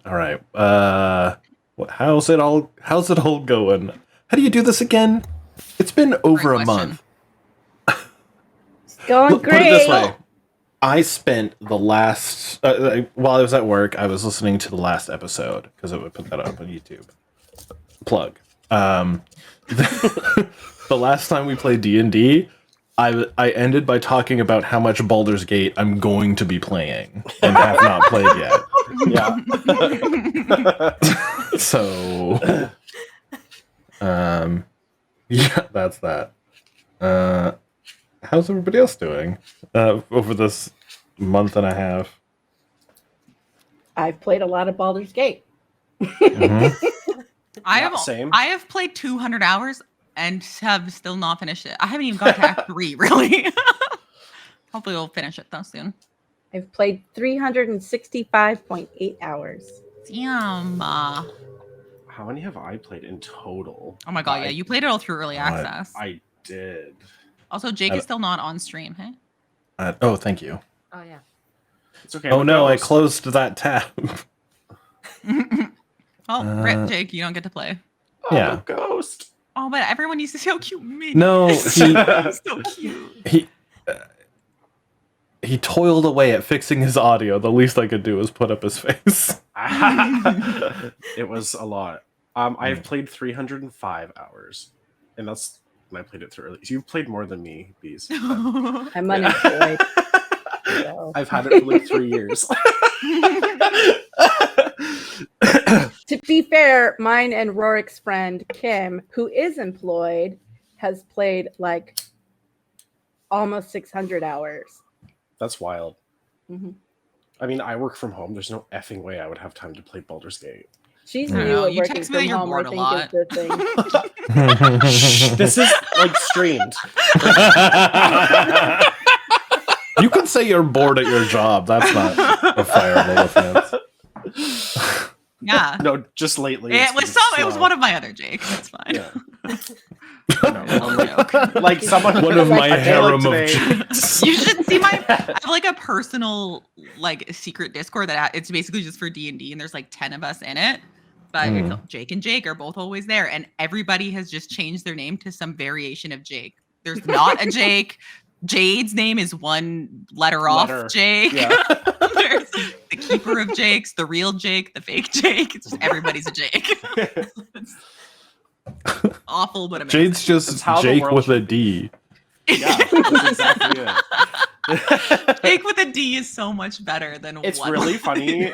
All right. How's it all going? How do you do this again? It's been over a month. It's going great. Put it this way. I spent the last while I was at work, I was listening to the last episode because I would put that up on YouTube. Plug. The last time we played D&D, I ended by talking about how much Baldur's Gate I'm going to be playing and have not played yet. Yeah. So, yeah, that's that. How's everybody else doing over this month and a half? I've played a lot of Baldur's Gate. Mm-hmm. I Same. have played 200 hours and have still not finished it. I haven't even got to Act 3, really. Hopefully we'll finish it though soon. I've played 365.8 hours. Damn. How many have I played in total? Oh my god, yeah, you played it all through early access. I did. Also, Jake is still not on stream, hey? Oh, thank you. Oh yeah. It's okay. Oh no, I closed that tab. Rip, Jake, you don't get to play. Oh, Yeah. Ghost. Oh, but everyone needs to see how cute me. No, He's so cute. He toiled away at fixing his audio. The least I could do was put up his face. It was a lot. I have played 305 hours, and that's when I played it through early. You've played more than me, Bees. I'm unemployed. So. I've had it for like 3 years. To be fair, mine and Rorik's friend Kim, who is employed, has played like almost 600 hours. That's wild. Mm-hmm. I mean, I work from home. There's no effing way I would have time to play Baldur's Gate. She's I don't new know. at You working text me that from you're home, bored I a think lot. is the thing. This is like streamed. You can say you're bored at your job. That's not a fireable offense. Yeah. No, just lately. It was one of my other Jakes. That's fine. Yeah. Joke. Like someone. One of my I feel harem of today- Jakes. You should see I have like a personal like secret Discord that it's basically just for D&D, and there's like 10 of us in it. But it's Jake and Jake are both always there, and everybody has just changed their name to some variation of Jake. There's not a Jake. Jade's name is one letter off Jake. Yeah. There's the keeper of Jakes, the real Jake, the fake Jake. It's just everybody's a Jake. It's awful, but amazing. Jade's just how the Jake world with a should D. Yeah, that's exactly it. Jake with a D is so much better than It's one. really funny.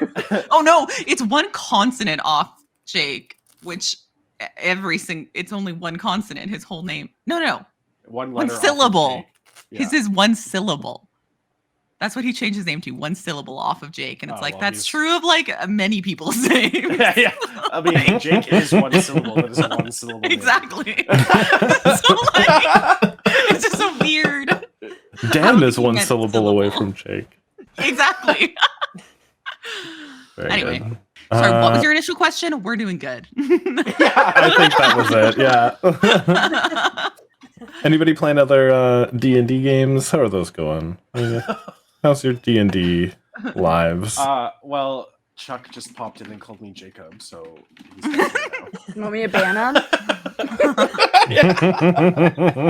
Oh no, it's one consonant off Jake, which it's only one consonant, his whole name. No. One One letter off of syllable. Jake. Yeah. His is one syllable. That's what he changed his name to, one syllable off of Jake. And it's like, well, that's he's- true of like many people's names. Yeah. I mean, Jake is one syllable. That is one syllable. name. Exactly. So like, it's just so weird. Dan is he one meant syllable away syllable. from Jake. Exactly. Very Anyway. good. Sorry, what was your initial question? We're doing good. I think that was it. Yeah. Anybody playing other D&D games? How are those going? How's your D&D lives? Well, Chuck just popped in and called me Jacob, so he's now. You want me to ban him?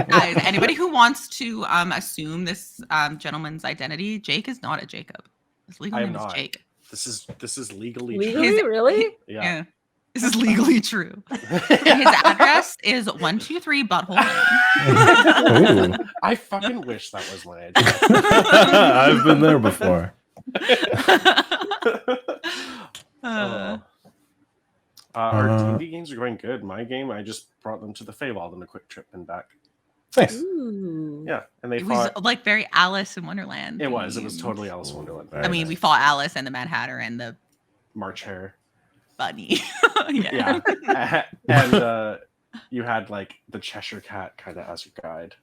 Guys, anybody who wants to assume this gentleman's identity, Jake is not a Jacob. His legal I am name is not. Jake. This is legally Legally? Really? Yeah. This is legally true. And his address is 123 Butthole Lane. Ooh. I fucking wish that was my address. I've been there before. Our D&D games are going good. My game, I just brought them to the Feywild on a quick trip and back. Nice. Ooh. Yeah, and they It was fought. like very Alice in Wonderland. It was themed. totally Alice in Wonderland. Very I mean, nice. we fought Alice and the Mad Hatter and the March Hare. bunny. Yeah, and you had like the Cheshire Cat kind of as your guide,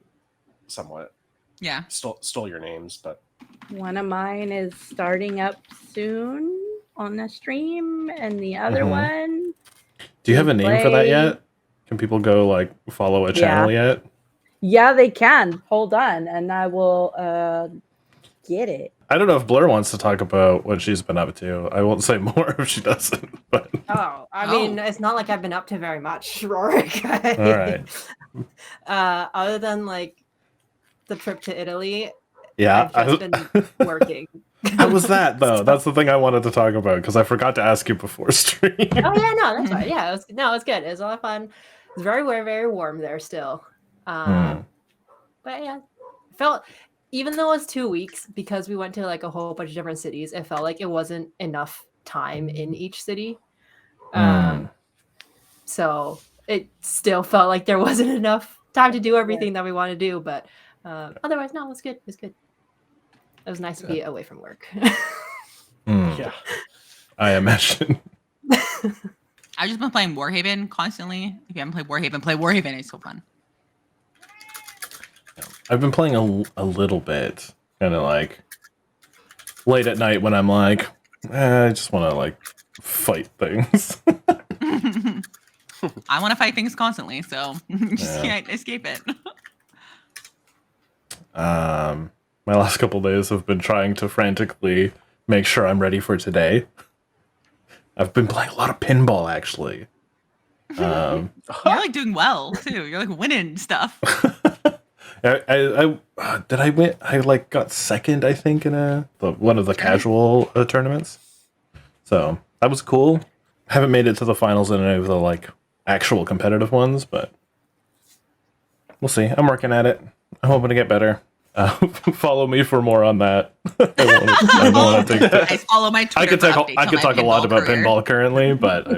somewhat. Yeah. Stole your names, but One of mine is starting up soon on the stream, and the other Mhm. one. Do you have a name for that play- yet? Can people go like follow a channel yet? Yeah, they can. Hold on, and I will get it. I don't know if Blur wants to talk about what she's been up to. I won't say more if she doesn't. But Oh, I mean, it's not like I've been up to very much, Rorik. all right. Other than like the trip to Italy, Yeah. I've just been working. How was that though? That's the thing I wanted to talk about because I forgot to ask you before stream. Oh yeah, no, that's fine. Yeah, it was good. It was a lot of fun. It's very warm there still. But yeah, even though it was 2 weeks, because we went to like a whole bunch of different cities, it felt like it wasn't enough time in each city. So it still felt like there wasn't enough time to do everything that we want to do. But otherwise, no, it was good. It was good. It was nice to be away from work. Yeah. I imagine. I've just been playing Warhaven constantly. If you haven't played Warhaven, play Warhaven. It's so fun. I've been playing a little bit, kind of like late at night when I'm like, I just want to like fight things. I want to fight things constantly, so just can't escape it. My last couple days have been trying to frantically make sure I'm ready for today. I've been playing a lot of pinball, actually. You're like doing well too. You're like winning stuff. I did I win? I like got second, I think, in one of the casual tournaments. So that was cool. Haven't made it to the finals in any of the like actual competitive ones, but we'll see. I'm working at it. I'm hoping to get better. Follow me for more on that. I don't want to take I follow my Twitter. I could talk a lot about pinball currently, but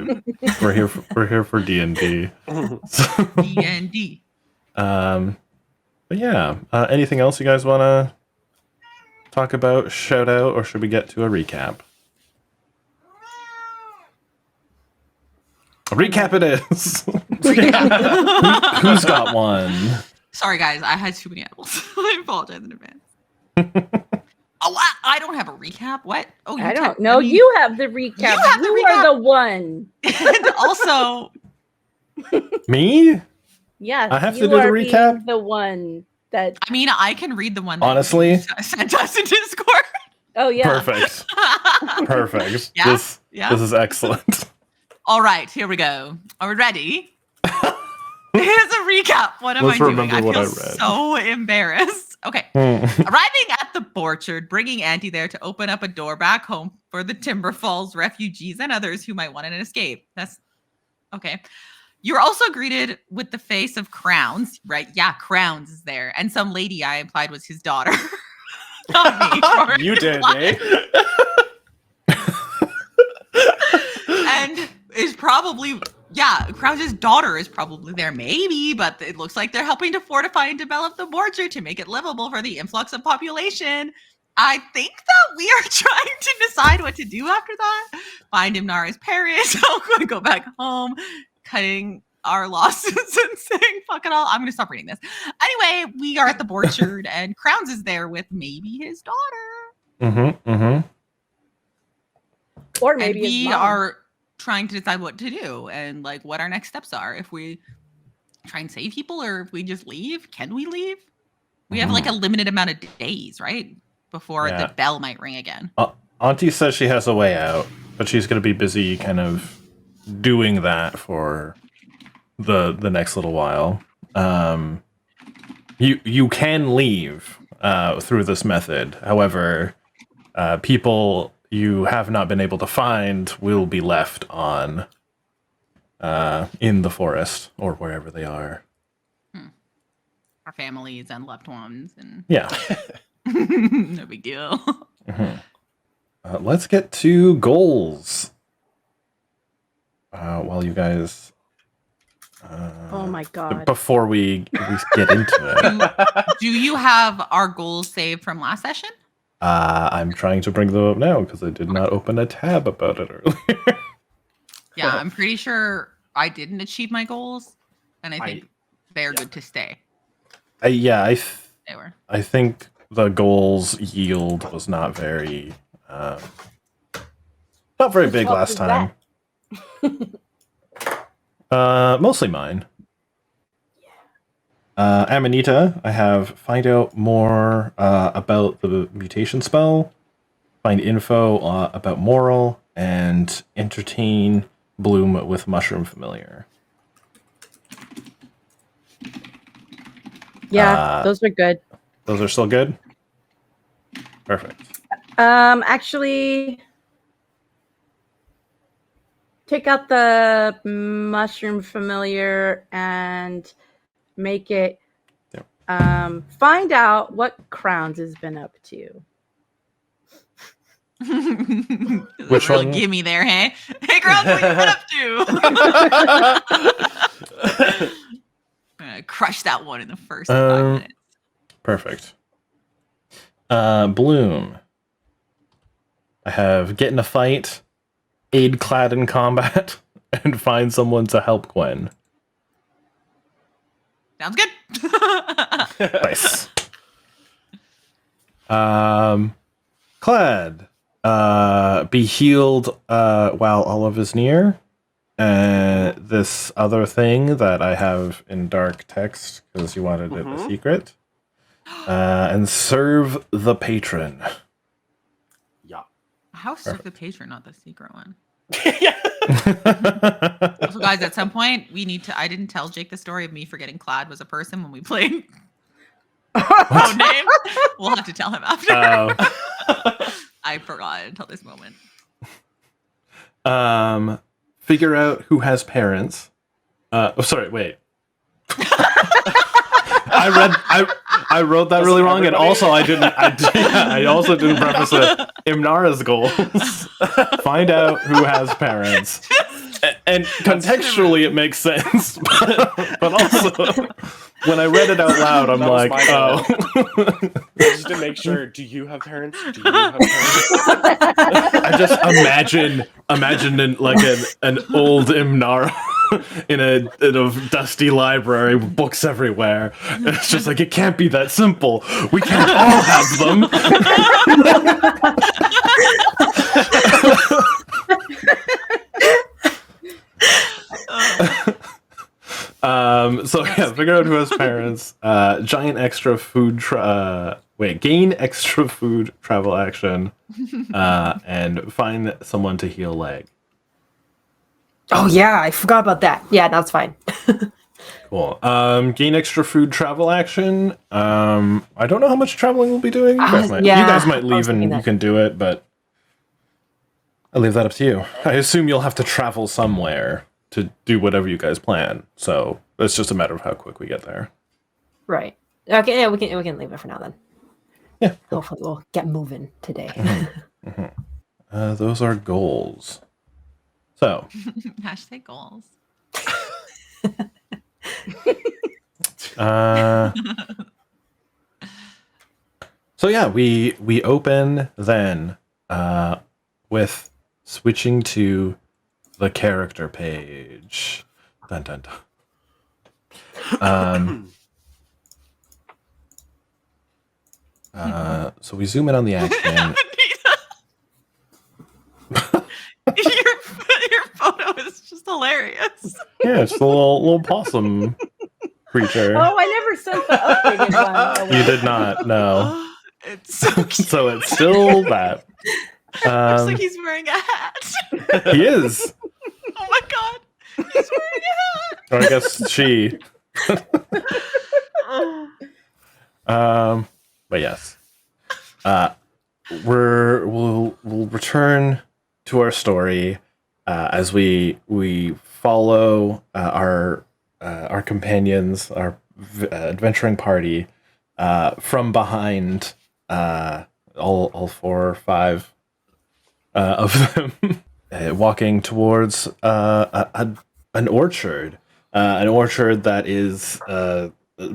we're here for D&D. D&D. But yeah, anything else you guys want to talk about, shout out, or should we get to a recap? A recap it is. Who's got one? Sorry, guys. I had too many apples. I apologize in advance. Oh, I don't have a recap. What? Oh, I don't know. You have the recap. You are the one. And also, me? Yes, I have to do the recap. The one that. I mean, I can read the one. That Honestly, you sent us in Discord. Oh yeah. Perfect. Perfect. Yeah? This is excellent. All right, here we go. Are we ready? Here's a recap. What am I doing? I feel so embarrassed. Okay. Arriving at the orchard, bringing Auntie there to open up a door back home for the Timber Falls refugees and others who might want an escape. That's okay. You're also greeted with the face of Crowns, right? Yeah, Crowns is there. And some lady I implied was his daughter. Not me. You did, eh? And is probably, Crowns' daughter is probably there, maybe, but it looks like they're helping to fortify and develop the orchard to make it livable for the influx of population. I think that we are trying to decide what to do after that. Find Imnara's parents, go back home, cutting our losses and saying, fuck it all. I'm going to stop reading this. Anyway, we are at the orchard and Crowns is there with maybe his daughter. Or maybe and his we mom. are trying to decide what to do and like what our next steps are. If we try and save people or if we just leave, can we leave? We have like a limited amount of days, right? Before the bell might ring again. Auntie says she has a way out, but she's going to be busy kind of doing that for the next little while. You can leave through this method. However, people you have not been able to find will be left on in the forest or wherever they are. Our families and loved ones and no big deal. Let's get to goals. While you guys oh my god. Before we get into it. Do you have our goals saved from last session? I'm trying to bring them up now because I did not open a tab about it earlier. Yeah, I'm pretty sure I didn't achieve my goals, and I think they're good to stay. They were. I think the goals yield was not very big last time. Mostly mine. Amanita, I have find out more about the mutation spell, find info about Moral, and entertain Bloom with Mushroom Familiar. Yeah, those are good. Those are still good? Perfect. Actually, take out the Mushroom Familiar and make it find out what Crowns has been up to. Which real one? gimme there, hey? Hey, Crowns, what you been up to? I'm gonna crush that one in the first 5 minutes. Perfect. Bloom. I have get in a fight, aid clad in combat, and find someone to help Gwen. Sounds good. Nice. Clad. Be healed while Olive is near. This other thing that I have in dark text because you wanted it a secret. And serve the patron. Yeah. How serve the patron, not the secret one? Yeah. So, guys, at some point, we need to. I didn't tell Jake the story of me forgetting Clad was a person when we played. No name. We'll have to tell him after. I forgot until this moment. Figure out who has parents. Sorry, wait. I wrote that really wrong, and also I also didn't preface it. Imnara's goals. Find out who has parents. And contextually it makes sense, but also when I read it out loud, I'm like, oh. Just to make sure, do you have parents? Do you have parents? I just imagine in like an old Imnara in a dusty library, books everywhere. And it's just like, it can't be that simple. We can't all have them. So yeah, figure out who has parents. Giant extra food. Gain extra food travel action, and find someone to heal leg. Oh yeah, I forgot about that. Yeah, that's fine. Cool. Gain extra food travel action. I don't know how much traveling we'll be doing. You guys might leave and you can do it, but I'll leave that up to you. I assume you'll have to travel somewhere to do whatever you guys plan. So it's just a matter of how quick we get there. Right. Okay. Yeah, we can leave it for now then. Yeah. Hopefully we'll get moving today. Those are goals. So. Hashtag goals. So yeah, we open then with switching to the character page. Dun, dun, dun. So we zoom in on the action. Your photo is just hilarious. Yeah, it's the little possum creature. Oh, I never sent the updated one. You did not, no. It's so cute. So it's still that. Looks like he's wearing a hat. He is. Oh my god. He's wearing a hat. Or I guess she. But yes. We'll return to our story as we follow our companions, our adventuring party, from behind all 4 or 5 of them, walking towards an orchard that is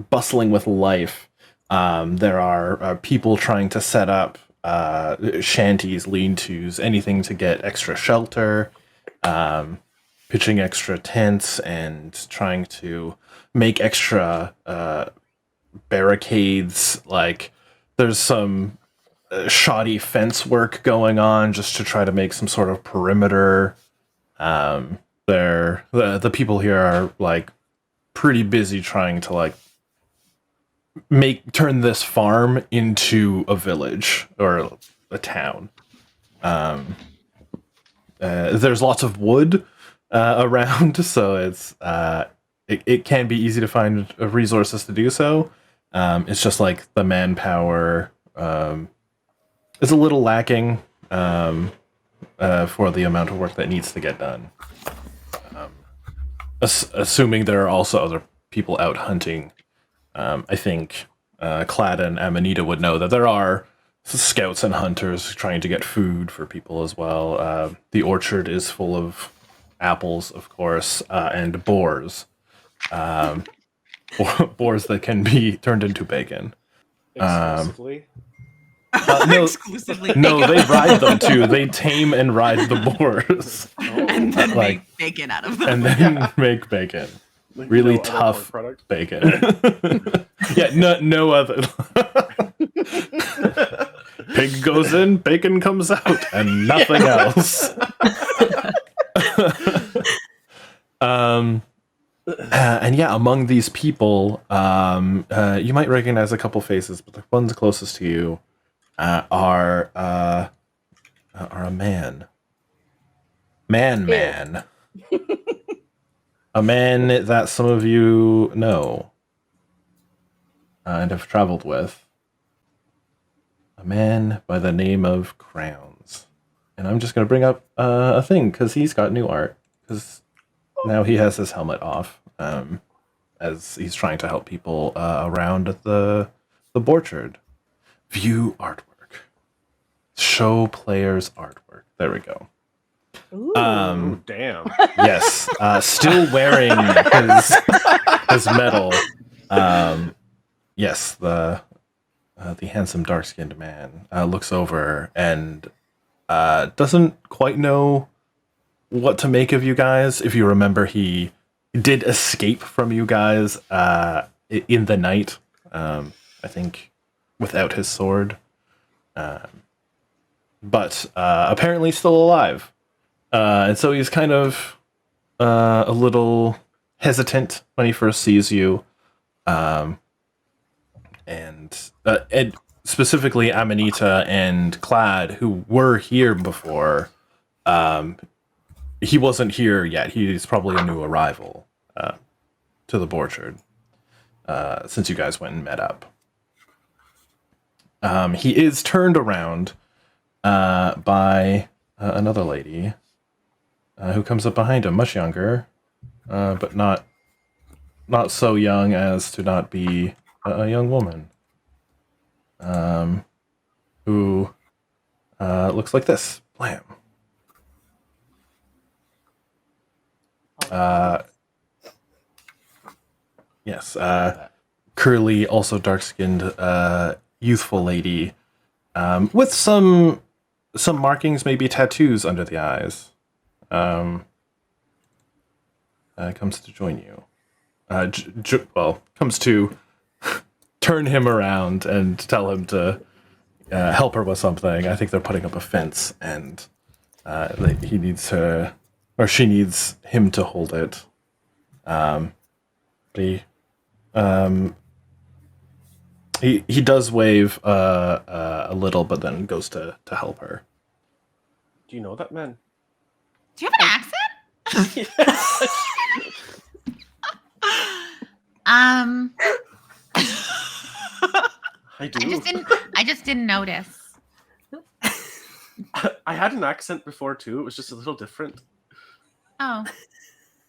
bustling with life. There are people trying to set up shanties, lean-tos, anything to get extra shelter, pitching extra tents, and trying to make extra barricades. Like, there's some shoddy fence work going on just to try to make some sort of perimeter. The people here are like pretty busy trying to like turn this farm into a village or a town. There's lots of wood around, so it can be easy to find resources to do so. It's just like the manpower is a little lacking for the amount of work that needs to get done. Assuming there are also other people out hunting, I think Clad and Amanita would know that there are scouts and hunters trying to get food for people as well. The orchard is full of apples, of course, and boars. Boars that can be turned into bacon. Exclusively. No, Exclusively. no, they ride them too. They tame and ride the boars, And then like- make bacon out of them. and then make bacon. Like, Really no other tough pork product. Bacon. Yeah, no other. Pig goes in, bacon comes out, and nothing else. And yeah, among these people, you might recognize a couple faces, but the ones closest to you are a man. Man. A man that some of you know and have traveled with. A man by the name of Crowns. And I'm just going to bring up a thing, because he's got new art. Because now he has his helmet off, as he's trying to help people around at the orchard. View artwork. Show players artwork. There we go. Ooh. Damn. Yes, still wearing his medal. Yes, the handsome dark-skinned man looks over and doesn't quite know what to make of you guys. If you remember, he did escape from you guys in the night. I think without his sword, but apparently still alive. And so he's kind of a little hesitant when he first sees you. And specifically Amanita and Clad, who were here before, he wasn't here yet. He's probably a new arrival to the orchard since you guys went and met up. He is turned around by another lady who comes up behind him, much younger, but not so young as to not be a young woman, who looks like this. Blam. Yes, curly, also dark-skinned, youthful lady, with some markings, maybe tattoos under the eyes. Comes to join you. Comes to turn him around and tell him to help her with something. I think they're putting up a fence, and he needs her, or she needs him to hold it. But he does wave a little, but then goes to help her. Do you know that man? Do you have an accent? I do. I just didn't notice. I had an accent before too. It was just a little different. Oh.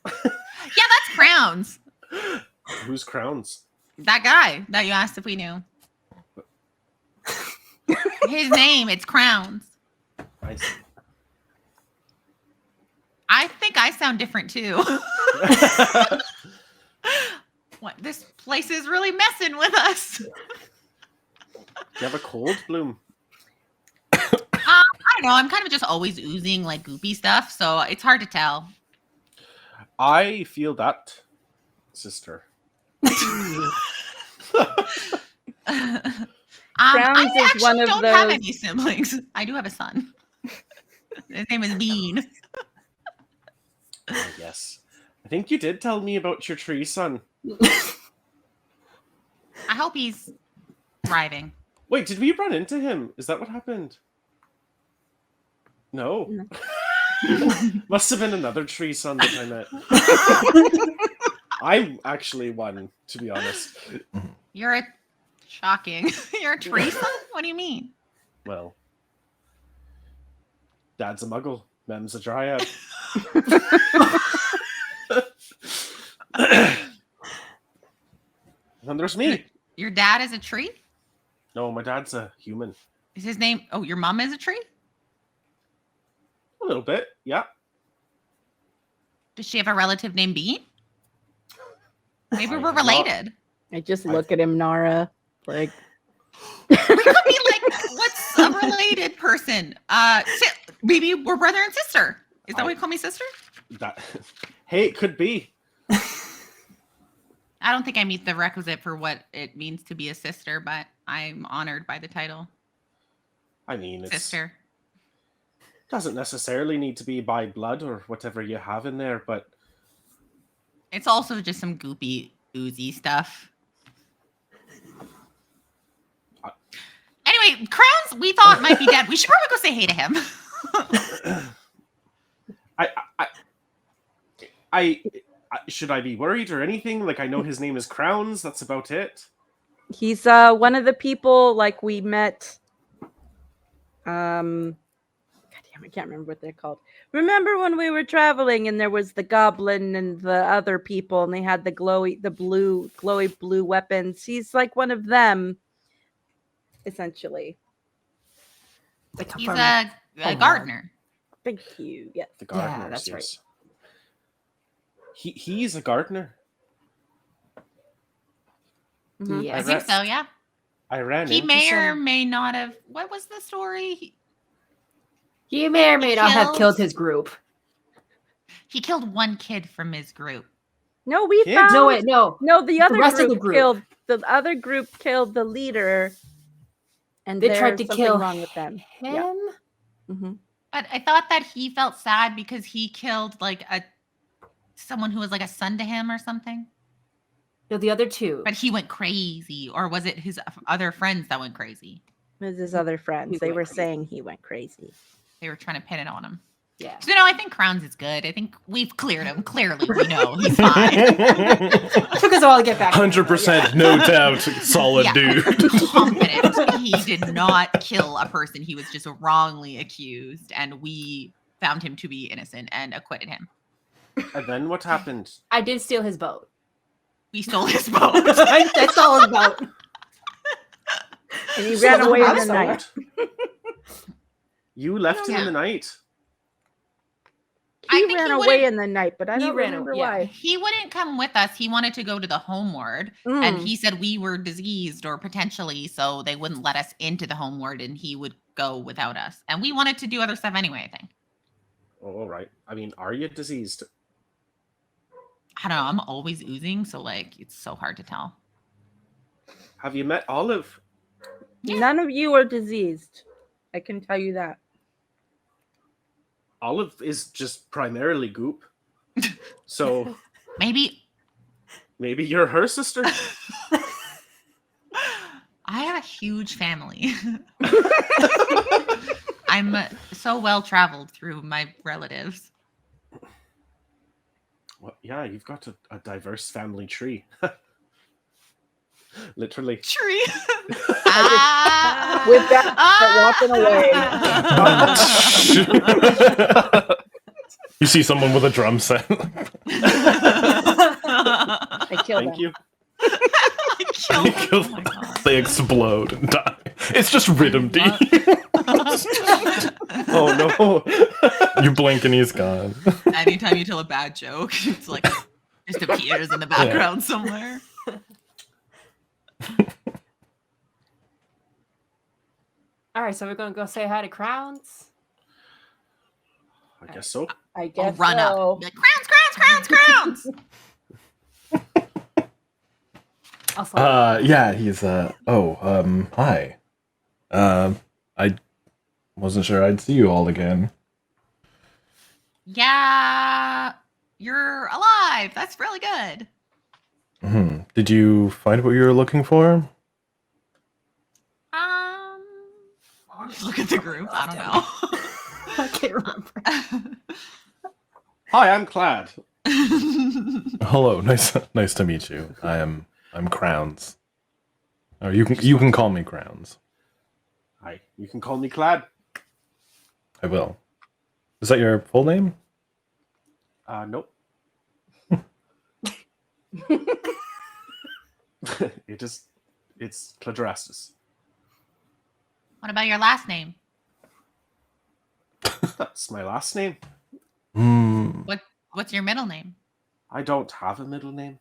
Yeah, that's Crowns. Who's Crowns? That guy that you asked if we knew. His name, it's Crowns. I see. I think I sound different too. What? This place is really messing with us. Do you have a cold, Bloom? I don't know. I'm kind of just always oozing like goopy stuff, so it's hard to tell. I feel that, sister. Crowns I is one actually of don't have those- any siblings. I do have a son. His name is Bean. Oh, yes. I think you did tell me about your tree, son. I hope he's thriving. Wait, did we run into him? Is that what happened? No. No. Must have been another tree son that I met. I actually won, to be honest. You're a shocking. You're a tree son? What do you mean? Well, Dad's a muggle. Mem's a dryad. And there's me. Your dad is a tree? No, my dad's a human. Is his name? Oh, your mom is a tree? A little bit, yeah. Does she have a relative named Bean? Maybe I we're have not. related. I just look at him, Nara. Like, We could be like, what's a related person? Maybe we're brother and sister. Is that why you call me sister? That. Hey, it could be. I don't think I meet the requisite for what it means to be a sister, but I'm honored by the title. I mean, it's Sister. doesn't necessarily need to be by blood or whatever you have in there, but It's also just some goopy, oozy stuff. Anyway, Crowns, we thought might be dead. We should probably go say hey to him. I should I be worried or anything? Like, I know his name is Crowns. That's about it. he's one of the people like we met. God damn, I can't remember what they're called. Remember when we were traveling and there was the goblin and the other people and they had the glowy blue weapons? He's like one of them, essentially. They come He's from- a gardener. Thank you. Yes. The gardener. that's right. yes. He's a gardener. Mhm. Yeah. I think so, yeah. I ran He into may or some- may not have. What was the story? He may or may not have Kills- killed his group. He killed one kid from his group. No, we Kids? found No, wait, no. no. The other rest of group, the group. killed the other group killed the leader, and They tried to there's kill something wrong with them. Him? Yeah. hmm But I thought that he felt sad because he killed like someone who was like a son to him or something. No, the other two. But he went crazy, or was it his other friends that went crazy? It was his other friends. He They went were crazy. saying he went crazy. They were trying to pin it on him. Yeah. So no, I think Crowns is good. I think we've cleared him. Clearly, we know he's fine. Took us a while to get back. 100%, no doubt, solid Yeah. dude. Confident he did not kill a person. He was just wrongly accused, and we found him to be innocent and acquitted him. And then what happened? I did steal his boat. We stole his boat. I stole his boat. And he So ran the away in house the night. out. You left him Yeah. in the night. I He think ran he away wouldn't- in the night, but I He don't ran remember away, yeah. why. He wouldn't come with us. He wanted to go to the homeward, and Mm. he said we were diseased or potentially, so they wouldn't let us into the homeward, and he would go without us. And we wanted to do other stuff anyway. I think. Oh, all right. I mean, are you diseased? I don't know. I'm always oozing, so like it's so hard to tell. Have you met Olive? Yeah. None of you are diseased. I can tell you that. Olive is just primarily goop. So Maybe maybe you're her sister? I have a huge family. I'm so well traveled through my relatives. Well, yeah, you've got a diverse family tree. Literally. Tree. With that, start walking away. You see someone with a drum set. I killed Thank him. you. I killed You him. kill Oh my them, God. they explode and die. It's just Rhythm D. Oh no. You blink and he's gone. Anytime you tell a bad joke, it's like just appears in the background somewhere. All right, so we're gonna go say hi to Crowns. I guess so. I I'll guess run so. up. Be like, crowns. I'll slide. Yeah, he's hi. I wasn't sure I'd see you all again. Yeah, you're alive. That's really good. Did you find what you were looking for? Just look at the group. I don't know. I can't remember. Hi, I'm Clad. Hello, nice to meet you. I'm Crowns. Or you can call me Crowns. Hi, you can call me Clad. I will. Is that your full name? Nope. It's Cladrastus. What about your last name? That's my last name. What's your middle name? I don't have a middle name.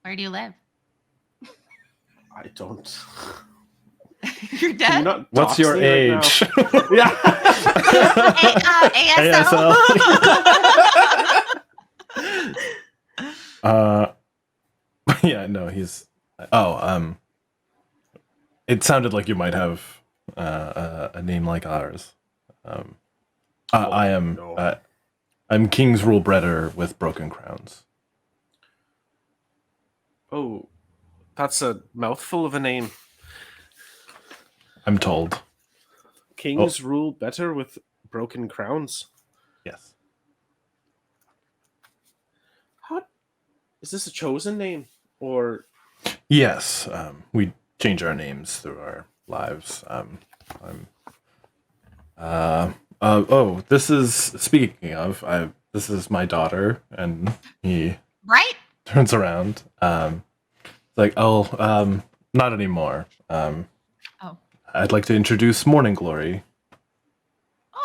Where do you live? I don't. You're Can you dead? not What's dox your me right age? now? Yeah. ASL. Yeah, no, he's. Oh, it sounded like you might have a name like ours. I am. No. I'm King's Rulebreader with Broken Crowns. Oh, that's a mouthful of a name. I'm told. Kings rule better with broken crowns. Yes. How is this a chosen name or? Yes. We change our names through our lives. This is speaking of. This is my daughter, and he Right? turns around. Like, not anymore. Oh. I'd like to introduce Morning Glory.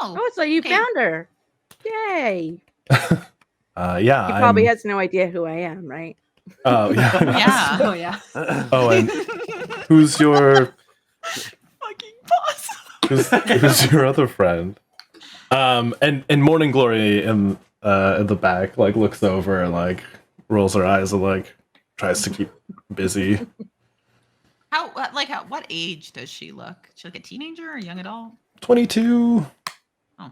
Oh, so you okay. found her. Yay. Yeah. He probably has no idea who I am, right? Oh, yeah. Yeah. Oh yeah. Oh, and who's your Fucking boss. who's your other friend? And Morning Glory in the back like looks over and like rolls her eyes and like tries to keep busy. What age does she look? Is she like a teenager or a young adult? 22. Oh.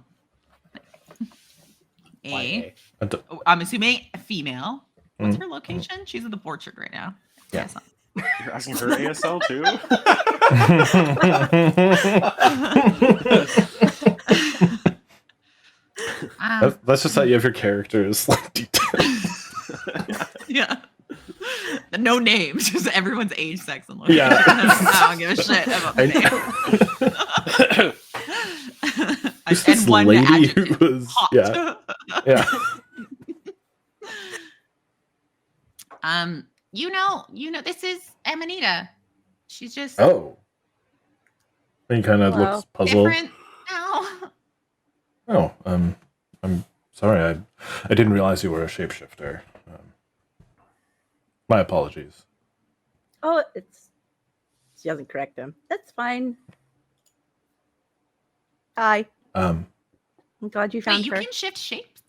YA. Oh, I'm assuming a female. What's Mm, her location? She's in the orchard right now. Yeah. Yes. You're asking her ASL too? That's just how you have your characters like details. Yeah. No names, just everyone's age, sex, and location. Yeah. I don't give a shit about the name. Who's this lady who was hot. yeah. This is Amanita. She's just Oh. He kind of Hello. looks puzzled. different now. Oh, I'm sorry. I didn't realize you were a shapeshifter. My apologies. Oh, she doesn't correct him. That's fine. Hi. Um, I'm glad you Wait, found you her. can shift shapes?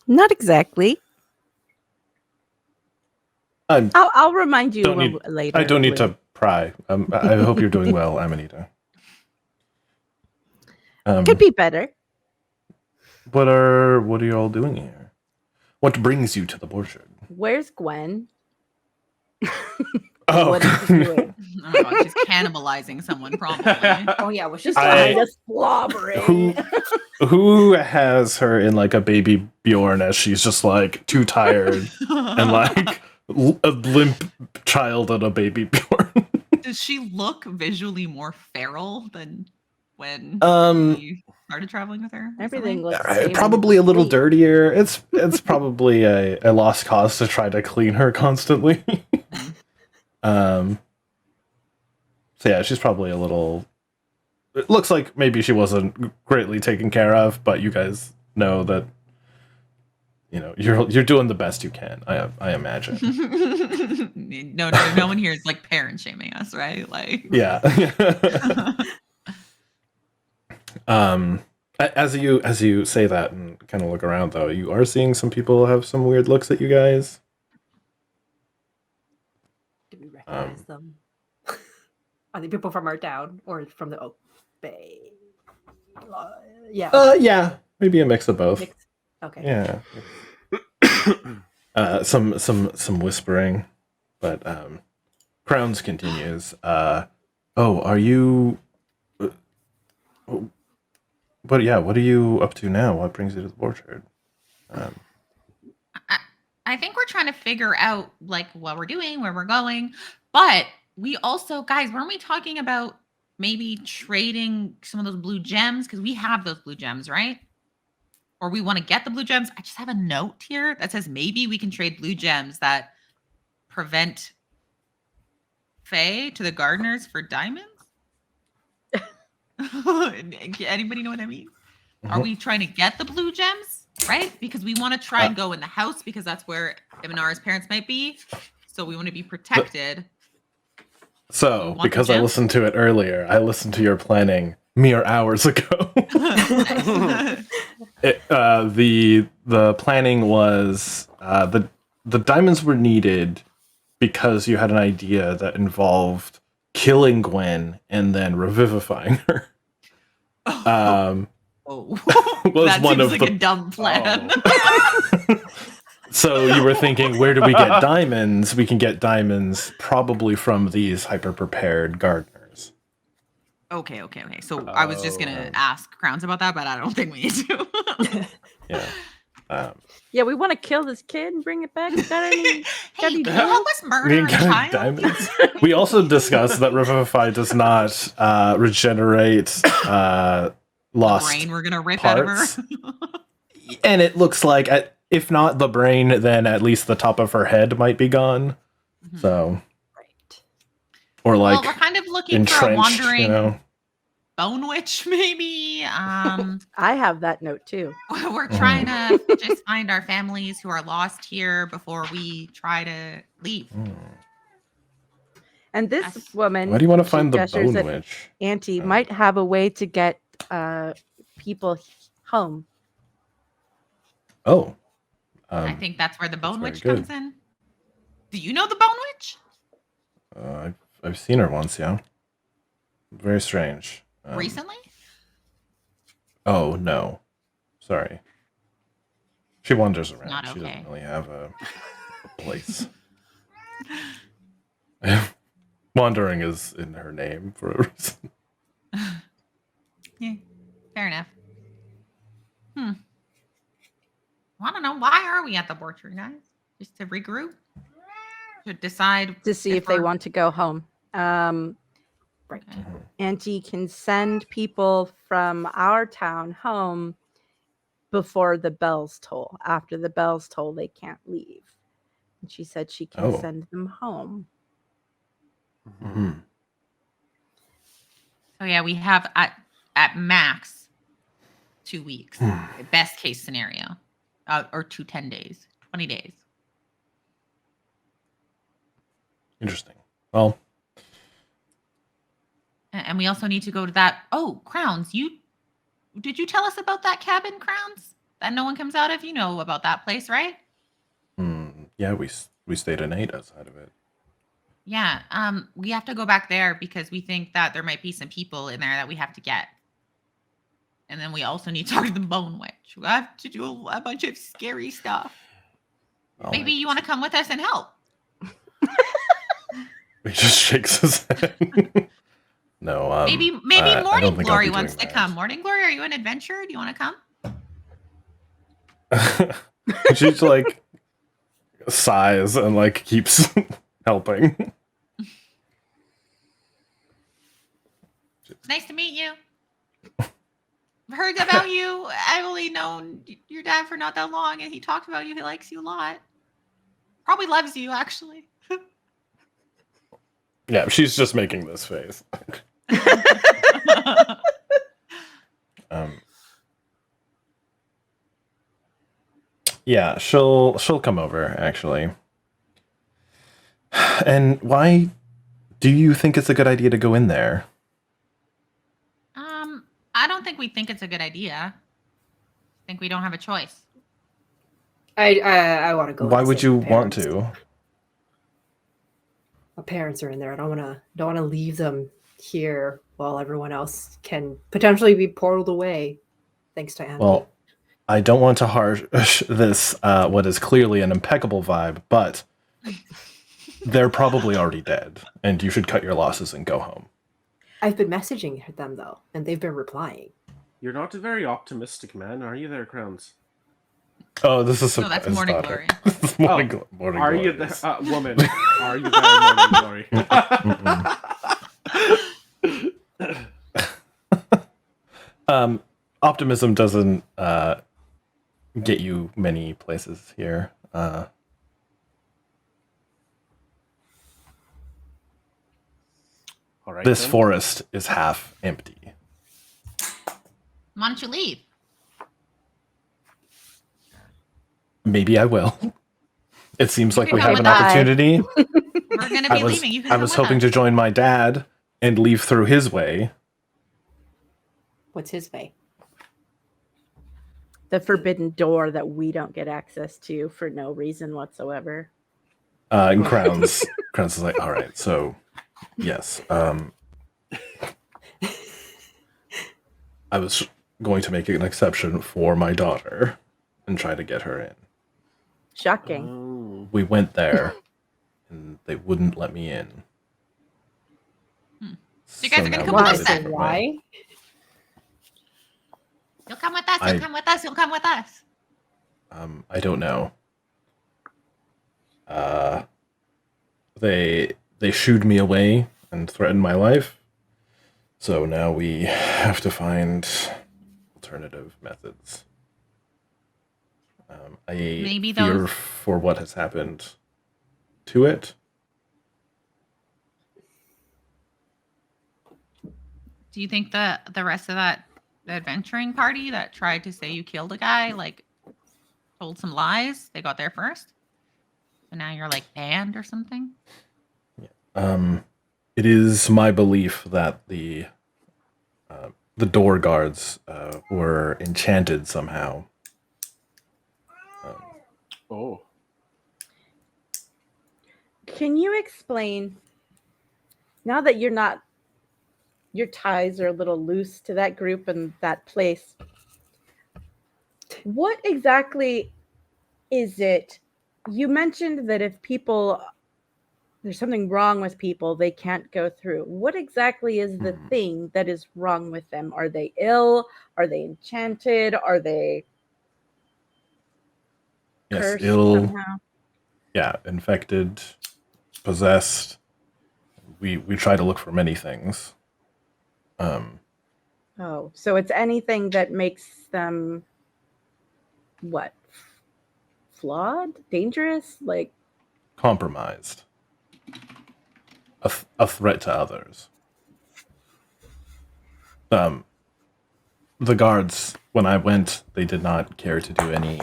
Not exactly. I'm, I'll remind you Don't need- later. I don't need Blue. to pry. I hope you're doing well, Amanita. Could be better. What are you all doing here? What brings you to the orchard? Where's Gwen? Oh, What is she doing? Oh my god, she's cannibalizing someone probably. Oh yeah. Was She's just I- kind of slobbering. who has her in like a baby Bjorn as she's just like too tired and like a limp child and a baby Bjorn? Does she look visually more feral than when we started traveling with her? Everything recently? looks the same. Probably a little Wait, dirtier. It's probably a lost cause to try to clean her constantly. So yeah, she's probably a little. It looks like maybe she wasn't greatly taken care of, but you guys know that you're doing the best you can. I imagine. no one here is like parent shaming us, right? Like Yeah. As you say that and kind of look around, though, you are seeing some people have some weird looks at you guys. Do we recognize them? Are they people from our town or from the Oak Bay? Yeah. Yeah, maybe a mix of both. Mix- Okay. Yeah. Some whispering, but Crowns continues. Are you? But yeah, what are you up to now? What brings you to the orchard? I think we're trying to figure out like what we're doing, where we're going, but we also, guys, weren't we talking about maybe trading some of those blue gems? Because we have those blue gems, right? Or we want to get the blue gems. I just have a note here that says maybe we can trade blue gems that prevent Fae to the gardeners for diamonds. Anybody know what I mean? Are we trying to get the blue gems, right? Because we want to try and go in the house because that's where Imanara's parents might be. So we want to be protected. So, because I listened to it earlier, I listened to your planning mere hours ago. The planning was the diamonds were needed because you had an idea that involved killing Gwen and then revivifying her. Was that one seems of like a dumb plan. So you were thinking, where do we get diamonds? We can get diamonds probably from these hyper-prepared gardeners. Okay. So I was just going to ask Crowns about that, but I don't think we need to. Yeah. Yeah, we want to kill this kid and bring it back. Hey, can you help us murder a child? Diamonds. We also discussed that Revivify does not regenerate lost brain we're going to rip parts. out of her. And it looks like, if not the brain, then at least the top of her head might be gone. Mm-hmm. So, right. Or like, we're kind of looking for a wandering bone witch, maybe. I have that note too. We're trying to just find our families who are lost here before we try to leave. And this woman, why do you want to find the bone witch? Auntie might have a way to get people home. Oh. I think that's where the bone witch comes in. Do you know the bone witch? I've seen her once, yeah. Very strange. Recently? Oh, no. Sorry. She wanders around. Not okay. She doesn't really have a place. Wandering is in her name for a reason. Yeah, fair enough. I don't know. Why are we at the orchard, guys? Just to regroup? To decide? To see if they want to go home. Right. Okay. Auntie can send people from our town home before the bells toll. After the bells toll, they can't leave. And she said she can send them home. Mm-hmm. So yeah, we have at max 2 weeks. Best case scenario. Or 10 days, 20 days. Interesting. Well, and we also need to go to that. Oh, Crowns, did you tell us about that cabin, Crowns? That no one comes out of? You know about that place, right? Yeah, we stayed a night outside of it. Yeah, we have to go back there because we think that there might be some people in there that we have to get. And then we also need to talk to the bone witch. We have to do a bunch of scary stuff. Maybe you want to come with us and help. He just shakes his head. No, maybe Morning Glory wants to come. Morning Glory, are you an adventurer? Do you want to come? She's like sighs and like keeps helping. Nice to meet you. I've heard about you. I've only known your dad for not that long, and he talked about you. He likes you a lot. Probably loves you, actually. Yeah, she's just making this face. Yeah, she'll come over, actually. And why do you think it's a good idea to go in there? I don't think we think it's a good idea. I think we don't have a choice. I want to go. Why would you want to? My parents are in there. I don't want to leave them here while everyone else can potentially be portaled away. Thanks to Andy. Well, I don't want to harsh this, what is clearly an impeccable vibe, but they're probably already dead, and you should cut your losses and go home. I've been messaging them though, and they've been replying. You're not a very optimistic man, are you there, Crowns? Oh, this is No, that's his Morning daughter. Glory. Morning Are Glory you there, is- woman? Are you there, Morning Glory? Optimism doesn't get you many places here. All right, This then. forest is half empty. Why don't you leave? Maybe I will. It seems like can we come have an with us. opportunity. We're gonna be leaving. You can I come was with hoping us. to join my dad and leave through his way. What's his way? The forbidden door that we don't get access to for no reason whatsoever. And Crowns is like, all right, so yes. I was going to make an exception for my daughter and try to get her in. Shocking. Oh. We went there and they wouldn't let me in. You guys are gonna now come we with have us a then. different way. Why? You'll come with us. I- You'll come with us. You'll come with us. I don't know. They shooed me away and threatened my life. So now we have to find alternative methods. I Maybe fear those- for what has happened to it. Do you think the rest of that adventuring party that tried to say you killed a guy, like, told some lies? They got there first? So now you're like banned or something? It is my belief that the door guards were enchanted somehow. Oh. Can you explain, now that your ties are a little loose to that group and that place, what exactly is it? You mentioned that if there's something wrong with people, they can't go through. What exactly is the thing that is wrong with them? Are they ill? Are they enchanted? Are they Yes, cursed ill. somehow? Yeah, infected, possessed. We try to look for many things. Oh, so it's anything that makes them what? Flawed? Dangerous? Like, Compromised. A threat to others. The guards, when I went, they did not care to do any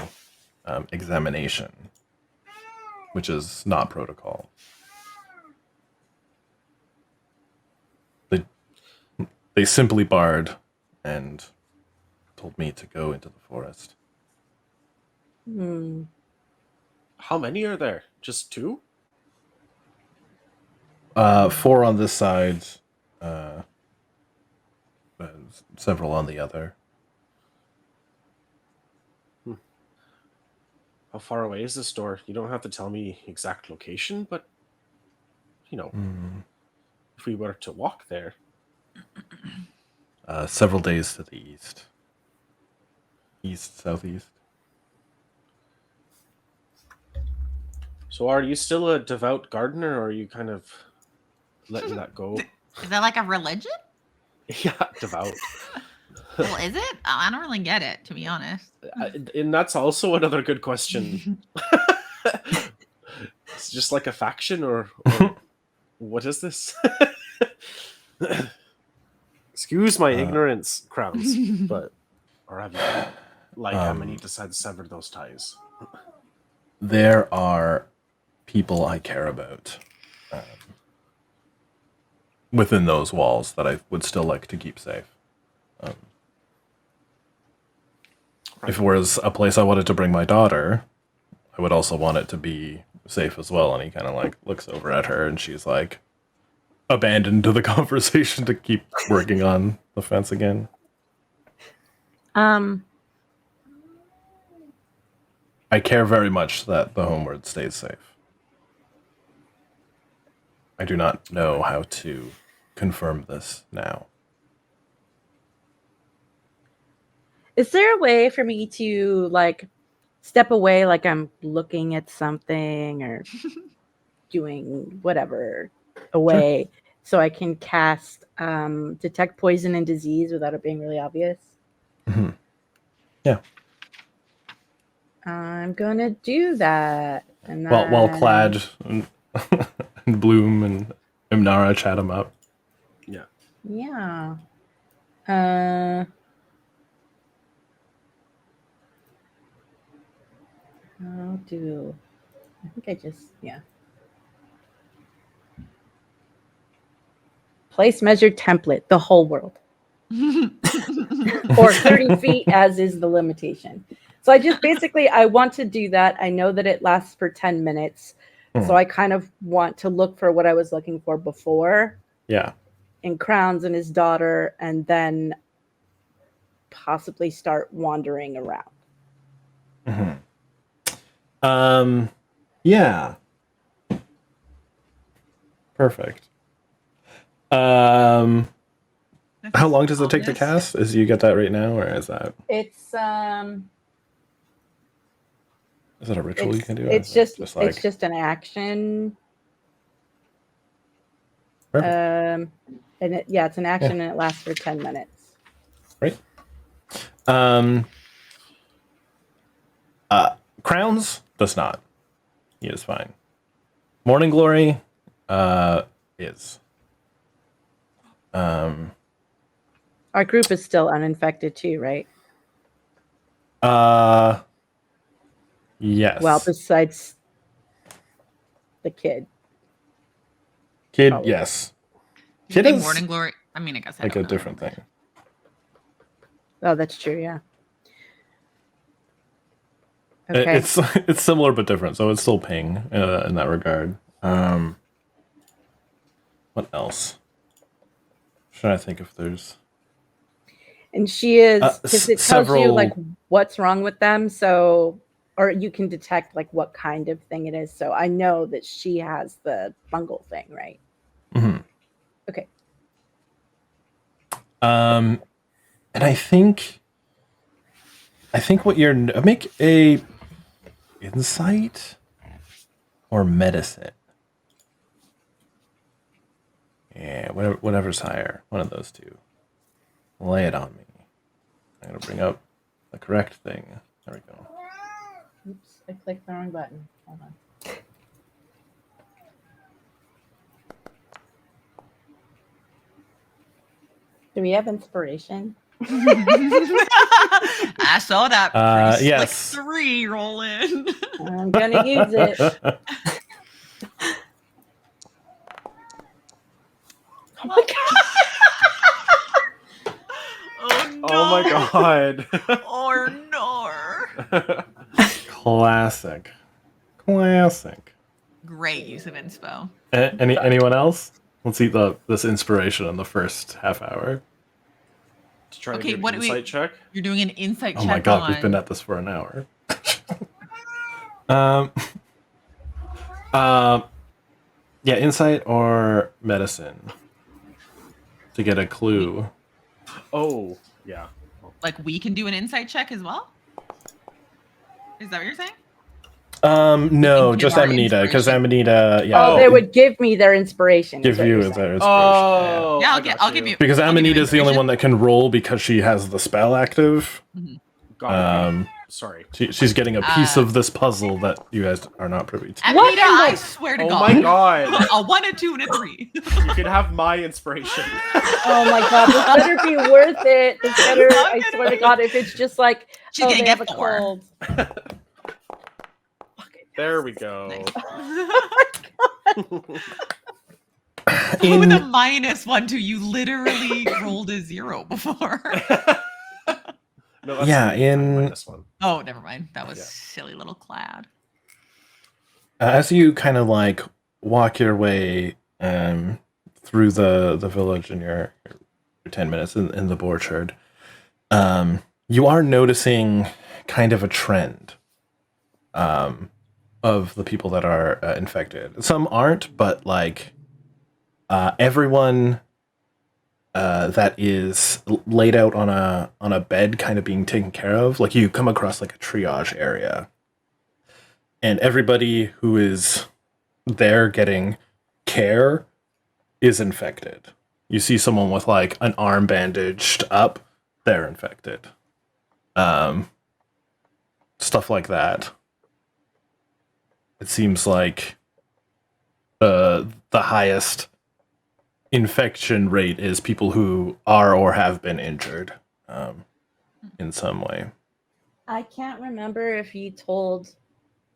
examination, which is not protocol. They simply barred and told me to go into the forest. How many are there? Just 2? 4 on this side, several on the other. How far away is this door? You don't have to tell me exact location, but if we were to walk there. Several days to the east. Southeast. So are you still a devout gardener, or are you kind of letting that go? Is that like a religion? Yeah, devout. Well, is it? I don't really get it, to be honest. And that's also another good question. It's just like a faction, or what is this? Excuse my ignorance, Crowns, but or have you like how many decide to sever those ties? There are people I care about within those walls that I would still like to keep safe. If it was a place I wanted to bring my daughter, I would also want it to be safe as well. And he kind of like looks over at her, and she's like abandoned to the conversation to keep working on the fence again. I care very much that the homeward stays safe. I do not know how to confirm this now. Is there a way for me to like step away, like I'm looking at something or doing whatever away, so I can cast detect poison and disease without it being really obvious? Mm-hmm. Yeah. I'm gonna do that. And While then- Clad and Bloom and Imnara chat him up. Yeah. Yeah. I'll do. I think I just Place measure template, the whole world. Or 30 feet as is the limitation. So I just basically I want to do that. I know that it lasts for 10 minutes. So I kind of want to look for what I was looking for before. Yeah. In Crowns and his daughter, and then possibly start wandering around. Mm-hmm. Yeah. Perfect. How long does it take to cast? Is you get that right now, or is that? It's Is it a ritual you can do? It's just it's just an action. Perfect. And it's an action and it lasts for 10 minutes. Right. Crowns does not. He is fine. Morning Glory is. Our group is still uninfected too, right? Yes. Well, besides the kid. Kid, probably. yes. You Kid think is Morning Glory. I mean, I guess I like don't a know. different thing. Oh, that's true, yeah. Okay. It's similar but different, so it's still ping in that regard. What else? Trying to think if there's. And she is because it tells you like several- what's wrong with them, so or you can detect like what kind of thing it is. So I know that she has the fungal thing, right? Mm-hmm. Okay. And I think what you're make a insight or medicine. Yeah, whatever's higher. One of those two. Lay it on me. I'm gonna bring up the correct thing. There we go. Oops, I clicked the wrong button. Hold on. Do we have inspiration? I saw that. Pretty Yes. slick 3 roll in. I'm gonna use it. Oh my god! Oh no! Oh my god. Or no! Classic. Great use of inspo. Anyone else? Let's see this inspiration in the first half hour. To try Okay, to do what an do we- insight check. You're doing an insight Oh check my god, on. we've been at this for an hour. Yeah, insight or medicine to get a clue. Oh, yeah. Like we can do an insight check as well. Is that what you're saying? No, give just our Amanita, because inspiration. Amanita, yeah, Oh, they would give me their inspiration. is give what you you're their saying. inspiration. Oh, Yeah, I I'll got give you. Because I'll give you Amanita is the only inspiration. one that can roll because she has the spell active. Got it. Sorry. She's getting a piece of this puzzle that you guys are not privy to. Amanita, in I the- swear to Oh God. my god. A 1, a 2, and a 3. You can have my inspiration. Oh my god, this better be worth it. This better, I'm I gonna swear to God, if it's just like, She's oh, gonna they have a get 4. cold. There we go. Nice. In- With a -1, 2, you literally rolled a 0 before. No, that's Yeah, me, in- minus 1. Oh, never mind. That was Yeah. silly little Clad. As you kind of like walk your way through the village in your 10 minutes in the orchard, you are noticing kind of a trend. of the people that are infected. Some aren't, but like everyone that is laid out on a bed, kind of being taken care of. Like you come across like a triage area, and everybody who is there getting care is infected. You see someone with like an arm bandaged up, they're infected. Stuff like that. It seems like the highest infection rate is people who are or have been injured in some way. I can't remember if you told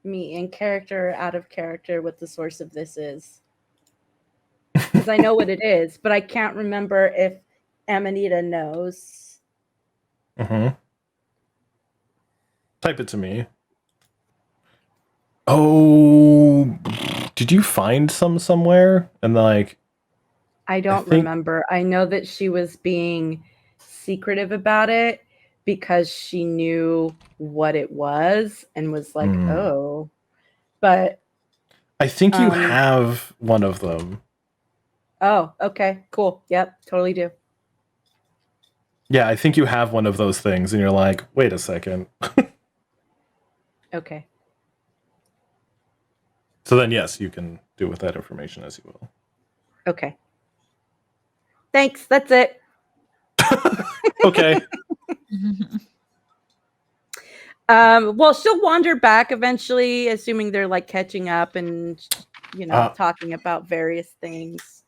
me in character or out of character what the source of this is. Because I know what it is, but I can't remember if Amanita knows. Mm-hmm. Type it to me. Oh, did you find some somewhere? And like, I don't remember. I know that she was being secretive about it because she knew what it was and was like, oh. But I think you have one of them. Oh, okay, cool. Yep, totally do. Yeah, I think you have one of those things, and you're like, wait a second. Okay. So then, yes, you can do with that information as you will. Okay. Thanks. That's it. Okay. Well, she'll wander back eventually, assuming they're like catching up and, you know, talking about various things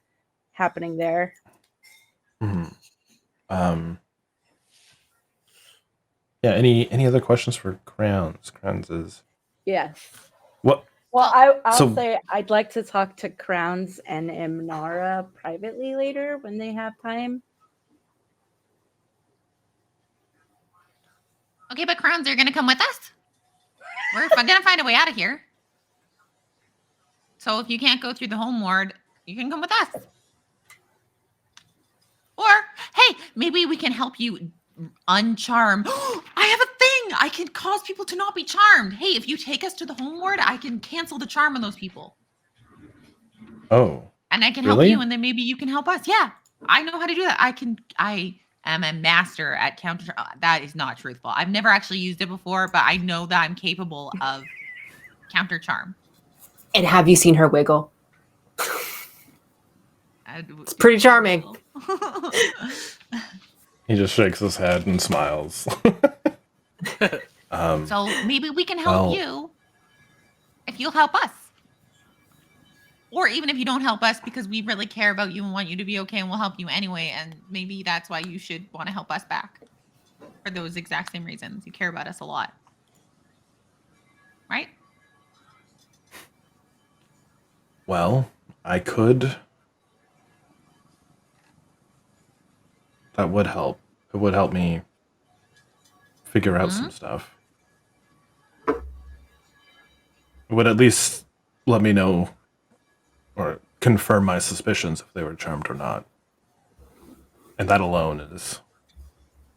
happening there. Yeah. Any other questions for Crowns? Crowns is Yes. what? Well, I'll say I'd like to talk to Crowns and Imnara privately later when they have time. Okay, but Crowns, you're going to come with us? We're going to find a way out of here. So if you can't go through the home ward, you can come with us. Or, hey, maybe we can help you uncharm. I have a thing. I can cause people to not be charmed. Hey, if you take us to the home ward, I can cancel the charm on those people. Oh. And I can help you, and then maybe you can help us. Yeah, I know how to do that. I am a master at counter. That is not truthful. I've never actually used it before, but I know that I'm capable of counter charm. And have you seen her wiggle? It's pretty charming. He just shakes his head and smiles. So maybe we can help you if you'll help us. Or even if you don't help us because we really care about you and want you to be okay and we'll help you anyway. And maybe that's why you should want to help us back. For those exact same reasons. You care about us a lot. Right? Well, I could. That would help. It would help me figure out some stuff. It would at least let me know or confirm my suspicions if they were charmed or not. And that alone is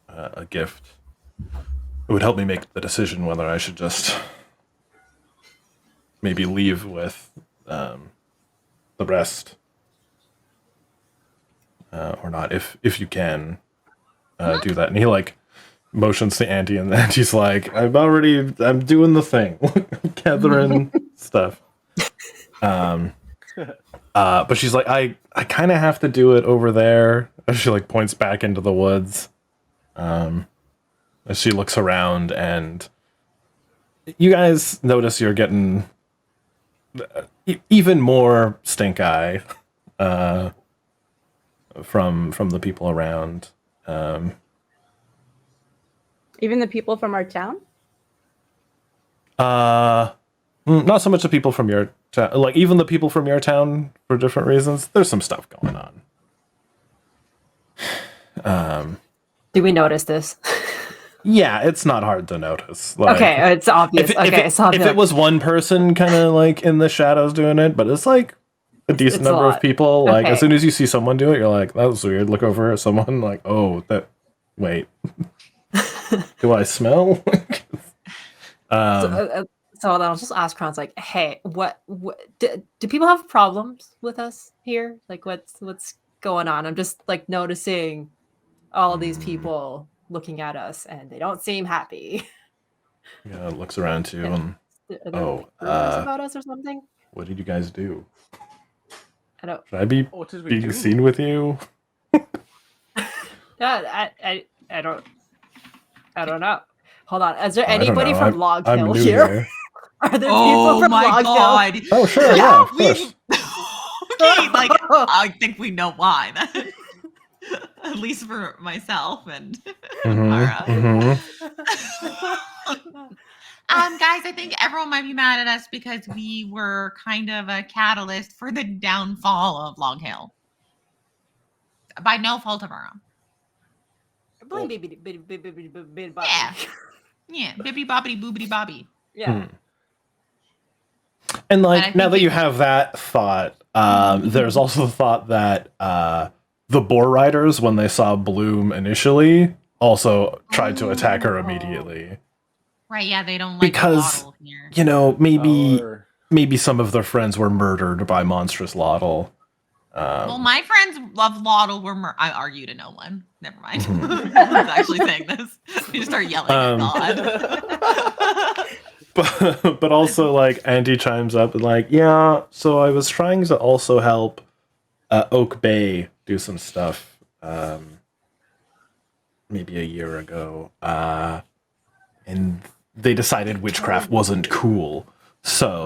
a gift. It would help me make the decision whether I should just maybe leave with the rest or not, if you can do that. And he like motions to Auntie, and then she's like, I'm doing the thing. Gathering stuff. But she's like, I kind of have to do it over there. She like points back into the woods. As she looks around, and you guys notice you're getting even more stink eye from the people around. Even the people from our town? Not so much the people from your town. Like, even the people from your town, for different reasons. There's some stuff going on. Do we notice this? Yeah, it's not hard to notice. Like, okay, it's obvious. If it was one person kind of like in the shadows doing it, but it's like a decent number of people. Like, as soon as you see someone do it, you're like, that was weird. Look over at someone, like, oh, wait. Do I smell? So then I'll just ask Kron's like, hey, what do people have problems with us here? Like, what's going on? I'm just like noticing all of these people looking at us, and they don't seem happy. Yeah, looks around too. Yeah. Are there like, rumors about us or something? What did you guys do? I don't. Should I be What did we being do? seen with you? I don't. I don't know. Hold on. Is there I don't anybody know. from Log I'm Hill new here? Are there people Oh from my Log god. Oh, sure, yeah, of course. Okay, like I think we know why. At least for myself and Mara. Mhm. Guys, I think everyone might be mad at us because we were kind of a catalyst for the downfall of Long Hill. By no fault of our own. Blame Bobby. Yeah. Yeah. Bibbidi bobbidi boobity bobby. Yeah. And But I like now think that it- you have that thought, there's also the thought that the boar riders, when they saw Bloom initially, also tried to attack her immediately. Right, yeah, they don't like Because, Lotol here. you know, maybe Or some of their friends were murdered by monstrous Lotol. Well, my friends of Lotl were I argue to no one. Never mind. No one's actually saying this. You just start yelling at God. but also like Andy chimes up and like, yeah, so I was trying to also help Oak Bay do some stuff maybe a year ago. And they decided witchcraft wasn't cool. So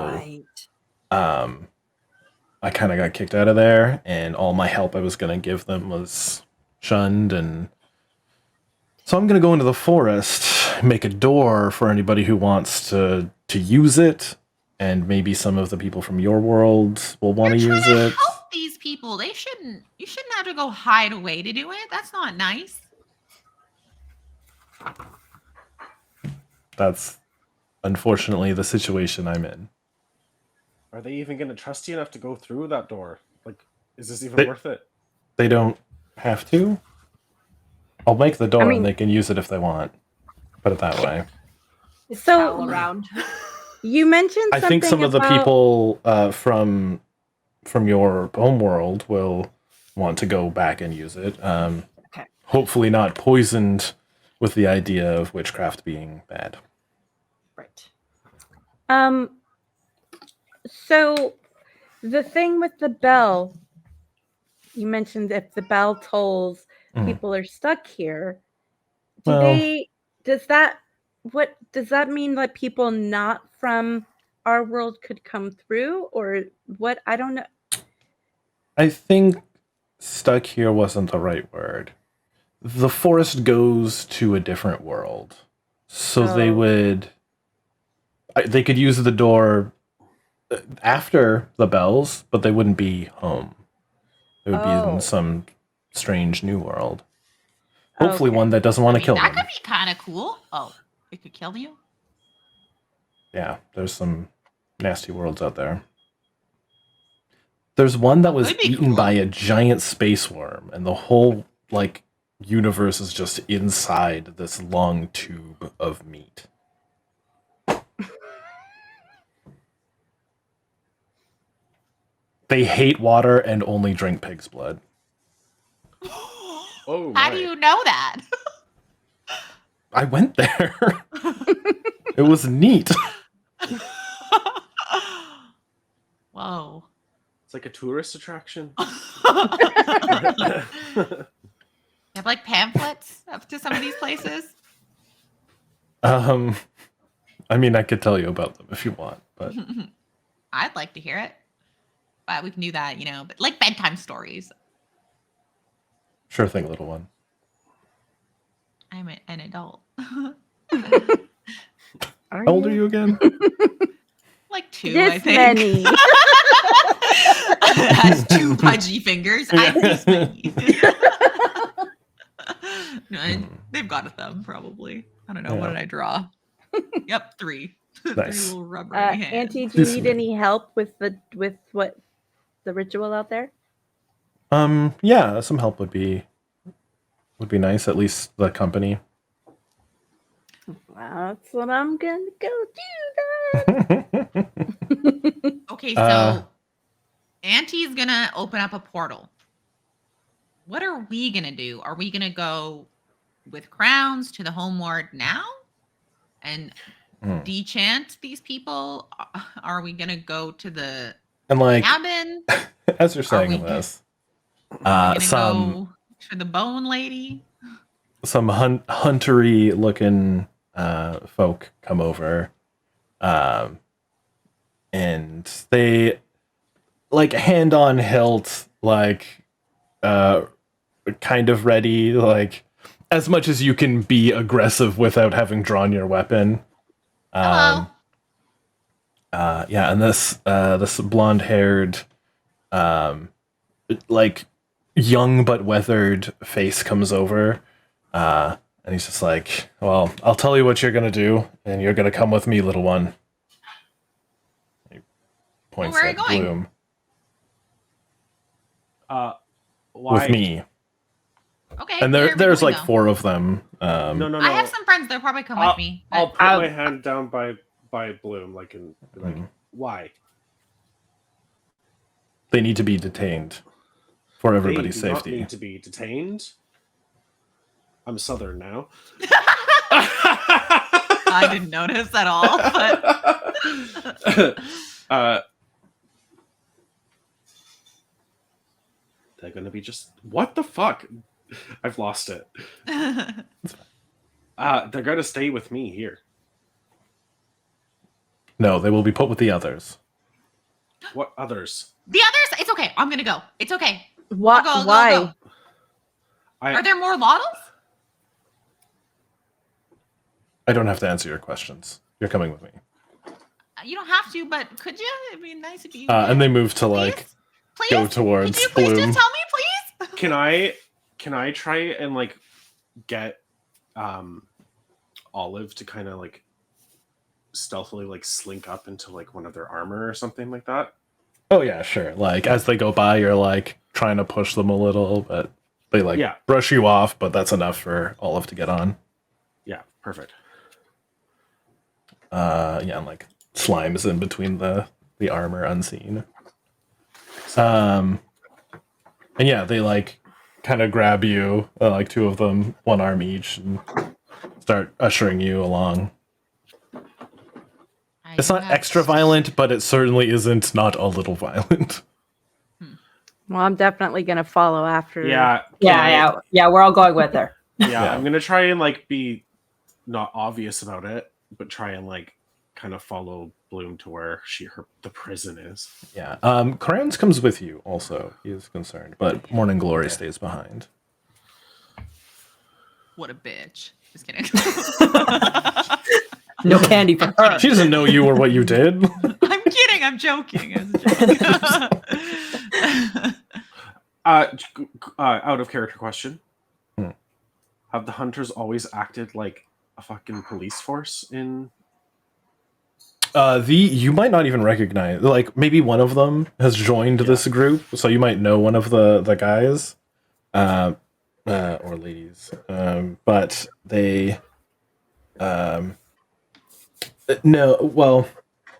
Right. I kind of got kicked out of there, and all my help I was going to give them was shunned, and so I'm going to go into the forest, make a door for anybody who wants to use it, and maybe some of the people from your world will want to You're use trying to it. help these people. You shouldn't have to go hide away to do it. That's not nice. That's unfortunately the situation I'm in. are they even going to trust you enough to go through that door? Like, is this even They- worth it? They don't have to. I'll make the door, I mean- and they can use it if they want. Put it that way. So- Prowl around. You mentioned I think some of the about- people from your homeworld will want to go back and use it. Okay. Hopefully not poisoned with the idea of witchcraft being bad. Right. So the thing with the bell, you mentioned if the bell tolls, Mhm. people are stuck here. Well- Does that mean that people not from our world could come through, or what? I don't know. I think stuck here wasn't the right word. The forest goes to a different world. So they Oh. they could use the door after the bells, but they wouldn't be home. It would be Oh. in some strange new world. Hopefully Okay. one that doesn't want to kill that them. could be kind of cool. Oh, it could kill you? Yeah, there's some nasty worlds out there. There's one that was That'd be eaten cool. by a giant space worm, and the whole like universe is just inside this long tube of meat. They hate water and only drink pig's blood. Oh, How my. do you know that? I went there. It was neat. Whoa. It's like a tourist attraction. You have like pamphlets up to some of these places? I mean, I could tell you about them if you want, but I'd like to hear it. But we can do that, but like bedtime stories. sure thing, little one. I'm an adult. Are How old are you again? Like 2, This I think. many. Has 2 pudgy fingers. I'm this many. No, they've got a thumb, probably. I don't know. What Yeah. did I draw? Yep, 3. Nice. 3 little rubbery hands. Auntie, do you need any help with what the ritual out there? Yeah, some help would be nice. At least the company. That's what I'm gonna go do. Okay, so Uh, Auntie's gonna open up a portal. What are we gonna do? Are we gonna go with crowns to the homeward now and dechant these people? Are we gonna go to the And like, cabin? as you're saying we- this, Are we gonna some go to the bone lady? huntery looking folk come over, and they like hand on hilt, like kind of ready, like as much as you can be aggressive without having drawn your weapon. Hello. Yeah, and this blonde-haired, like young but weathered face comes over, and he's just like, "Well, I'll tell you what you're gonna do, and you're gonna come with me, little one." He points where are at you going? Bloom. Why? With me, Okay. and where are we there's going, like though? 4 of them. No. I have some friends. They'll probably come with me. I'll but- put my hand down by Bloom, like, and be like, Mhm. why? They need to be detained for everybody's They do not safety. need to be detained. I'm Southern now. I didn't notice at all, but they're gonna be just what the fuck? I've lost it. They're gonna stay with me here. No, they will be put with the others. What others? the others, it's okay. I'm gonna go. It's okay. What? I'll go, Why? I'll go. Are there more Lottles? I don't have to answer your questions. You're coming with me. You don't have to, but could you? It'd be nice if you. And they move to like please? go towards Could you please Bloom. just tell me, please? Can I try and like get Olive to kind of like stealthily like slink up into like one of their armor or something like that? Oh yeah, sure. Like as they go by, you're like trying to push them a little, but they like Yeah. brush you off. But that's enough for Olive to get on. Yeah, perfect. Yeah, and like slimes in between the armor unseen. And yeah, they like kind of grab you, like 2 of them, 1 arm each, and start ushering you along. It's not extra violent, but it certainly isn't not a little violent. Well, I'm definitely gonna follow after. Yeah. Yeah. We're all going with her. Yeah, I'm gonna try and like be not obvious about it, but try and like kind of follow Bloom to where the prison is. Yeah. Crayons comes with you also. He is concerned, but Morning Glory stays behind. What a bitch. Just kidding. No candy for her. She doesn't know you or what you did. I'm kidding. I'm joking. It was a joke. Out of character question. Hmm. Have the hunters always acted like a fucking police force in You might not even recognize, like maybe one of them has joined this group, so you might know one of the guys, or ladies, but they, no, well,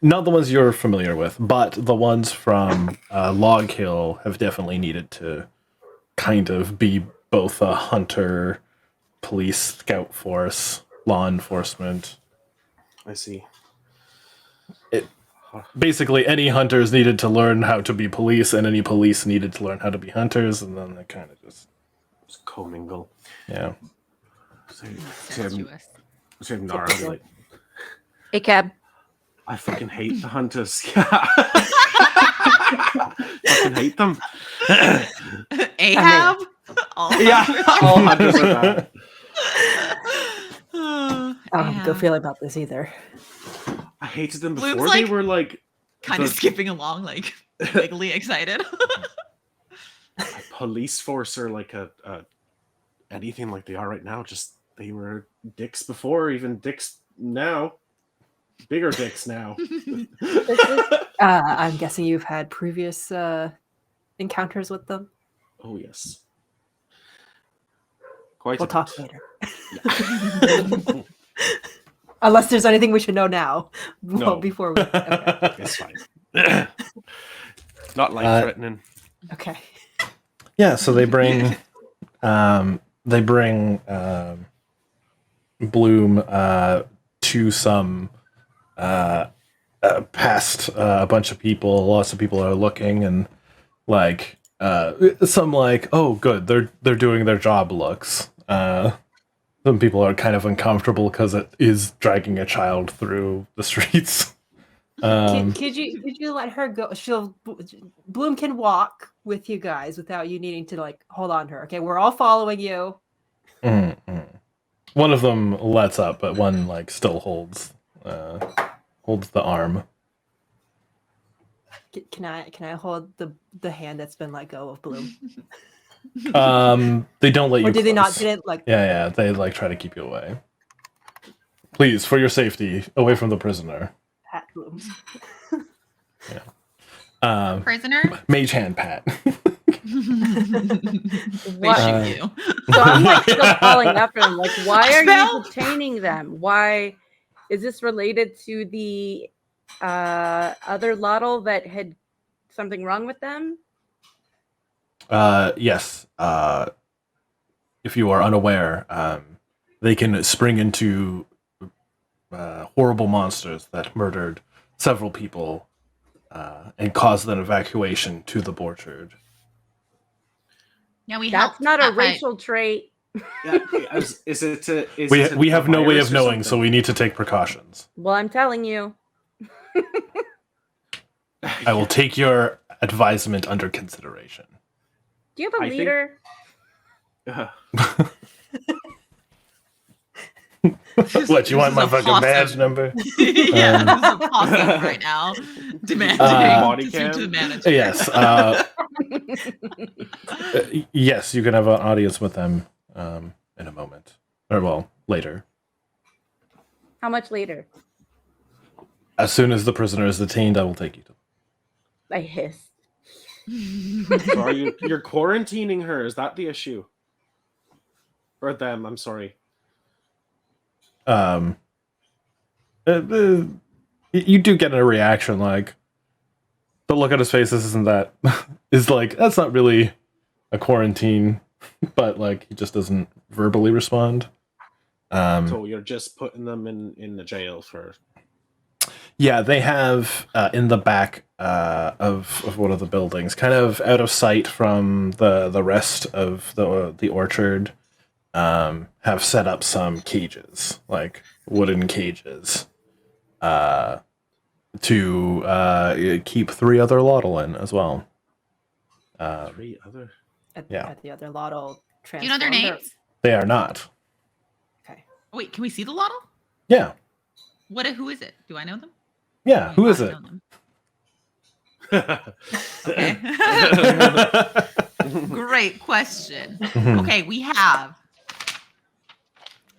not the ones you're familiar with, but the ones from Log Hill have definitely needed to kind of be both a hunter, police, scout force, law enforcement. I see. Basically, any hunters needed to learn how to be police, and any police needed to learn how to be hunters, and then they kind of just commingle. yeah. Incestuous. Same Nara, like, Hey, Cab. I fucking hate the hunters. Yeah. Fucking hate them. Ahab? All Yeah, all hunters are bad. I don't have a good feeling about this either. I hated them Bloom's before like- they were like Kind of the- skipping along, like vaguely excited. a police force or like a anything like they are right now. Just they were dicks before, even dicks now. Bigger dicks now. I'm guessing you've had previous encounters with them. Oh yes. Quite We'll a talk bit. later. Unless there's anything we should know now. Well, No. before we. Okay. It's fine. Not life threatening. Okay. Yeah, so they bring Bloom to some past a bunch of people. Lots of people are looking, and like some like, oh good, they're doing their job looks. Some people are kind of uncomfortable because it is dragging a child through the streets. Could you let her go? Bloom can walk with you guys without you needing to like hold on to her. Okay, we're all following you. One of them lets up, but one like still holds the arm. Can I hold the hand that's been let go of Bloom? They don't let you. Or did they not? close. Didn't like? Yeah, they like try to keep you away. Please, for your safety, away from the prisoner. Pat Bloom. Prisoner? Mage hand pat. They What? shoot you. So I'm like still following after them. Like, why are Spell? you detaining them? Why is this related to the other Lotol that had something wrong with them? Yes. If you are unaware, they can spring into horrible monsters that murdered several people and caused an evacuation to the orchard. Yeah, we That's helped not a that fight. racial trait. Yeah, is it? We have no way of virus or knowing, so something? we need to take precautions. Well, I'm telling you. I will take your advisement under consideration. Do you have a I think- leader? What, you want my This is a fucking badge possum. number? Yeah, this is a possum right now. Demanding Body to speak to the cam? manager. Yes. Yes, you can have an audience with them in a moment. Or, well, later. How much later? As soon as the prisoner is detained, I will take you to them. I hiss. So are you're quarantining her? Is that the issue? Or them? I'm sorry. You do get a reaction like, but look at his face. This isn't that. Is like, that's not really a quarantine, but like he just doesn't verbally respond. So you're just putting them in the jail for. Yeah, they have in the back of one of the buildings, kind of out of sight from the rest of the orchard, have set up some cages, like wooden cages, to keep 3 other Lotol in as well. 3 other. At the other Lotto. Do you know their names? They are not. Okay. Wait, can we see the Lotto? Yeah, Who is it? Do I know them? yeah. Who is I it? know them. Okay. Great question. Okay, we have.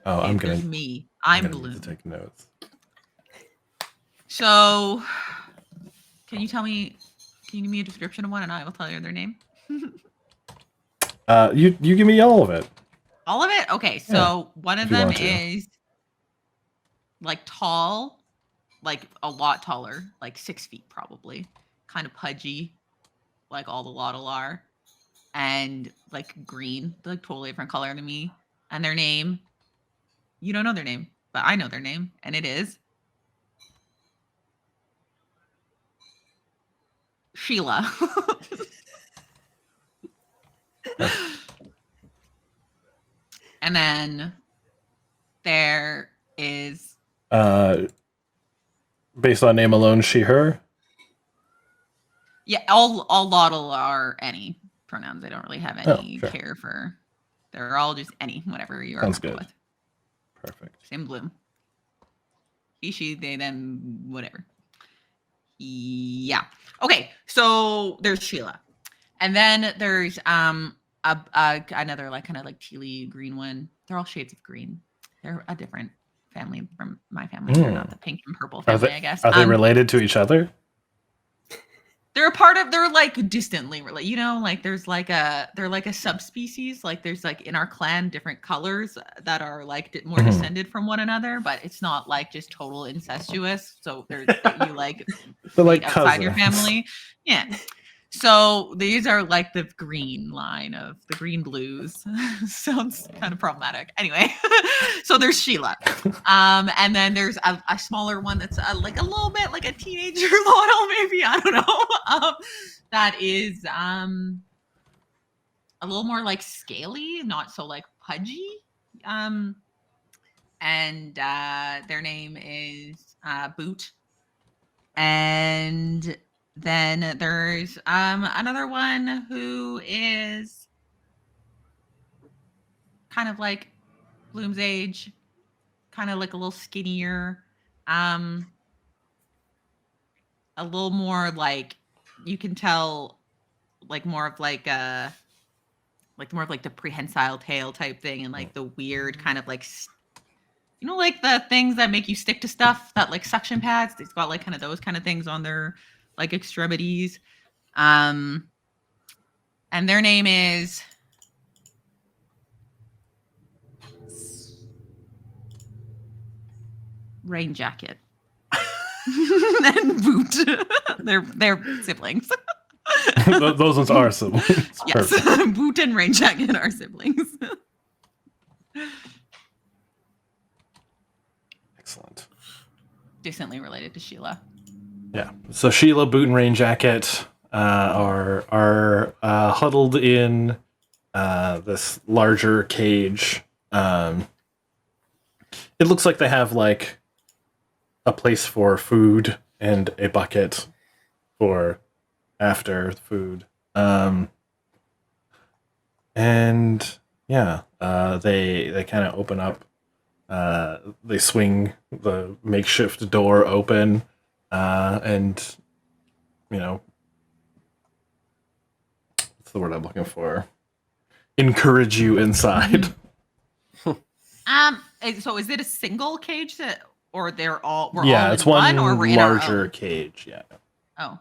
Oh, I'm gonna. There's me. I'm gonna need Bloom. to take notes. So, can you give me a description of one, and I will tell you their name? You give me all of it. All of it? Okay, so Yeah, one of if you them want to. is like tall, like a lot taller, like 6 feet probably, kind of pudgy, like all the Lotol are, and like green, like totally different color than me. And their name, you don't know their name, but I know their name, and it is Sheila. And then there is Based on name alone, she, her. all Lotol are any pronouns. They don't really have any sure. care for. They're all just any, whatever you are Sounds comfortable good. with. Perfect. Same Bloom. He, she, they, them, whatever. Yeah. Okay. So there's Sheila, and then there's another like kind of like tealy green one. They're all shades of green. They're a different family from my family. They're not the pink and purple family, I guess. Are they related to each other? They're a part of. They're like distantly related. You know, like they're like a subspecies. Like there's like in our clan different colors that are like more descended from one another, but it's not like just total incestuous. So they're you like They're like outside your cousins. family. Yeah. So these are like the green line of the green blues. Sounds kind of problematic. Anyway, so there's Sheila. And then there's a smaller one that's like a little bit like a teenager Lotol, maybe. I don't know. That is a little more like scaly, not so like pudgy. And their name is Boot. And then there's another one who is kind of like Bloom's age, kind of like a little skinnier, a little more like you can tell, like more of like the prehensile tail type thing, and like the weird kind of like you know, like the things that make you stick to stuff, that like suction pads. It's got like kind of those kind of things on their like extremities. And their name is Rain Jacket and Boot. They're siblings. Those ones are siblings. Yes, Perfect. Boot and Rain Jacket are siblings. Excellent. Distantly related to Sheila. Yeah. So Sheila, Boot, and Rain Jacket are huddled in this larger cage. It looks like they have like a place for food and a bucket for after food. And yeah, they kind of open up. They swing the makeshift door open, and you know, what's the word I'm looking for? Encourage you inside. So is it a single cage that, or they're all? We're Yeah, all it's in one or we're in our larger own? cage. Yeah. Oh,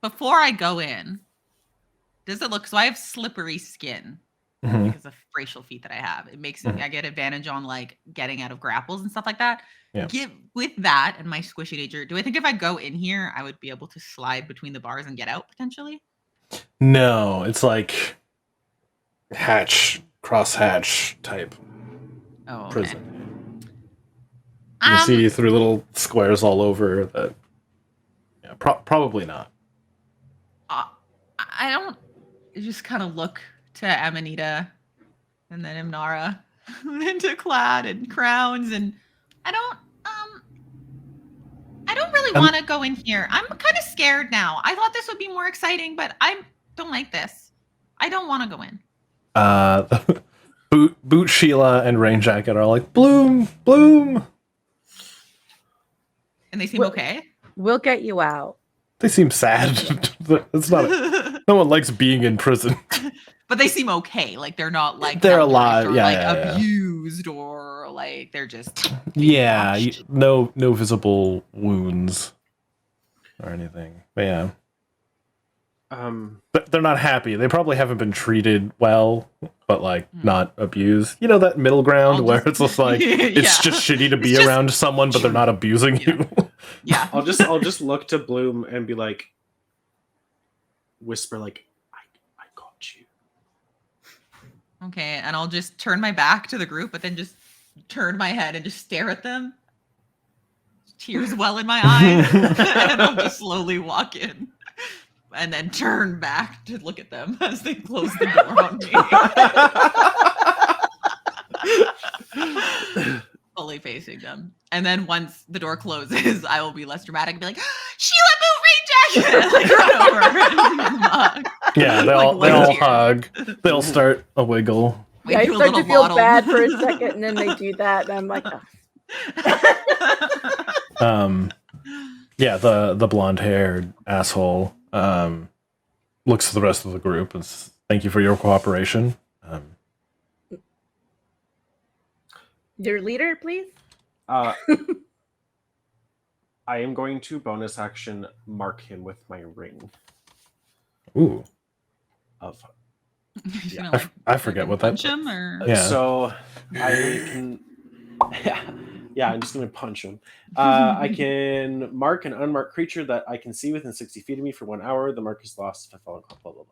before I go in, does it look? So I have slippery skin Mhm. because of facial feet that I have. It makes I get advantage on like getting out of grapples and stuff like that. Yeah. With that and my squishy nature, do I think if I go in here, I would be able to slide between the bars and get out potentially? No, it's like cross-hatch type Oh, okay. prison. You can see through little squares all over that. Yeah, probably not. I don't just kind of look to Amanita and then Imnara and then to Clad and Crowns, and I don't really want to go in here. I'm kind of scared now. I thought this would be more exciting, but I don't like this. I don't want to go in. Boot, Sheila, and Rain Jacket are like, Bloom. And they seem okay. We'll get you out. They seem sad. It's not. No one likes being in prison. But they seem okay. Like they're not like They're held alive. or Yeah, like yeah. abused or like they're just Yeah, watched. no visible wounds or anything. But yeah, but they're not happy. They probably haven't been treated well, but like not abused. You know that middle ground where it's just like it's just shitty to be around someone, but they're not abusing you. Yeah. I'll just look to Bloom and be like, whisper like, I got you. Okay, and I'll just turn my back to the group, but then just turn my head and just stare at them. Tears well in my eyes, and I'll just slowly walk in, and then turn back to look at them as they close the door on me. Fully facing them, and then once the door closes, I will be less dramatic and be like, "Sheila, Boot, Rain Jacket!" Like run over and hug. Yeah, they all hug. They'll start a wiggle. We Yeah, I do a start to little feel bottle. bad for a second, and then they do that, and I'm like, oh. Yeah, the blonde-haired asshole looks to the rest of the group and says, "Thank you for your cooperation." Your leader, please. I I am going to bonus action mark him with my ring Ooh. of. He's Yeah. gonna, I forget what that. punch him or Yeah. So I can. Yeah, I'm just going to punch him. I can mark an unmarked creature that I can see within 60 feet of me for 1 hour. The mark is lost if I fall in blah, blah, blah.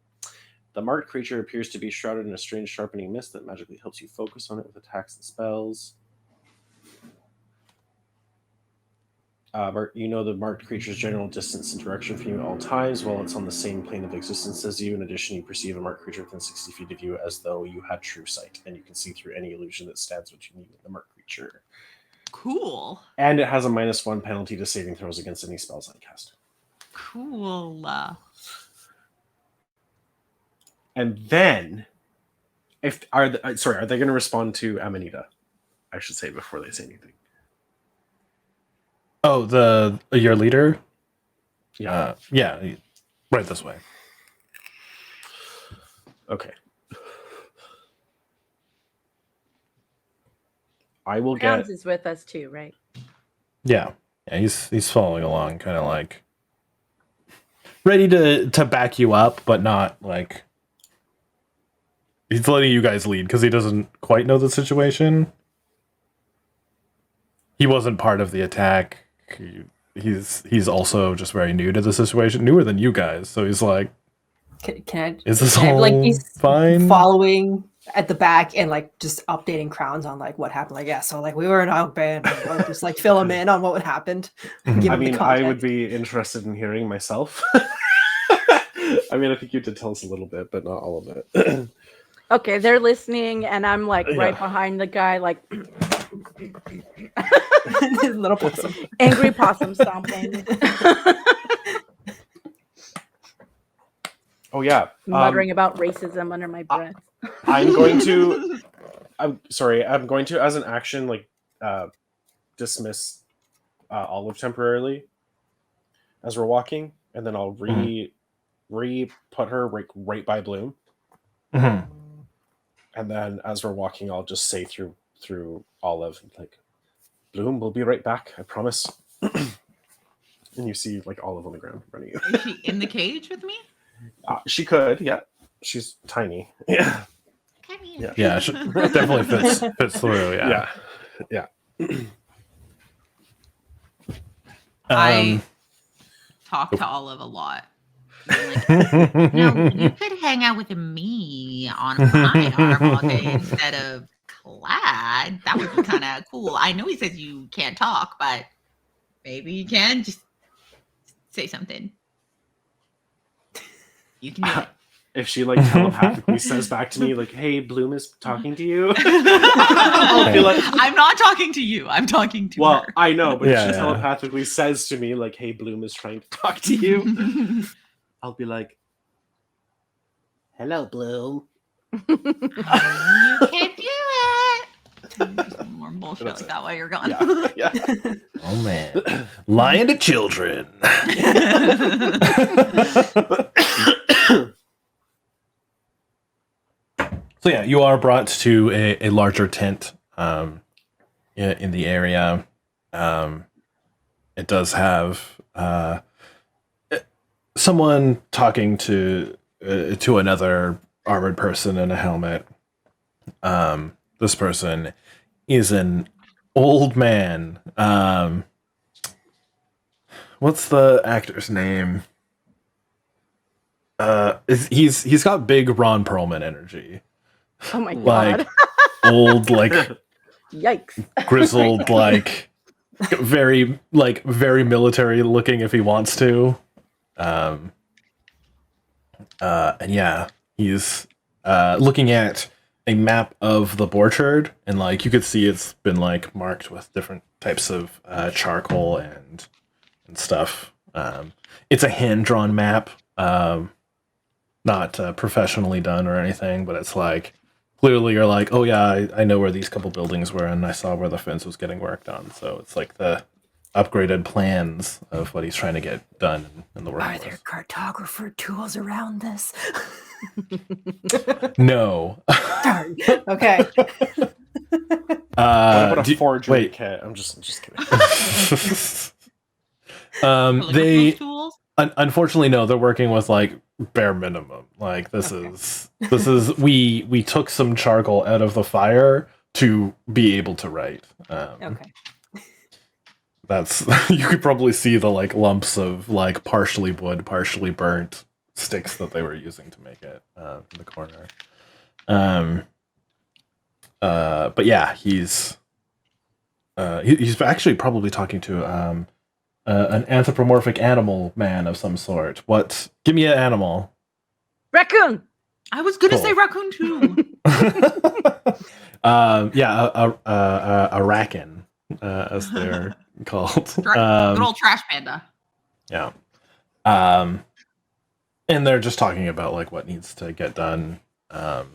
The marked creature appears to be shrouded in a strange sharpening mist that magically helps you focus on it with attacks and spells. You know the marked creature's general distance and direction from you at all times while it's on the same plane of existence as you. In addition, you perceive a marked creature within 60 feet of you as though you had true sight, and you can see through any illusion that stands between you and the marked creature. cool. And it has a -1 penalty to saving throws against any spells I cast. Cool. And then, are they going to respond to Amanita? I should say before they say anything. Oh, your leader? Yeah. Yeah. Right this way. Okay. I will Crowns get. is with us too, right? Yeah. Yeah, he's following along, kind of like ready to back you up, but not like he's letting you guys lead because he doesn't quite know the situation. He wasn't part of the attack. He's also just very new to the situation, newer than you guys. So he's like, Can "Is this I all like he's fine?" following at the back and like just updating Crowns on like what happened? Like, yeah, so like we were in Outband, or just like fill him in on what happened. Mhm. Give I him the mean, I would context. be interested in hearing myself. I mean, I think you did tell us a little bit, but not all of it. Okay, they're listening, and I'm like right Yeah. behind the guy, like Little possum. angry possum stomping, Oh yeah, muttering about racism under my breath. I'm going to. I'm sorry. I'm going to, as an action, like dismiss Olive temporarily as we're walking, and then I'll re-put her right by Bloom, Mhm. and then as we're walking, I'll just say through Olive, like, Bloom, we'll be right back. I promise. And you see like Olive on the ground in front of you. Is she in the cage with me? She could, yeah. She's tiny. Yeah. Come here. Yeah. Yeah, it definitely fits through. Yeah. Yeah. I talk to Olive a lot. I'm like, you could hang out with me on my arm all day instead of Clyde. That would be kind of cool. I know he says you can't talk, but maybe you can just say something. You can do it. If she like telepathically says back to me like, "Hey, Bloom is talking to you," I'll be like, I'm not talking to you. I'm talking to "Well, her. I know, but if Yeah, she yeah. telepathically says to me like, "Hey, Bloom is trying to talk to you," I'll be like, "Hello, Bloom." You can do it. Just more bullshit That's like it. that while you're gone. Yeah. Oh man, lying to children. So yeah, you are brought to a larger tent in the area. It does have someone talking to another armored person in a helmet. This person is an old man. What's the actor's name? He's got big Ron Perlman energy. Oh my Like god! old, like Yikes! grizzled, like very military looking if he wants to. And yeah, he's looking at a map of the orchard, and like you could see it's been like marked with different types of charcoal and stuff. It's a hand-drawn map, not professionally done or anything, but it's like clearly you're like, oh yeah, I know where these couple buildings were, and I saw where the fence was getting worked on. So it's like the upgraded plans of what he's trying to get done in the Are workforce. there cartographer tools around this? No. Darn. Okay. What about a do- forgery wait. kit? I'm just kidding. They tools. unfortunately no, they're working with like bare minimum. Like this is we took some charcoal out of the fire to be able to write. Okay. That's you could probably see the like lumps of like partially wood, partially burnt sticks that they were using to make it in the corner. But yeah, he's actually probably talking to an anthropomorphic animal man of some sort. What? Give me an animal. Raccoon. I was gonna Cool. say raccoon too. Yeah, a Rakin, as they're called. Good old trash panda. Yeah. And they're just talking about like what needs to get done. The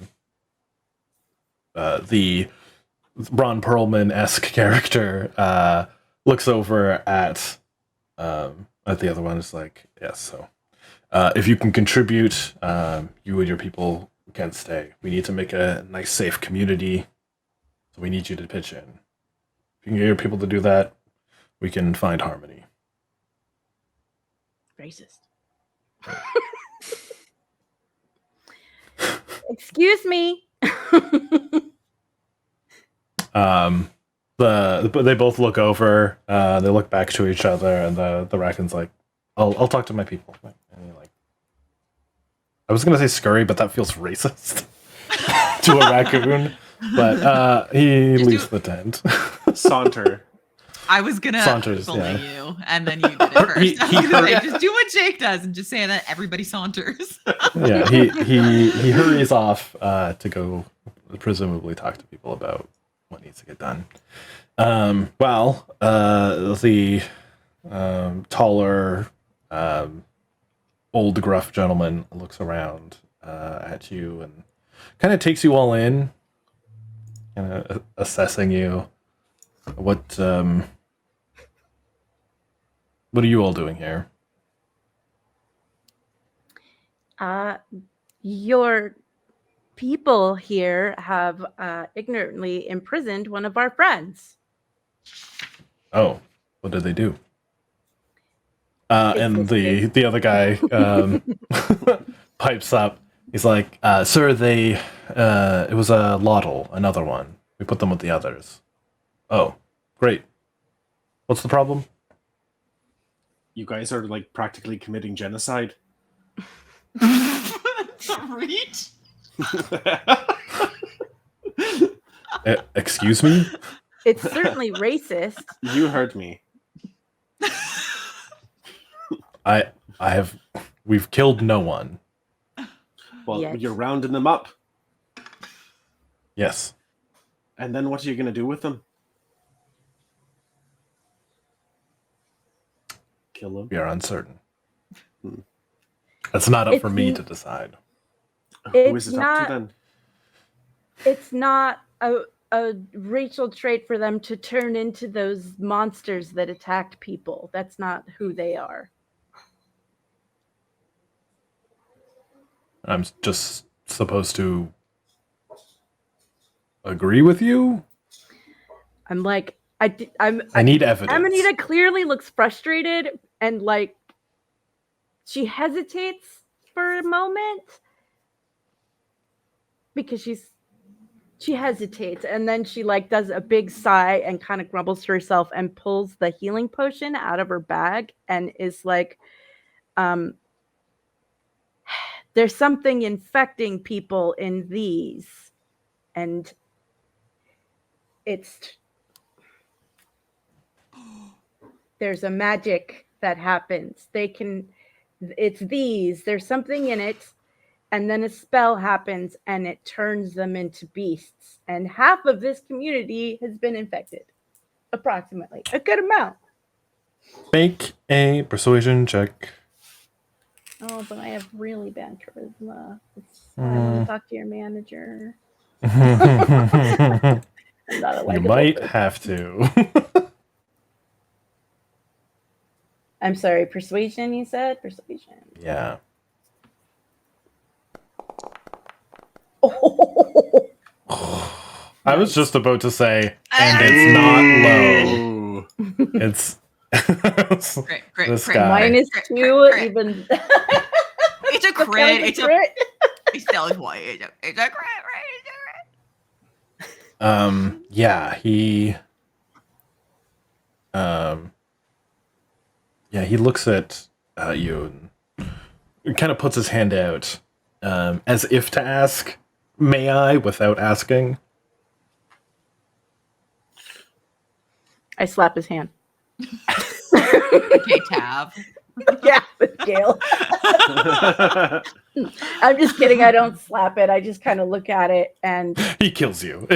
Ron Perlman-esque character looks over at the other one. Is like, yes. So, if you can contribute, you and your people can stay. We need to make a nice, safe community. So we need you to pitch in. If you can get your people to do that, we can find harmony. Racist. Excuse me. But they both look over. They look back to each other, and the Rakin's like, "I'll talk to my people." And you're like, I was gonna say scurry, but that feels racist to a raccoon. But he leaves the tent. Saunter. I was gonna Saunters, bully yeah. you, and then you did it first. He- I was he gonna say, heard- just do what Jake does, and just say that everybody saunters. Yeah, he hurries off to go presumably talk to people about what needs to get done. The taller, old gruff gentleman looks around at you and kind of takes you all in, kind of assessing you. What are you all doing here? Your people here have ignorantly imprisoned one of our friends. Oh, what did they do? And Basically. the other guy pipes up. He's like, "Sir, it was a Lotol, another one. We put them with the others." Oh, great. What's the problem? You guys are like practically committing genocide. Reach. Excuse me? It's certainly racist. You heard me. We've killed no one. Well, Yet. you're rounding them up. Yes. And then what are you going to do with them? Kill them? We are uncertain. Hmm. That's not up for It's me n- to decide. Who is It's it up not. to then? It's not a racial trait for them to turn into those monsters that attacked people. That's not who they are. I'm just supposed to agree with you? I'm like, I need evidence. Amanita clearly looks frustrated and like she hesitates for a moment because she hesitates and then she like does a big sigh and kind of grumbles to herself and pulls the healing potion out of her bag and is like, there's something infecting people in these, and there's a magic that happens. It's these, there's something in it, and then a spell happens and it turns them into beasts. And half of this community has been infected. Approximately. A good amount. Make a persuasion check. Oh, but I have really bad charisma. I want to talk to your manager. You I'm not a likable might person. have to. I'm sorry, persuasion, you said? Persuasion. Yeah. Oh, I was just about to say, and it's not low. Ooh. It's Crit, This crit. guy. -2, crit. even. It's a What crit. kind of It's a crit? It's still white. It's a crit, right? It's a crit. Yeah, he looks at you and kind of puts his hand out, as if to ask, "May I?" without asking. I slap his hand. Okay, Tav. Yeah, with Gale. I'm just kidding. I don't slap it. I just kind of look at it and He kills you.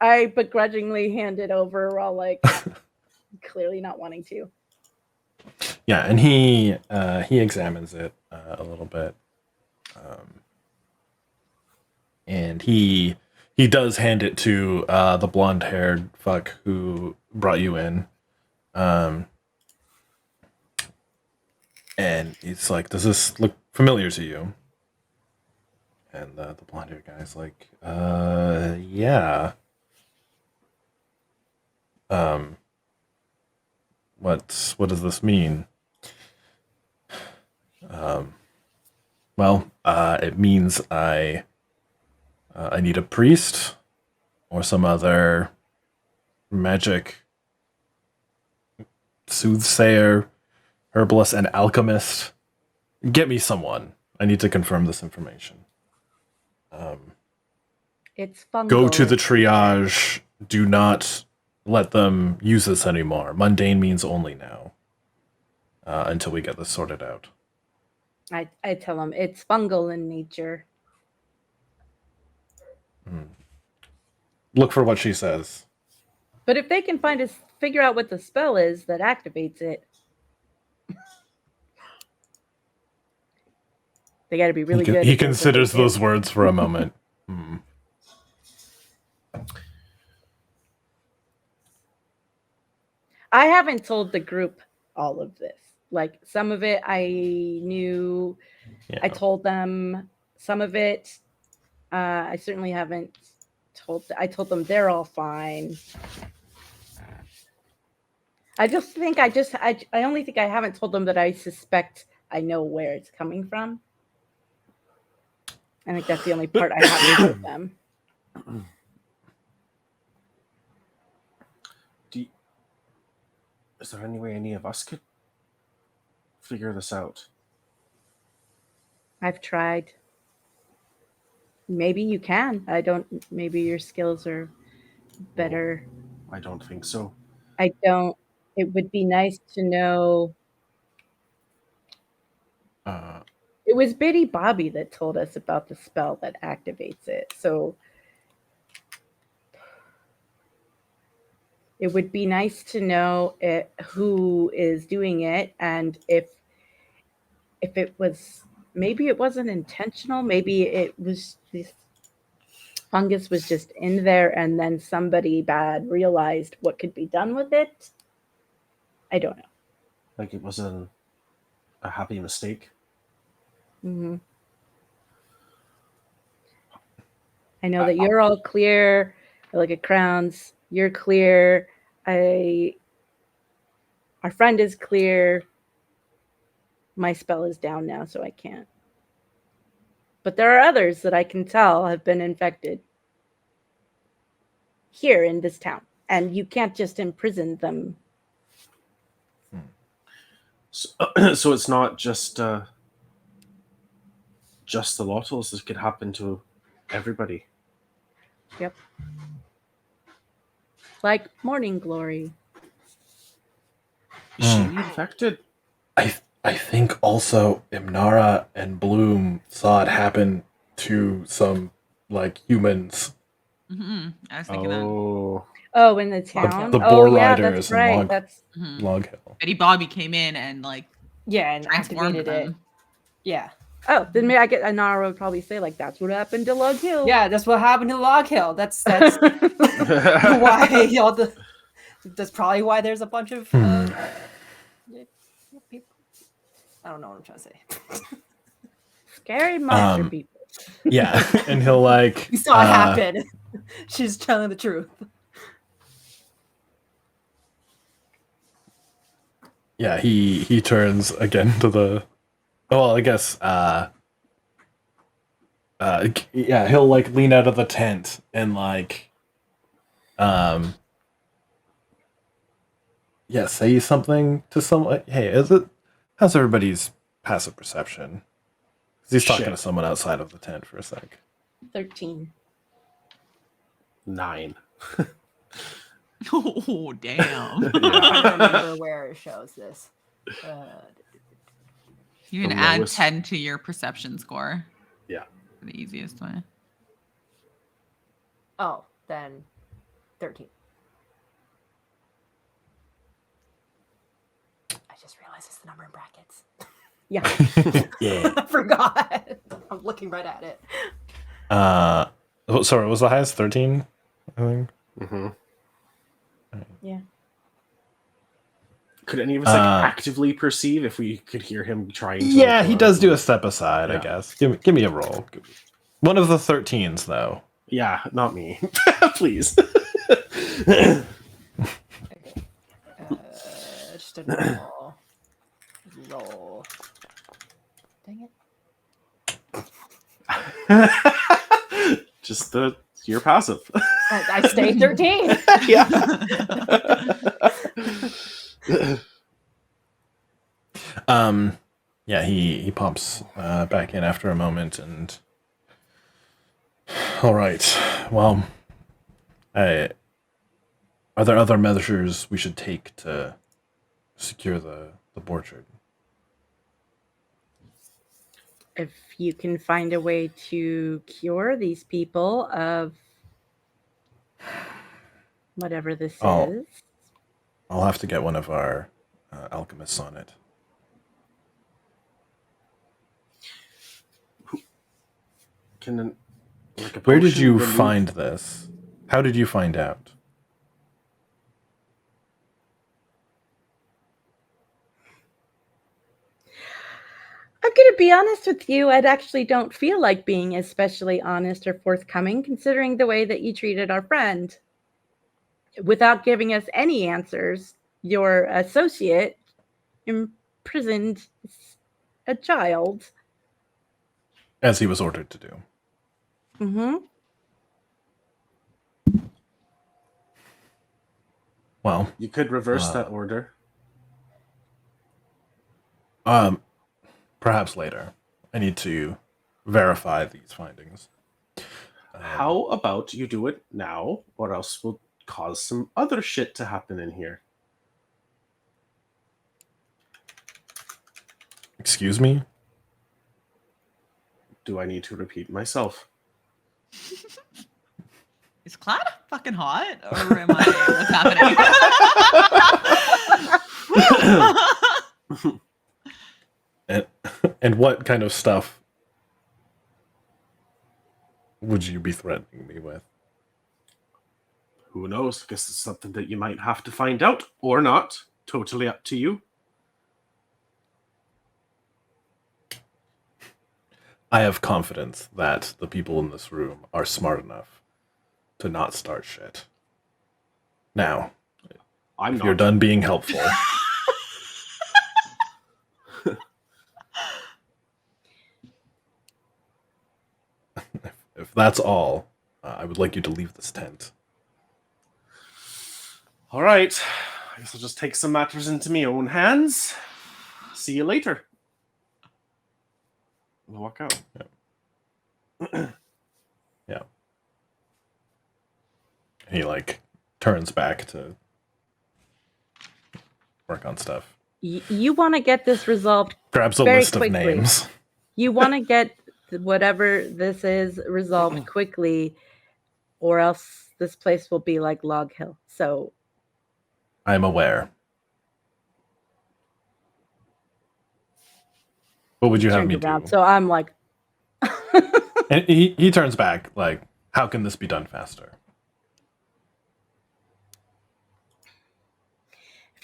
I begrudgingly hand it over while like clearly not wanting to. Yeah, and he examines it a little bit, and he does hand it to the blonde-haired fuck who brought you in, and he's like, "Does this look familiar to you?" And the blonde-haired guy's like, "Yeah." What does this mean? Well, it means I need a priest or some other magic soothsayer, herbalist, and alchemist. Get me someone. I need to confirm this information. It's fungal. Go to the triage. Do not let them use this anymore. Mundane means only now. Until we get this sorted out. I tell him it's fungal in nature. Look for what she says. But if they can figure out what the spell is that activates it, they got to be really good. He considers those words for a moment. I haven't told the group all of this. Like some of it I knew. Yeah. I told them some of it. I certainly haven't I told them they're all fine. I just think I only think I haven't told them that I suspect I know where it's coming from. I think that's the only part I haven't told them. Is there any way any of us could figure this out? I've tried. Maybe you can. Maybe your skills are better. I don't think so. I don't. It would be nice to know. It was Biddy Bobby that told us about the spell that activates it. So it would be nice to know who is doing it, and if it was, maybe it wasn't intentional. Maybe it was this fungus was just in there, and then somebody bad realized what could be done with it. I don't know. Like it was a happy mistake. Mm-hmm. I know that you're all clear. I look at crowns. You're clear. Our friend is clear. My spell is down now, so I can't. But there are others that I can tell have been infected here in this town, and you can't just imprison them. So it's not just the Lotols. This could happen to everybody. Yep. Like Morning Glory. Is she infected? I think also Imnara and Bloom saw it happen to some like humans. Mm-hmm. I was thinking that. Oh, in the town. The boar yeah, riders that's right. and Log Hill. Betty Bobby came in and like and transformed activated them. it. Yeah. Oh, then maybe Anara would probably say like that's what happened to Log Hill. Yeah, that's what happened to Log Hill. That's why that's probably why there's a bunch of people. I don't know what I'm trying to say. Scary monster people. Yeah, and he'll like We saw it happen. She's telling the truth. Yeah, he turns again to the. Well, I guess. Yeah, he'll like lean out of the tent and like, yeah, say something to someone. Hey, how's everybody's passive perception? 'Cause he's talking to Shit. someone outside of the tent for a sec. 13. 9. Oh, damn. I don't remember where it shows this. You can The add lowest. 10 to your perception score. Yeah. The easiest way. Oh, then 13. I just realized it's the number in brackets. Yeah. Yeah. I forgot. I'm looking right at it. Sorry, was the highest 13? I think. Mm-hmm. Yeah. Could any of us actively perceive if we could hear him trying to? Yeah, he does do a step aside, I Yeah. guess. Give me a roll. One of the 13s, though. Yeah, not me. Please. Okay. Just a normal roll. Dang it. Just you're passive. I stayed 13. Yeah, he pops back in after a moment and all right. Well, are there other measures we should take to secure the orchard? If you can find a way to cure these people of whatever this is. I'll have to get one of our alchemists on it. Where did you find this? How did you find out? I'm going to be honest with you. I actually don't feel like being especially honest or forthcoming, considering the way that you treated our friend. Without giving us any answers, your associate imprisoned a child. As he was ordered to do. Mm-hmm. Well, you could reverse that order. Perhaps later. I need to verify these findings. How about you do it now, or else we'll cause some other shit to happen in here. Excuse me? Do I need to repeat myself? Is Cloud fucking hot? Or am I what's happening? And what kind of stuff would you be threatening me with? Who knows? I guess it's something that you might have to find out, or not. Totally up to you. I have confidence that the people in this room are smart enough to not start shit. Now, if you're done being helpful. If that's all, I would like you to leave this tent. All right. I guess I'll just take some matters into my own hands. See you later. I'll walk out. Yeah. He turns back to work on stuff. You want to get this resolved. Grabs a very list quickly. of names. You want to get whatever this is resolved quickly, or else this place will be like Log Hill. So I'm aware. What would you have me do? So I'm like, and he turns back, how can this be done faster?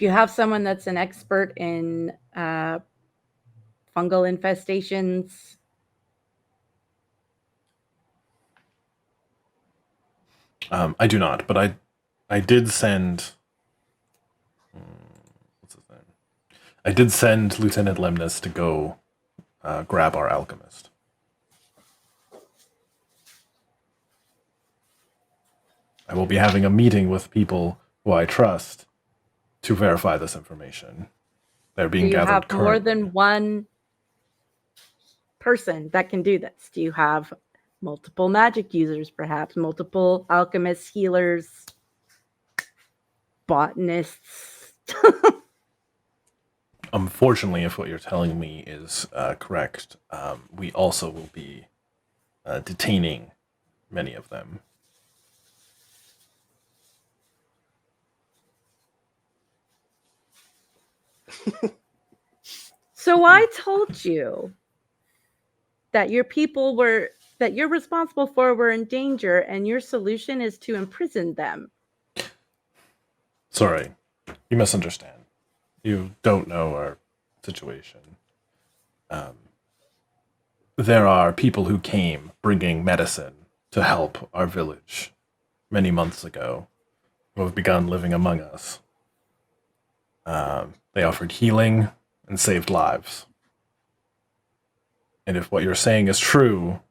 if you have someone that's an expert in fungal infestations, I do not, but I did send. What's his name? I did send Lieutenant Lemnis to go grab our alchemist. I will be having a meeting with people who I trust to verify this information. They're being Do you gathered have more currently. than one person that can do this? Do you have multiple magic users, perhaps multiple alchemists, healers, botanists? Unfortunately, if what you're telling me is correct, we also will be detaining many of them. So I told you that your people that you're responsible for were in danger, and your solution is to imprison them. Sorry, you misunderstand. You don't know our situation. There are people who came bringing medicine to help our village many months ago, who have begun living among us. They offered healing and saved lives. And if what you're saying is true,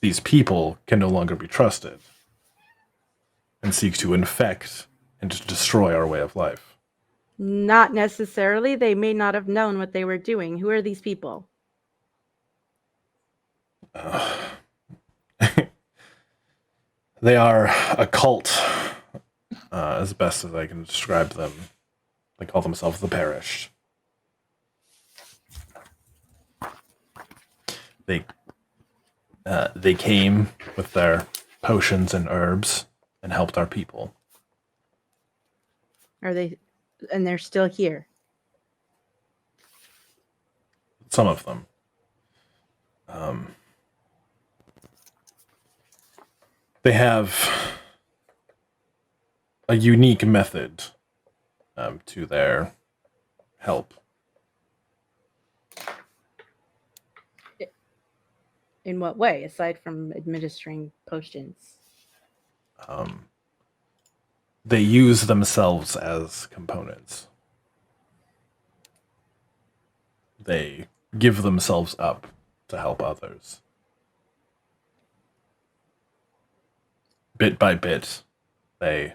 these people can no longer be trusted and seek to infect and to destroy our way of life. Not necessarily. They may not have known what they were doing. Who are these people? They are a cult, as best as I can describe them. They call themselves the Perished. They came with their potions and herbs and helped our people. Are they? And they're still here. Some of them. They have a unique method to their help. In what way, aside from administering potions? They use themselves as components. They give themselves up to help others. Bit by bit, they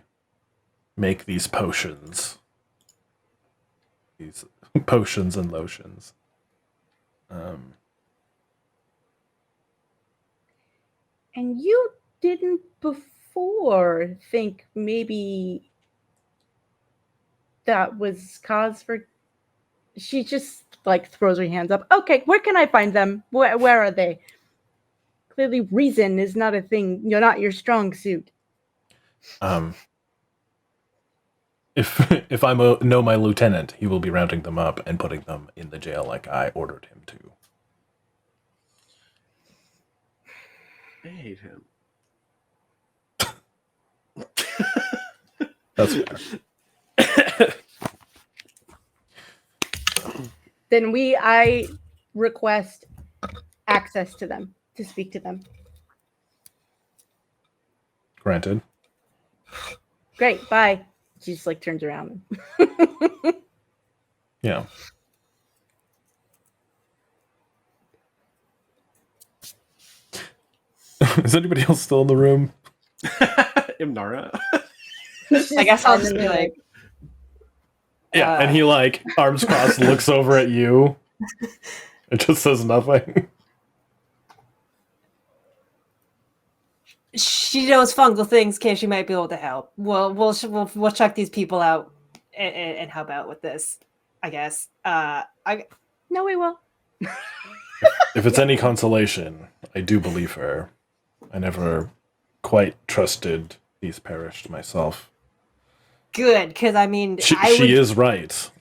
make these potions. These potions and lotions. And you didn't before think maybe that was cause for. She just like throws her hands up. Okay, where can I find them? Where are they? Clearly, reason is not a thing. You're not your strong suit. If I know my lieutenant, he will be rounding them up and putting them in the jail like I ordered him to. I hate him. That's fair. Then I request access to them, to speak to them. Granted. Great, bye. She just like turns around. Yeah. Is anybody else still in the room? Imnara. I guess I'll just be like, Yeah, and he like arms crossed looks over at you. It just says nothing. she knows fungal things. Okay, she might be able to help. We'll check these people out and help out with this. I guess. No, we will. If it's any consolation, I do believe her. I never quite trusted these Perished myself. Good, because I mean, She is right.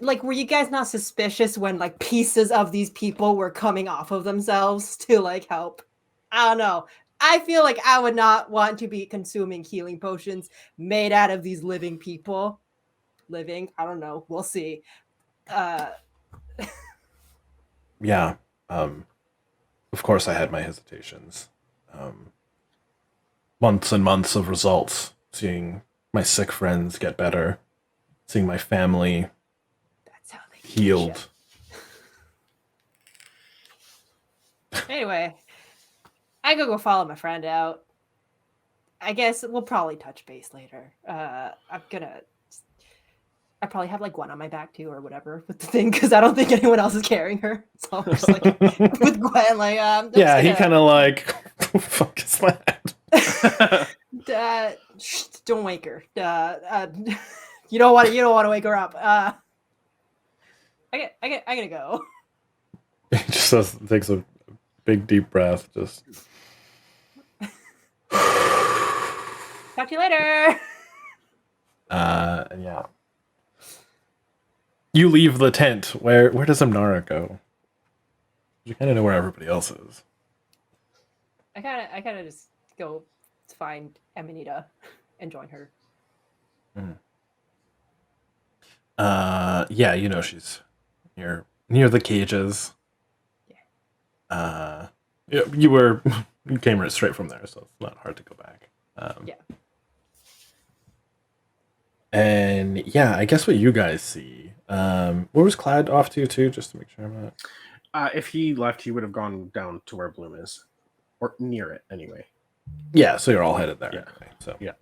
Like, were you guys not suspicious when like pieces of these people were coming off of themselves to like help? I don't know. I feel like I would not want to be consuming healing potions made out of these living people. Living, I don't know. We'll see. Yeah. Of course I had my hesitations. months and months of results, seeing my sick friends get better, seeing my family That's how they healed. Anyway, I go follow my friend out. I guess we'll probably touch base later. I probably have like one on my back too, or whatever, with the thing, because I don't think anyone else is carrying her. So I'm just like with Gwen, like Yeah, he kind of like, what the fuck is that? don't wake her. You don't want to wake her up. I gotta go. He just takes a big deep breath. Just. Talk to you later. And yeah. You leave the tent. Where does Amnara go? You kind of know where everybody else is. I kind of just go find Amanita and join her. Yeah, you know she's near the cages. Yeah. You came right straight from there, so it's not hard to go back. Yeah. And yeah, I guess what you guys see. Where was Clad off to too? Just to make sure I'm not. If he left, he would have gone down to where Bloom is, or near it anyway. Yeah, so you're all headed there. Yeah. Anyway, so Yeah.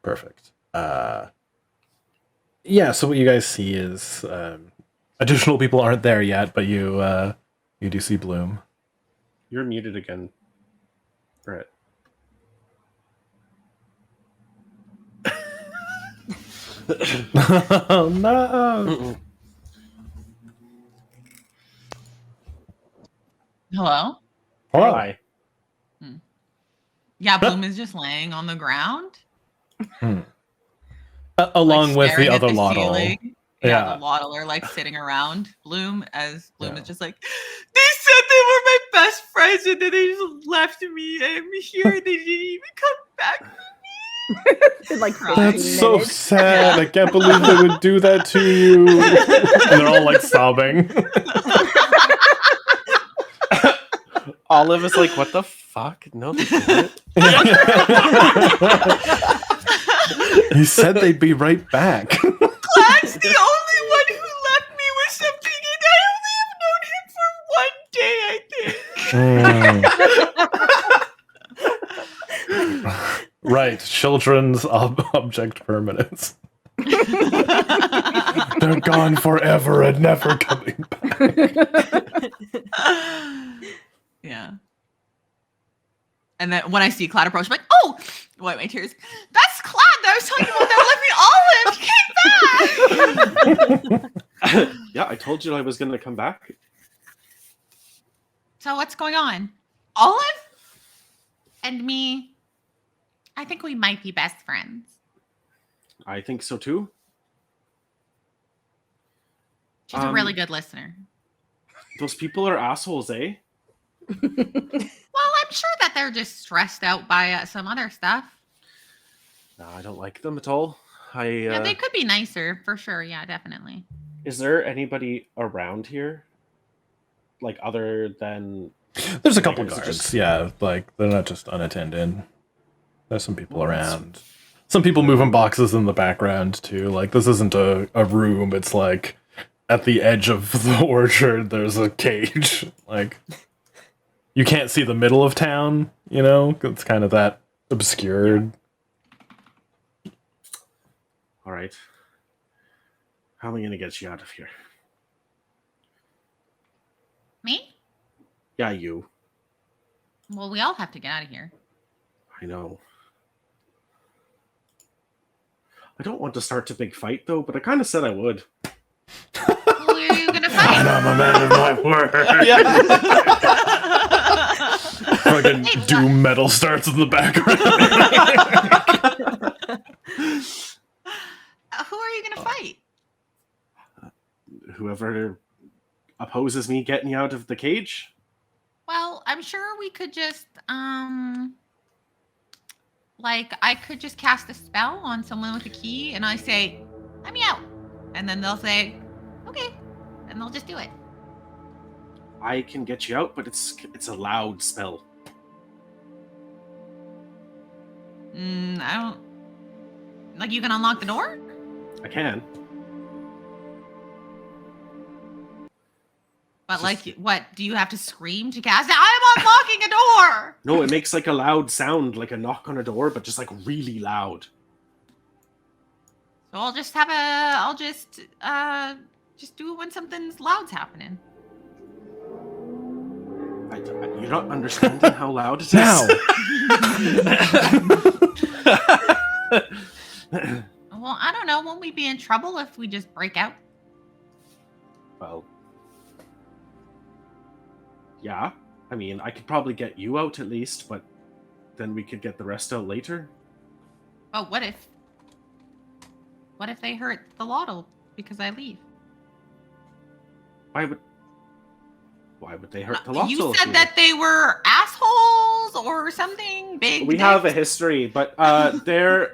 Perfect. Yeah, so what you guys see is additional people aren't there yet, but you do see Bloom. You're muted again, Brett. Oh no! Hello? Hello. Hi. Yeah, Bloom is just laying on the ground. Along like, with the staring at other Lotol. ceiling. Yeah. Yeah, the Lotol are like sitting around Bloom as Bloom is just like, they said they were my best friends and then they just left me. I'm here. They didn't even come back. In like That's 15 That's so minutes. sad. I can't believe they would do that to you. And they're all like sobbing. Olive is like, what the fuck? No, they didn't. He said they'd be right back. Clad's the only one who left me with something, and I only have known him for 1 day, I think. Right, children's object permanence. They're gone forever and never coming back. Yeah. And then when I see Clad approach, I'm like, oh, wipe my tears. That's Clad that I was talking about that left me Olive. He came back. Yeah, I told you I was going to come back. So what's going on? Olive and me, I think we might be best friends. I think so too. She's a really good listener. Those people are assholes, eh? Well, I'm sure that they're just stressed out by some other stuff. No, I don't like them at all. Yeah, they could be nicer, for sure. Yeah, definitely. Is there anybody around here? Like, other than... There's a couple Like, is it guards, just- yeah. Like, they're not just unattended. There's some people around. Some people moving boxes in the background, too. Like, this isn't a room. It's like, at the edge of the orchard, there's a cage. Like, you can't see the middle of town, you know? It's kind of that obscured. All right. How am I going to get you out of here? Me? Yeah, you. Well, we all have to get out of here. I know. I don't want to start a big fight, though, but I kind of said I would. Who are you gonna And fight? I'm a man of my word. Fucking doom metal starts in the background. Who are you gonna fight? Whoever opposes me getting you out of the cage? Well, I'm sure we could just like I could just cast a spell on someone with a key and I say, "Let me out." And then they'll say, "Okay." And they'll just do it. I can get you out, but it's a loud spell. I don't. Like, you can unlock the door? I can. But, like, what? Do you have to scream to cast it? I'm unlocking a door! No, it makes like a loud sound, like a knock on a door, but just like really loud. So I'll just have I'll just do it when something loud's happening. You're not understanding how loud it is. Now. Well, I don't know. Won't we be in trouble if we just break out? Well, yeah. I mean, I could probably get you out at least, but then we could get the rest out later. Oh, what if they hurt the Lotol because I leave? Why would they hurt the Lotol? You said that they were assholes or something big. We have a history, but they're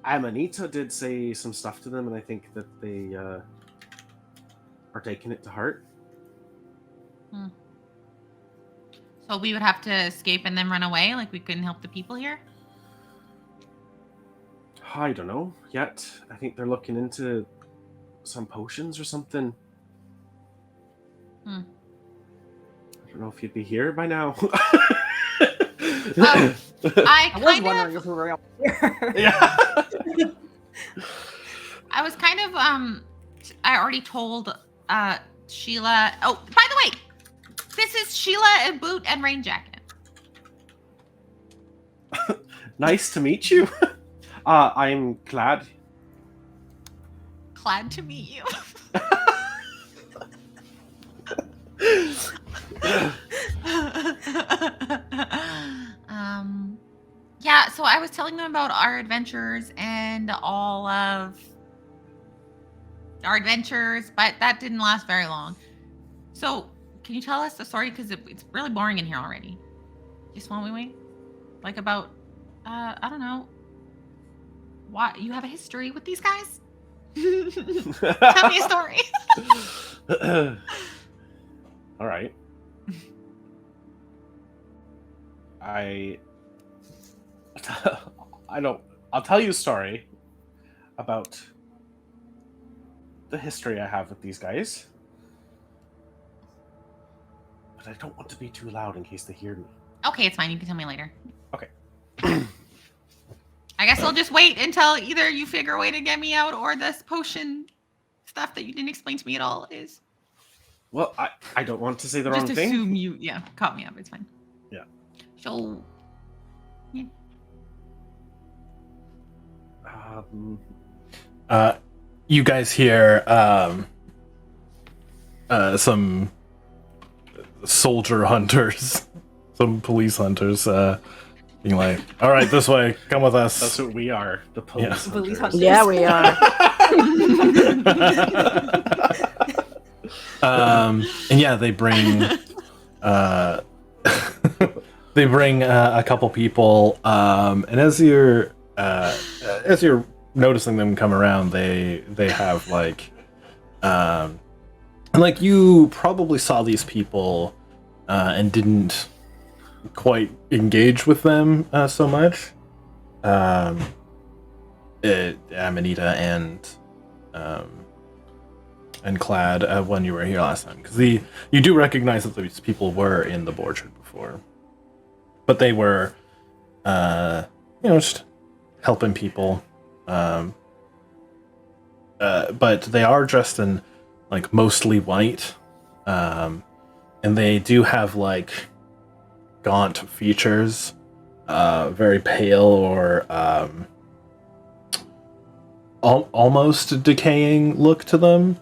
Amanita did say some stuff to them, and I think that they are taking it to heart. So we would have to escape and then run away? Like we couldn't help the people here? I don't know yet. I think they're looking into some potions or something. I don't know if you'd be here by now. I was wondering if we were up here. Yeah. I was kind of I already told Sheila. Oh, by the way, this is Sheila in boot and rain jacket. Nice to meet you. I'm glad. Glad to meet you. Yeah, so I was telling them about our adventures and all of our adventures, but that didn't last very long. So, can you tell us the story? Because it's really boring in here already. Just want we wait? Like about, I don't know. Why you have a history with these guys? Tell me a story. All right. I'll tell you a story about the history I have with these guys. But I don't want to be too loud in case they hear me. Okay, it's fine. You can tell me later. Okay. I guess I'll just wait until either you figure a way to get me out or this potion stuff that you didn't explain to me at all is. Well, I don't want to say the wrong Just thing. assume you, caught me up. It's fine. Yeah. So, yeah. You guys hear some soldier hunters, some police hunters being like, all right, this way, come with us. That's what we are, the police. Yeah. Police hunters. hunters. Yeah, we are. And yeah, they bring a couple people, and as you're noticing them come around, they have like you probably saw these people and didn't quite engage with them so much. Amanita and Clad when you were here last time, because you do recognize that these people were in the orchard before, but they were just helping people, but they are dressed in like mostly white, and they do have like gaunt features, very pale or almost decaying look to them.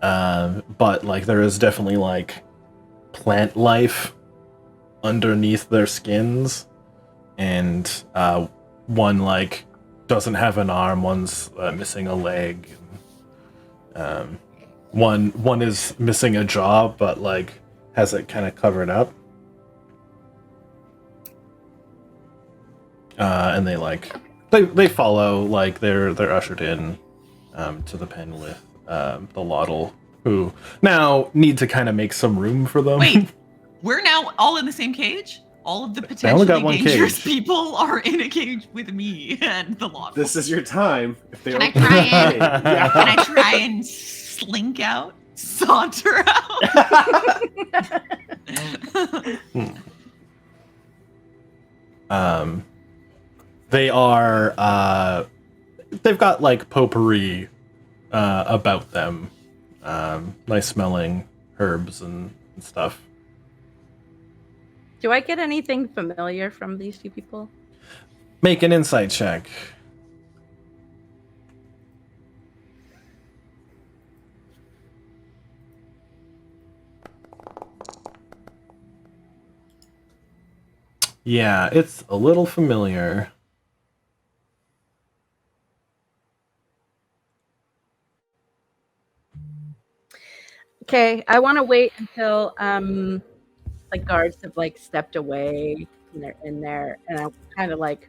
But like there is definitely like plant life underneath their skins, and one like doesn't have an arm, one's missing a leg, and one is missing a jaw, but like has it kind of covered up. And they follow, like they're ushered in to the pen with the Lotol, who now need to kind of make some room for them. Wait, We're now all in the same cage. All of the They only got potentially one dangerous cage. people are in a cage with me and the Lotol. This is your time. If they Can I open try the and- gate- yeah. Can I try and slink out, saunter out? They are they've got like potpourri about them. Nice smelling herbs and stuff. Do I get anything familiar from these two people? Make an insight check. Yeah, it's a little familiar. Okay, I want to wait until the guards have like stepped away and they're in there, and I kind of like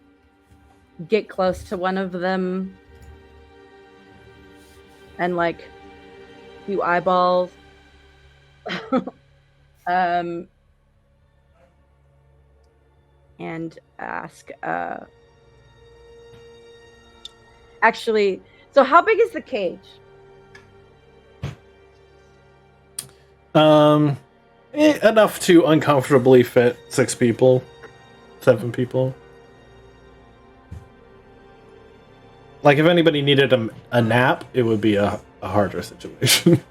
get close to one of them and like do eyeballs. And ask actually, so how big is the cage? Enough to uncomfortably fit 6 people, 7 people. Like if anybody needed a nap, it would be a harder situation.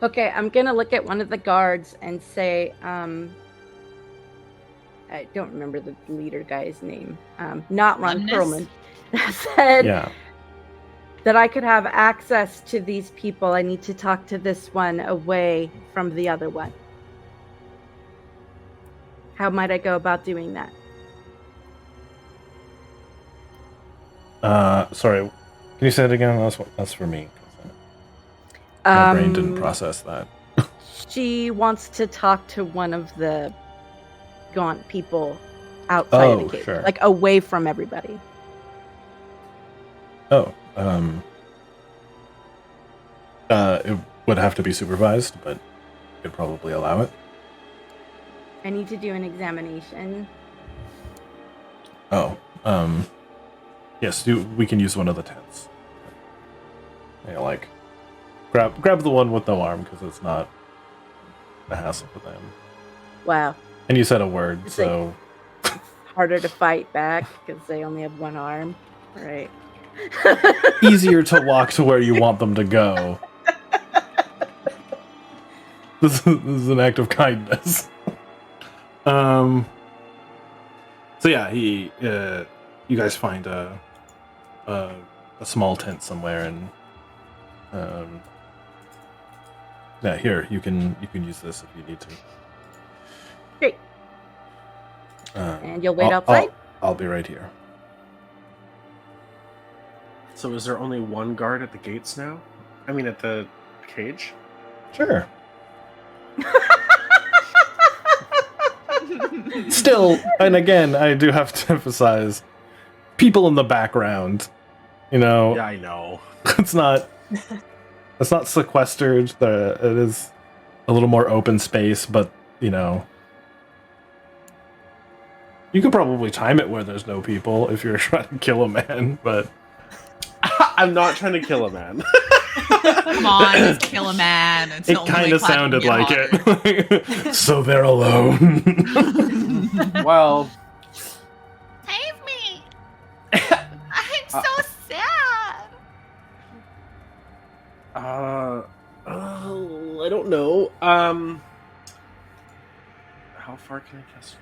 Okay, I'm gonna look at one of the guards and say, I don't remember the leader guy's name. Not Ron Lemnis? Perlman. Said Yeah. that I could have access to these people. I need to talk to this one away from the other one. How might I go about doing that? Sorry. Can you say it again? That's for me. My brain didn't process that. She wants to talk to one of the gaunt people outside of the cage, sure. like away from everybody. Oh, it would have to be supervised, but you'd probably allow it. I need to do an examination. Oh, yes, we can use one of the tents. Yeah, like, grab the one with no arm, because it's not a hassle for them. Wow. And you said a word, It's so... Harder to fight back because they only have one arm. Right. easier to walk to where you want them to go. This is an act of kindness. So yeah, you guys find a small tent somewhere, and yeah, here you can use this if you need to. Great. And you'll wait I'll- outside? I'll be right here. So is there only one guard at the gates now? I mean, at the cage? Sure. Still, and again, I do have to emphasize, people in the background. You know, Yeah, I know. it's not sequestered. It is a little more open space, but you know, you could probably time it where there's no people if you're trying to kill a man. But I'm not trying to kill a man. Come on, just kill a man. It's the it only kind way of Plaid sounded can like get hotter. it. So they're alone. Well, Save me! I'm so sad. I don't know. How far can I cast?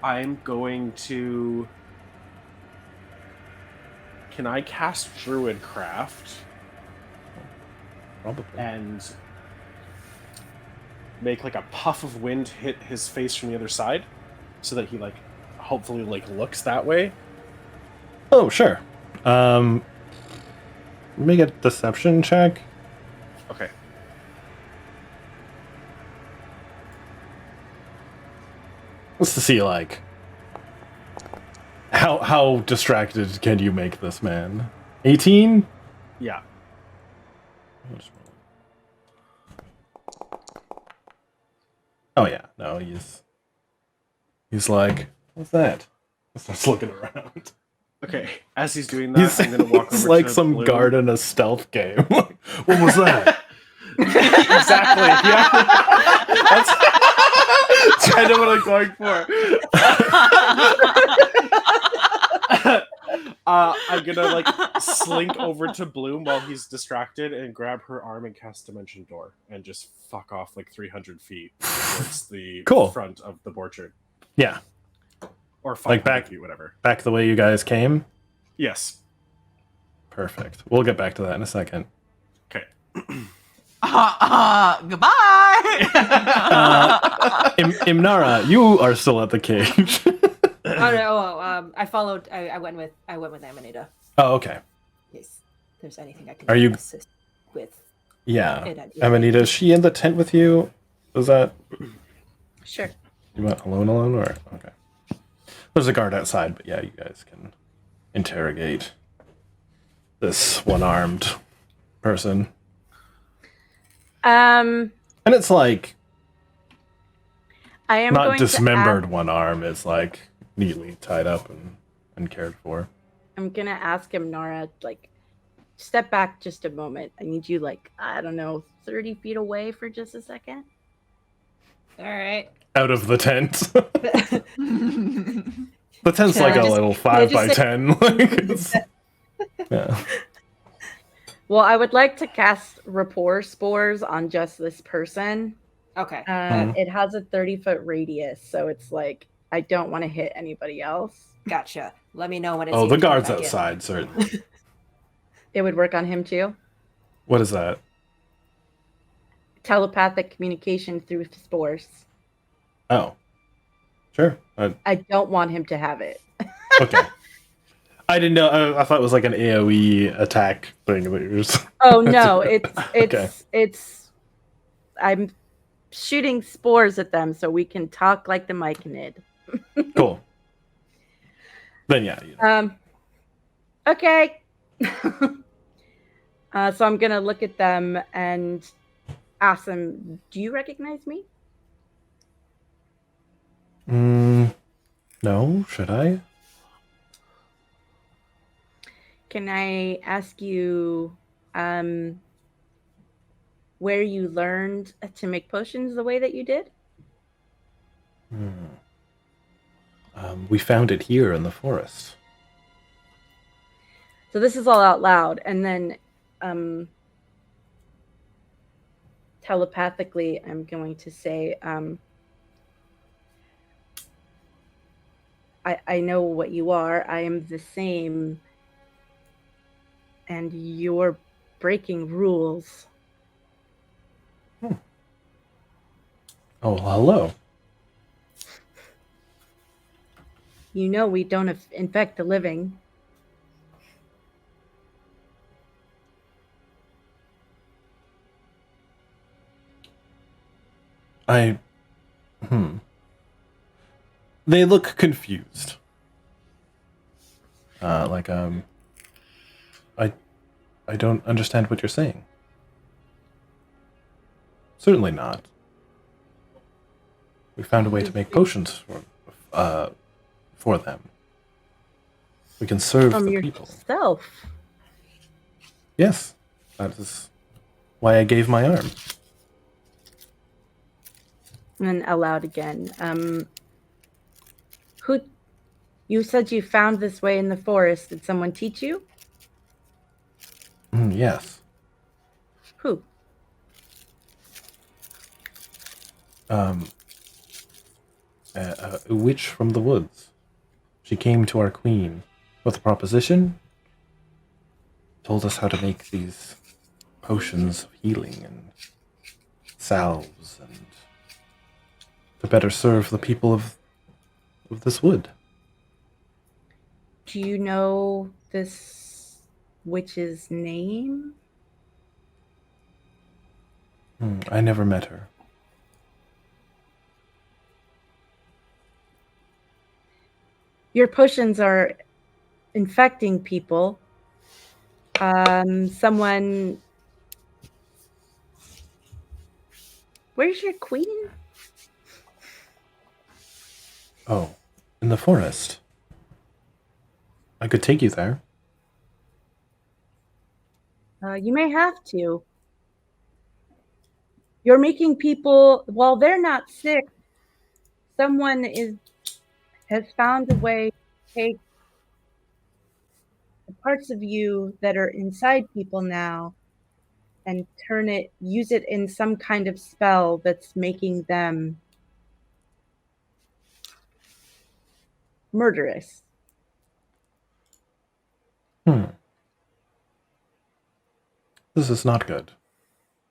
I'm going to. Can I cast Druidcraft Probably. and make like a puff of wind hit his face from the other side, so that he like hopefully like looks that way? Oh, sure. Make a deception check. Okay. What's to see like how distracted can you make this man? 18? Yeah. Oh yeah, no, he's like, what's that? He starts looking around. Okay, as he's doing that, He's, I'm gonna walk he's over like to some Bloom. guard in a stealth game. What was that? Exactly. Yeah. That's kind of what I'm going for. I'm gonna like slink over to Bloom while he's distracted and grab her arm and cast Dimension Door and just fuck off like 300 feet towards the Cool. front of the orchard. Yeah, Or 500 back- feet, whatever. back the way you guys came. Yes. Perfect. We'll get back to that in a second. Okay. Goodbye. Imnara, you are still at the cage. Oh no! I followed. I went with Amanita. Oh, okay. Yes. If there's anything I can Are you- assist with. Yeah. it. Amanita, is she in the tent with you? Is that Sure. you went alone or okay? There's a guard outside, but yeah, you guys can interrogate this one-armed person. Um, And it's like I am not going dismembered one arm, it's like neatly tied up and cared for. I'm gonna ask him, Nora, like, step back just a moment. I need you, like, I don't know, 30 feet away for just a second. All right. Out of the tent. The tent's Can like I a just- little can I 5 just by say- 10. Like it's, yeah. Well, I would like to cast rapport spores on just this person. Okay. It has a 30-foot radius, so it's like I don't want to hit anybody else. Gotcha. Let me know when it's. Oh, the even guard's back in. outside, sir. It would work on him too. What is that? Telepathic communication through spores. Oh. Sure. I don't want him to have it. Okay. I didn't know. I thought it was like an AoE attack thing that you're just... Oh no, it's Okay. I'm shooting spores at them so we can talk like the Mycelian. Cool. Then yeah. Okay. So I'm gonna look at them and ask them, do you recognize me? No, should I? Can I ask you where you learned to make potions the way that you did? We found it here in the forest. So this is all out loud, and then telepathically, I'm going to say, I know what you are. I am the same, and you're breaking rules. Oh, hello. You know we don't infect the living. They look confused. I don't understand what you're saying. Certainly not. We found a way to make potions for them. We can serve From the people. yourself. Yes, that is why I gave my arm. And then aloud again. Who? You said you found this way in the forest. Did someone teach you? Yes. Who? A witch from the woods. She came to our queen with a proposition, told us how to make these potions of healing and salves and to better serve the people of this wood. Do you know this witch's name? I never met her. Your potions are infecting people. Someone. Where's your queen? Oh, in the forest. I could take you there. You may have to. You're making people, while they're not sick, someone has found a way to take the parts of you that are inside people now and use it in some kind of spell that's making them murderous. This is not good.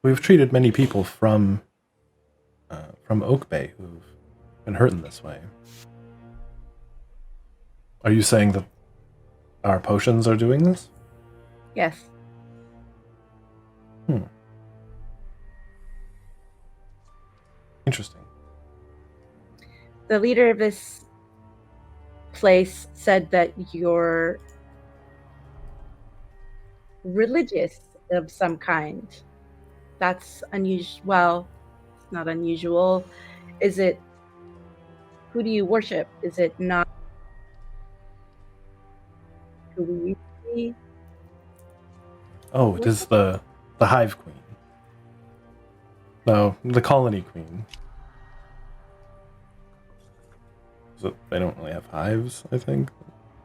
We've treated many people from Oak Bay who've been hurt in this way. Are you saying that our potions are doing this? Yes. Interesting. The leader of this place said that you're religious of some kind. That's unusual. Well, it's not unusual. Who do you worship? Is it not who we usually? Oh, it is the Hive Queen. No, the Colony Queen. So they don't really have hives, I think,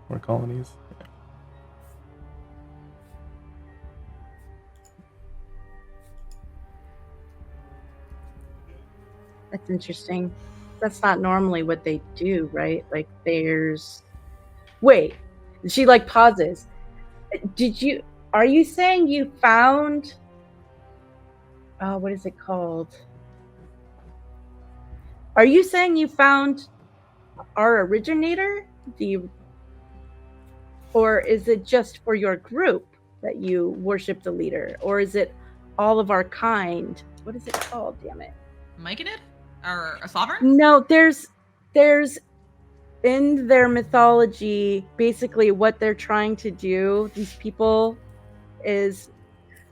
or colonies. Yeah. That's interesting. That's not normally what they do, right? Like wait, she like pauses. Are you saying you found, what is it called? Are you saying you found our originator? Or is it just for your group that you worship the leader? Or is it all of our kind? What is it called? Damn it. Mycelian? Or a sovereign? No, there's in their mythology, basically what they're trying to do, these people, is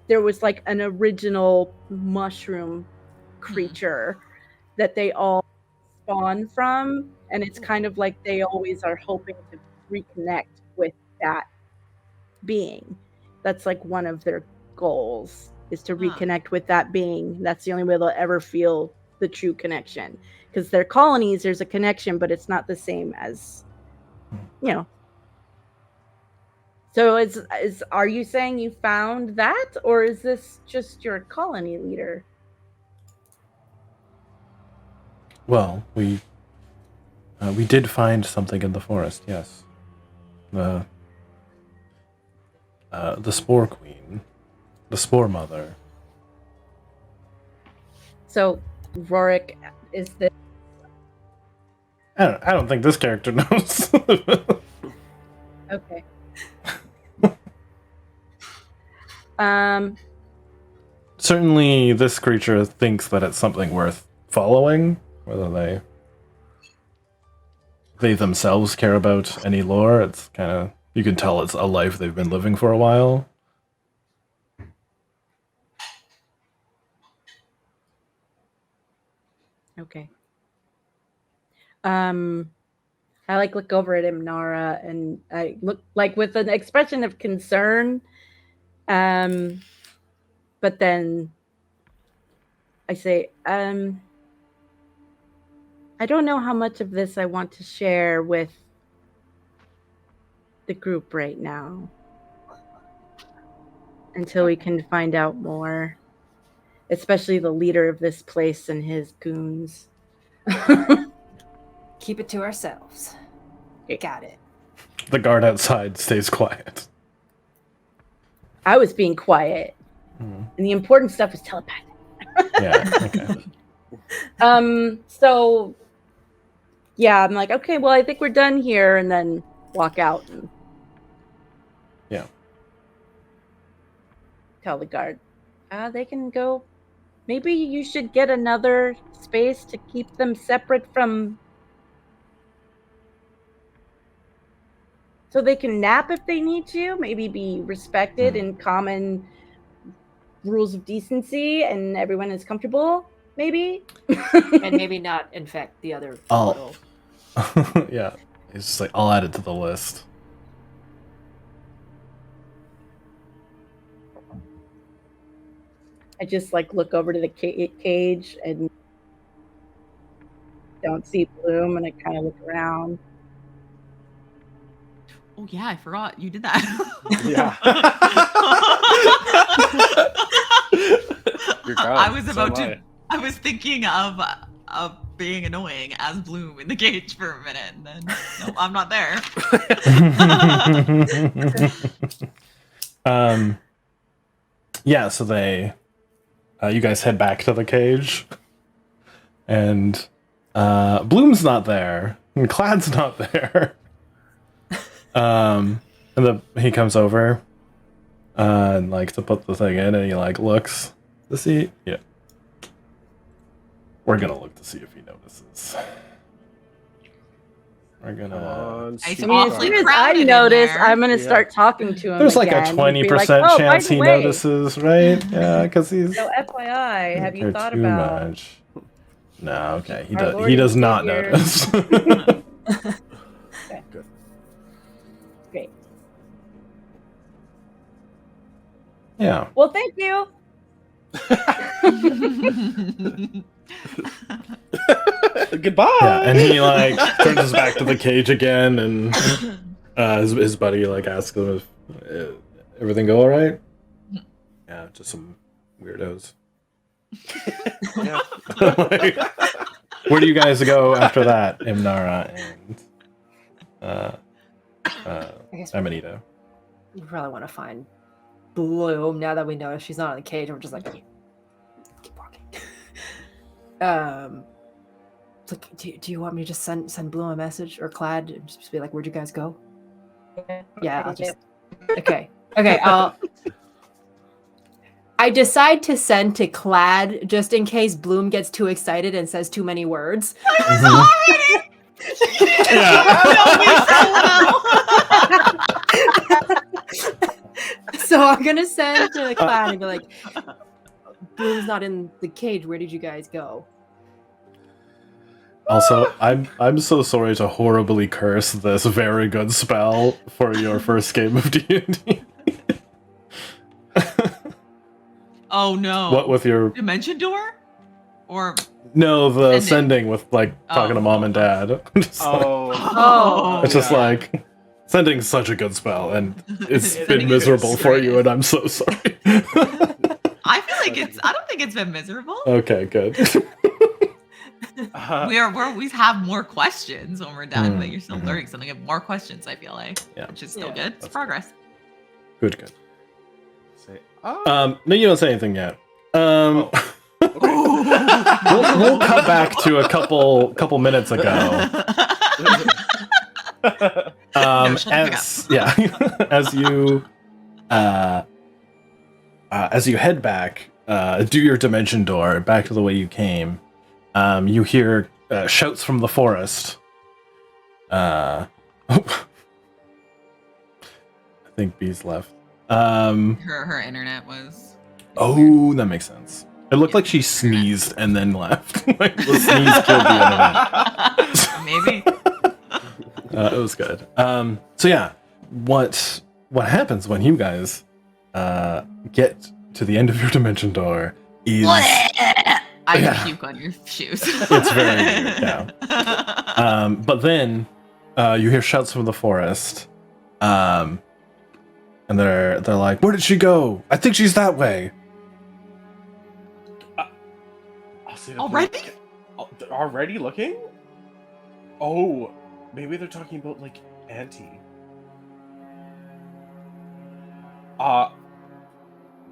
there was like an original mushroom creature that they all spawn from, and it's kind of like they always are hoping to reconnect with that being. That's like one of their goals, is to reconnect with that being. That's the only way they'll ever feel the true connection, because their colonies, there's a connection, but it's not the same as, so are you saying you found that, or is this just your colony leader? Well, we did find something in the forest, yes. The Spore Queen. The Spore Mother. So Rorik is the I don't think this character knows. okay. Certainly this creature thinks that it's something worth following, whether they themselves care about any lore. It's kind of, you can tell it's a life they've been living for a while. Okay. I look over at him, Nara, and I look like with an expression of concern. But then I say, I don't know how much of this I want to share with the group right now until we can find out more, especially the leader of this place and his goons. Keep it to ourselves. Got it. The guard outside stays quiet. I was being quiet, and the important stuff is telepathic. Yeah, okay. So yeah, I'm like, okay, well, I think we're done here, and then walk out and tell the guard, they can go. Maybe you should get another space to keep them separate from, so they can nap if they need to, maybe be respected in common rules of decency, and everyone is comfortable, maybe. And maybe not infect the other I'll- little Yeah, it's just like I'll add it to the list. I just like look over to the cage and don't see Bloom, and I kind of look around. Oh yeah, I forgot you did that. Yeah. You're gone. I was So about am to. I was thinking of being annoying as Bloom in the cage for a minute, and then no, I'm not there. Yeah, so they you guys head back to the cage, and Bloom's not there, and Clad's not there. And he comes over and like to put the thing in, and he like looks to see. Yeah, we're gonna look to see if he notices. We're Come gonna. on, I I Steve. mean, as awfully soon as crowded I in notice, there. I'm gonna Yeah. start talking to him. There's like again. a He'd be like, 20% "Oh, by chance the he way, notices, right? Yeah, because he's. So FYI, have you care thought too about? much. No, okay. He Our does. Lord He and does not Savior. notice. Good. Great. Yeah. Well, thank you. Goodbye. Yeah, and he like turns his back to the cage again, and his buddy like asks him if everything go all right. Yeah, just some weirdos. Yeah. Like, where do you guys go after that, Imnara and I guess Amanita? we probably want to find Bloom now that we know she's not in the cage. We're just like, keep walking. It's like, do you want me to just send Bloom a message or Clad and just be like, where'd you guys go? Yeah, I'll just. Okay. I decide to send to Clad just in case Bloom gets too excited and says too many words. Mhm. So I'm gonna send to Clad and be like, Bloom's not in the cage. Where did you guys go? Also, I'm so sorry to horribly curse this very good spell for your first game of D&D. Oh no! What with your dimension door? Or no the Sending. sending with like talking to Oh. mom and dad. Just like- Oh. it's just yeah. like sending's such a good spell, and it's Sending been is miserable for you, great. and I'm so sorry. I feel like I don't think it's been miserable. Okay, good. Uh, We always have more questions when we're done, but you're still Mhm. learning something. You have more questions. I feel like, Yeah. which is still Yeah. good. It's That's progress. Good. say, oh. No, you don't say anything yet. Okay. We'll cut back to a couple minutes ago. No, shut the As you head back, do your dimension door back to the way you came. You hear shouts from the forest. I think Bee's left. Her internet was. Oh, that makes sense. It looked like she sneezed and then left. Like the sneeze killed the internet. Maybe. It was good. So yeah, what happens when you guys get to the end of your dimension door is I Yeah. can puke on your shoes. It's very weird, yeah. But then you hear shouts from the forest, and they're like, "Where did she go? I think she's that way." I'll see the Already? blink. Oh, they're already looking? Oh, maybe they're talking about like Auntie.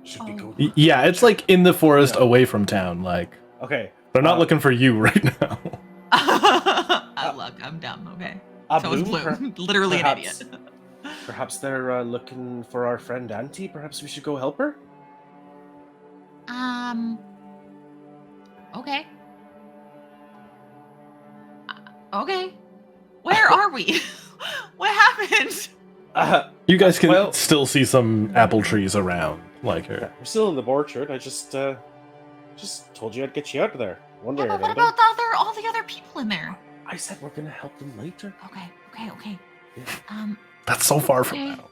Should we go? Yeah, it's like in the forest, Yeah. away from town. Like Okay. they're not looking for you right now. Look, I'm dumb. Okay. Uh, So is Bloom, Bloom. Literally perhaps- an idiot. Perhaps they're looking for our friend Auntie. Perhaps we should go help her. Okay. Okay. Where are we? What happened? You guys can Well- still see some apple trees around, like here. We're still in the orchard. I just told you I'd get you out of there. Wondering Yeah, but what about about all the other people in there? I said we're gonna help them later. Okay. Yeah. That's so far from Okay. now.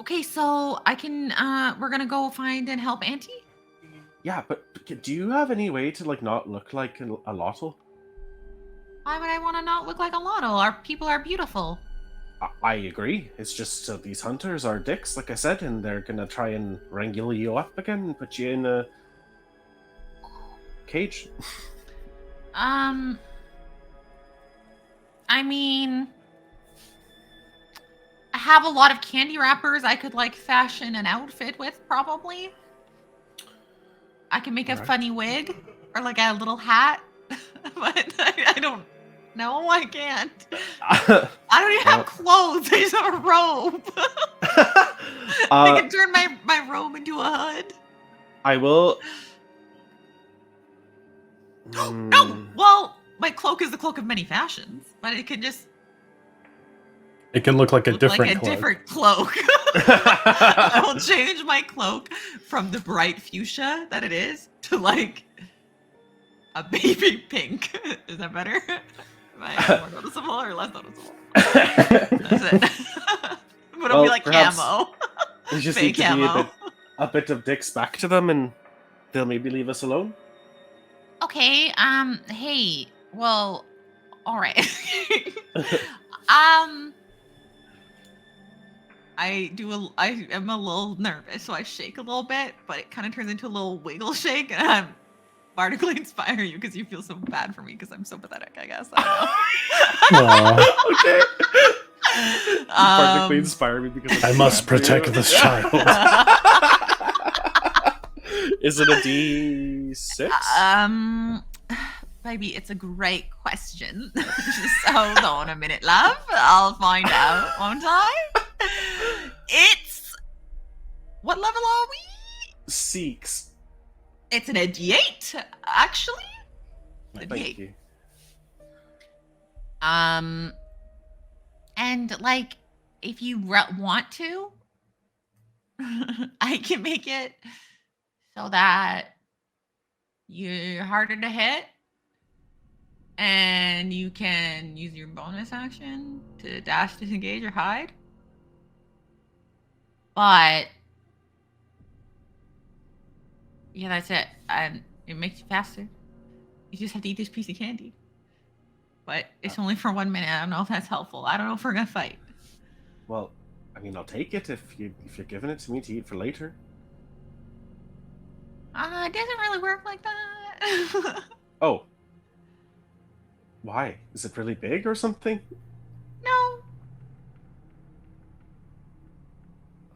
Okay, so I can we're gonna go find and help Auntie? Yeah, but do you have any way to like not look like a Lotol? Why would I want to not look like a lotto? Our people are beautiful. I agree. It's just these hunters are dicks, like I said, and they're gonna try and wrangle you up again and put you in a cage. I mean, I have a lot of candy wrappers I could like fashion an outfit with, probably. I can make a Alright. funny wig or like a little hat, but I don't. No, I can't. I don't even have clothes. I just have a robe. I can turn my robe into a hood. I will. No, well, my cloak is the cloak of many fashions, but it can just It can look like a look different like a cloak. different cloak. I will change my cloak from the bright fuchsia that it is to like a baby pink. Is that better? Am I more noticeable or less noticeable? That's it. But it'll be like perhaps camo. We just Fake need to be camo. a bit of dicks back to them, and they'll maybe leave us alone. Okay, hey, well, all right. I am a little nervous, so I shake a little bit, but it kind of turns into a little wiggle shake, and I'm barnacly inspire you because you feel so bad for me because I'm so pathetic, I guess. I Aw, Okay. Practically inspire me because I must protect this child. Is it a D6? Baby, it's a great question. Just hold on a minute, love. I'll find out, won't I? It's what level are we? 6. It's an D8, actually. A Thank D8. you. And like, if you want to, I can make it so that you're harder to hit, and you can use your bonus action to dash, disengage, or hide. But yeah, that's it. It makes you faster. You just have to eat this piece of candy. But it's only for 1 minute. I don't know if that's helpful. I don't know if we're gonna fight. Well, I mean, I'll take it if you're giving it to me to eat for later. It doesn't really work like that. Oh. Why? Is it really big or something? No,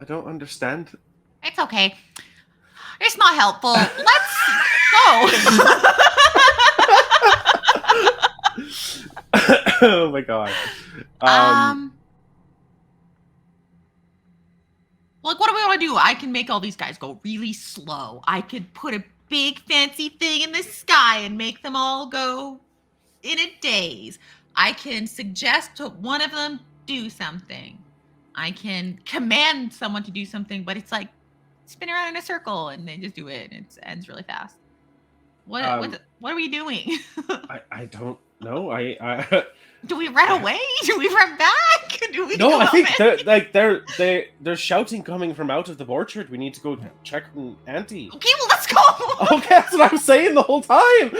I don't understand. it's okay. It's not helpful. Let's go. Oh my god. Like, what do we want to do? I can make all these guys go really slow. I could put a big fancy thing in the sky and make them all go in a daze. I can suggest to one of them do something. I can command someone to do something, but it's like spin around in a circle and they just do it and it ends really fast. What are we doing? I don't know. I Do we run away? Do we run back? Do we No, go I think in? they're shouting coming from out of the orchard. We need to go check on Auntie. Okay, well, let's go. Okay, that's what I'm saying the whole time.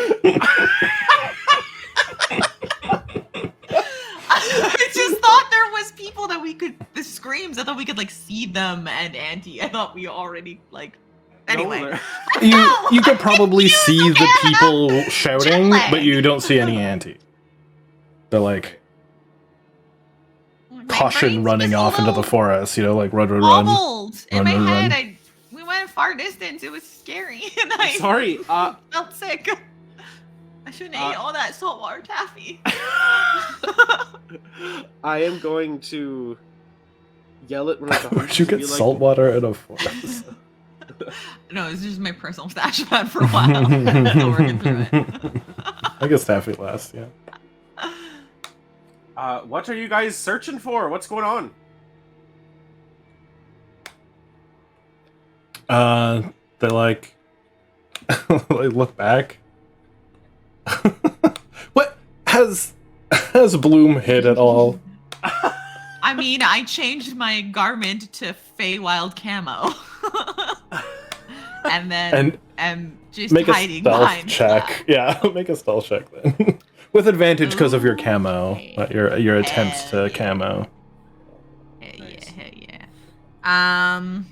I just thought there was people that we could, the screams, I thought we could like see them and Auntie. I thought we already like, anyway. No, you could probably see the people shouting, lag. but you don't see any Auntie. They're like My caution brain's running just a off into the little forest, you know, like run. wobbled. In my Run, run, head, run. we went far distance. It was scary, and I Sorry. felt sick. I shouldn't have ate all that saltwater taffy. I am going to yell at one of the Where'd hunters you and get be like, salt water in a forest? No, it's just my personal stash pad for a while. Still working through it. I guess taffy lasts, yeah. what are you guys searching for? What's going on? They like they look back What has Bloom hit at all? I mean, I changed my garment to Feywild camo. And then just Make a hiding stealth behind check. that. Yeah, make a stealth check then. With advantage because of your camo, Okay. your attempts Hell to yeah. camo. Hell yeah. I'm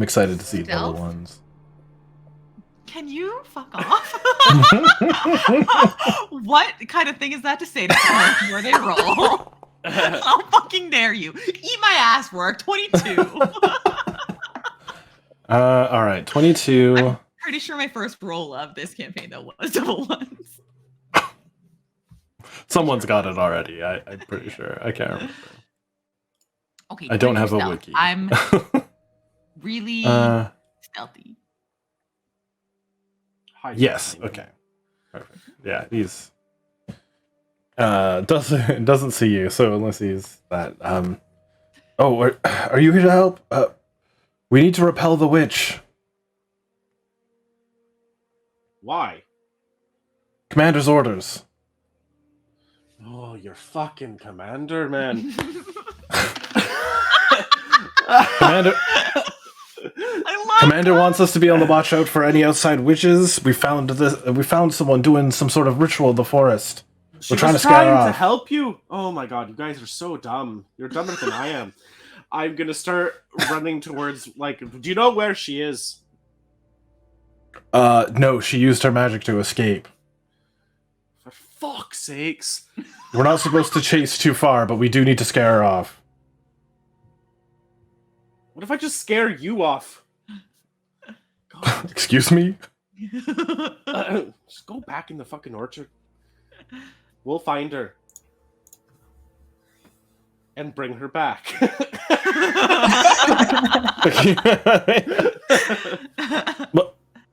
excited to see Stealth? double ones. Can you fuck off? What kind of thing is that to say to someone where they roll? How fucking dare you? Eat my ass, work. 22. All right, 22. I'm pretty sure my first roll of this campaign though was double ones. Someone's got it already. I'm pretty sure. I can't remember. Okay. I don't have a stealth. wiki. I'm really stealthy. Yes. Okay. Perfect. Yeah, he's doesn't see you. So unless he's that. Oh, are you here to help? We need to repel the witch. Why? Commander's orders. Oh, you're fucking commander, man. Commander. I love Commander wants us to be on the watch out for any outside witches. We found someone doing some sort of ritual in the forest. She We're trying to was scare her trying to off. help you. Oh my god, you guys are so dumb. You're dumber than I am. I'm gonna start running towards, like, do you know where she is? No, she used her magic to escape. For fuck's sakes. We're not supposed to chase too far, but we do need to scare her off. What if I just scare you off? God. Excuse me? Just go back in the fucking orchard. We'll find her. And bring her back.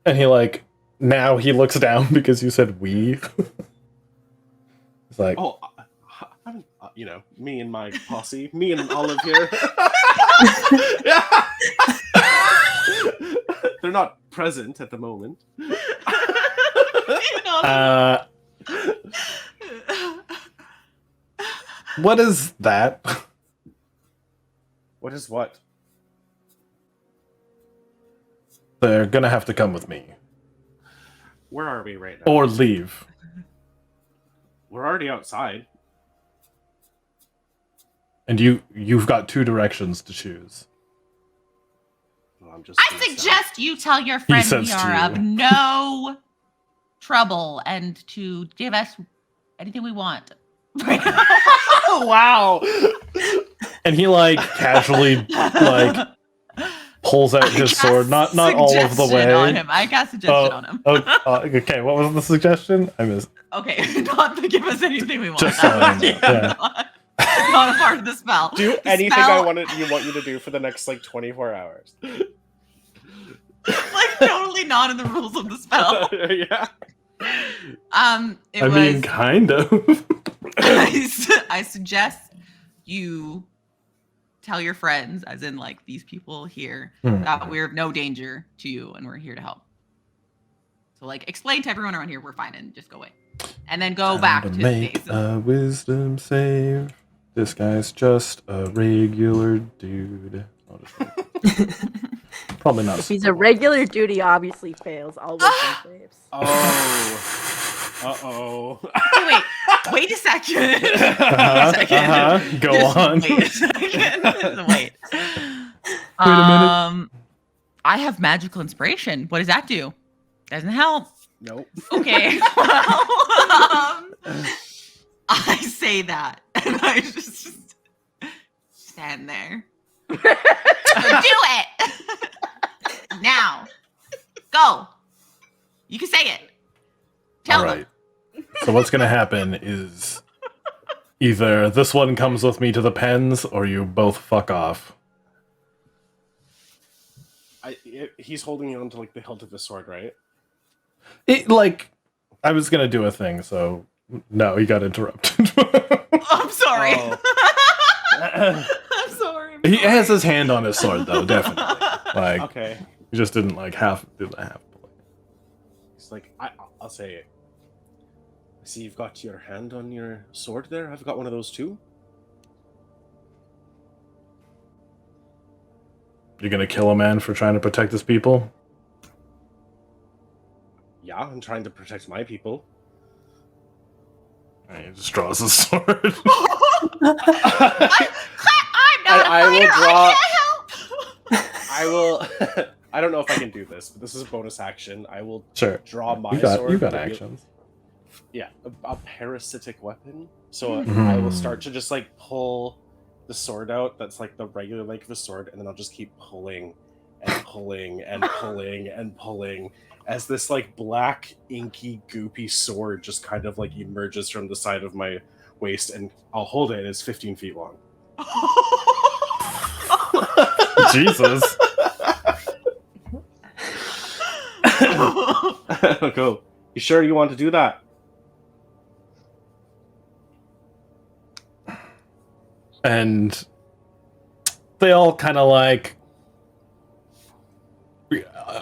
And he now he looks down because you said we. It's like, Oh, I'm, me and my posse, me and Olive here. They're not present at the moment. what is that? What is what? They're gonna have to come with me. Where are we right now? Or leave. We're already outside. And you've got two directions to choose. Well, I'm just I gonna suggest you tell your friend says we to are of you. no trouble and to give us anything we want. Oh, wow. And he casually pulls out his sword, not all of the Suggestion way. on him. I cast suggestion on him. Okay, what was the suggestion? I missed. Okay, not to give us anything we want. Just so I know, yeah. Not a part of the spell. Do The anything spell, I want you to do for the next 24 hours. Totally not in the rules of the spell. Yeah. It mean, kind of. I suggest you tell your friends, as in these people here, that we're of no danger to you and we're here to help. So explain to everyone around here we're fine and just go away. And then go back to make the a wisdom save. This guy's just a regular dude. I'll just probably not. If he's a regular dude, he obviously fails all wisdom saves. Oh. Uh-oh. Wait a second. Go Just on. Wait a second. Wait. Wait a minute. I have magical inspiration. What does that do? Doesn't help. Nope. Okay. I say that, and I just stand there. Do it now. Go. You can say it. Tell All them. right. So what's gonna happen is either this one comes with me to the pens, or you both fuck off. He's holding on to the hilt of his sword, right? I was gonna do a thing, so no, he got interrupted. I'm sorry. Oh. I'm sorry. He has his hand on his sword, though, definitely. Okay. He just didn't half do the half. He's like, I'll say, I see you've got your hand on your sword there. I've got one of those too. You're gonna kill a man for trying to protect his people? Yeah, I'm trying to protect my people. And he just draws his sword. I'm not a I will fighter. draw- I can't help. I will. I don't know if I can do this, but this is a bonus action. I will Sure. draw my You got sword. you got to be- actions. Yeah, a parasitic weapon. So Mhm. I will start to just like pull the sword out. That's like the regular length of a sword, and then I'll just keep pulling and pulling and pulling and pulling as this like black, inky, goopy sword just kind of like emerges from the side of my waist, and I'll hold it. It's 15 feet long. Jesus. I'll go. You sure you want to do that? And they all kind of like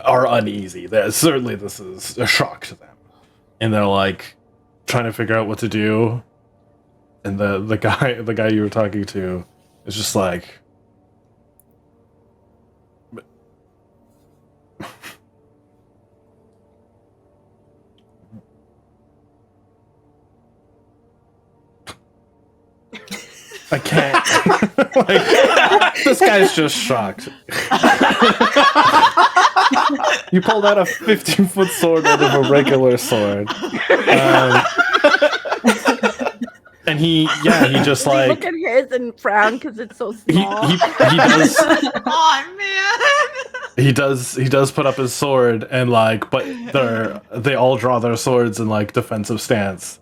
are uneasy. Certainly this is a shock to them. And they're like trying to figure out what to do. And the guy you were talking to is just like, I can't. Like, this guy's just shocked. You pulled out a 15-foot sword out of a regular sword. And he just like Look at his and frown because it's so he small. does Oh man. he does put up his sword and like, but they all draw their swords in like defensive stance.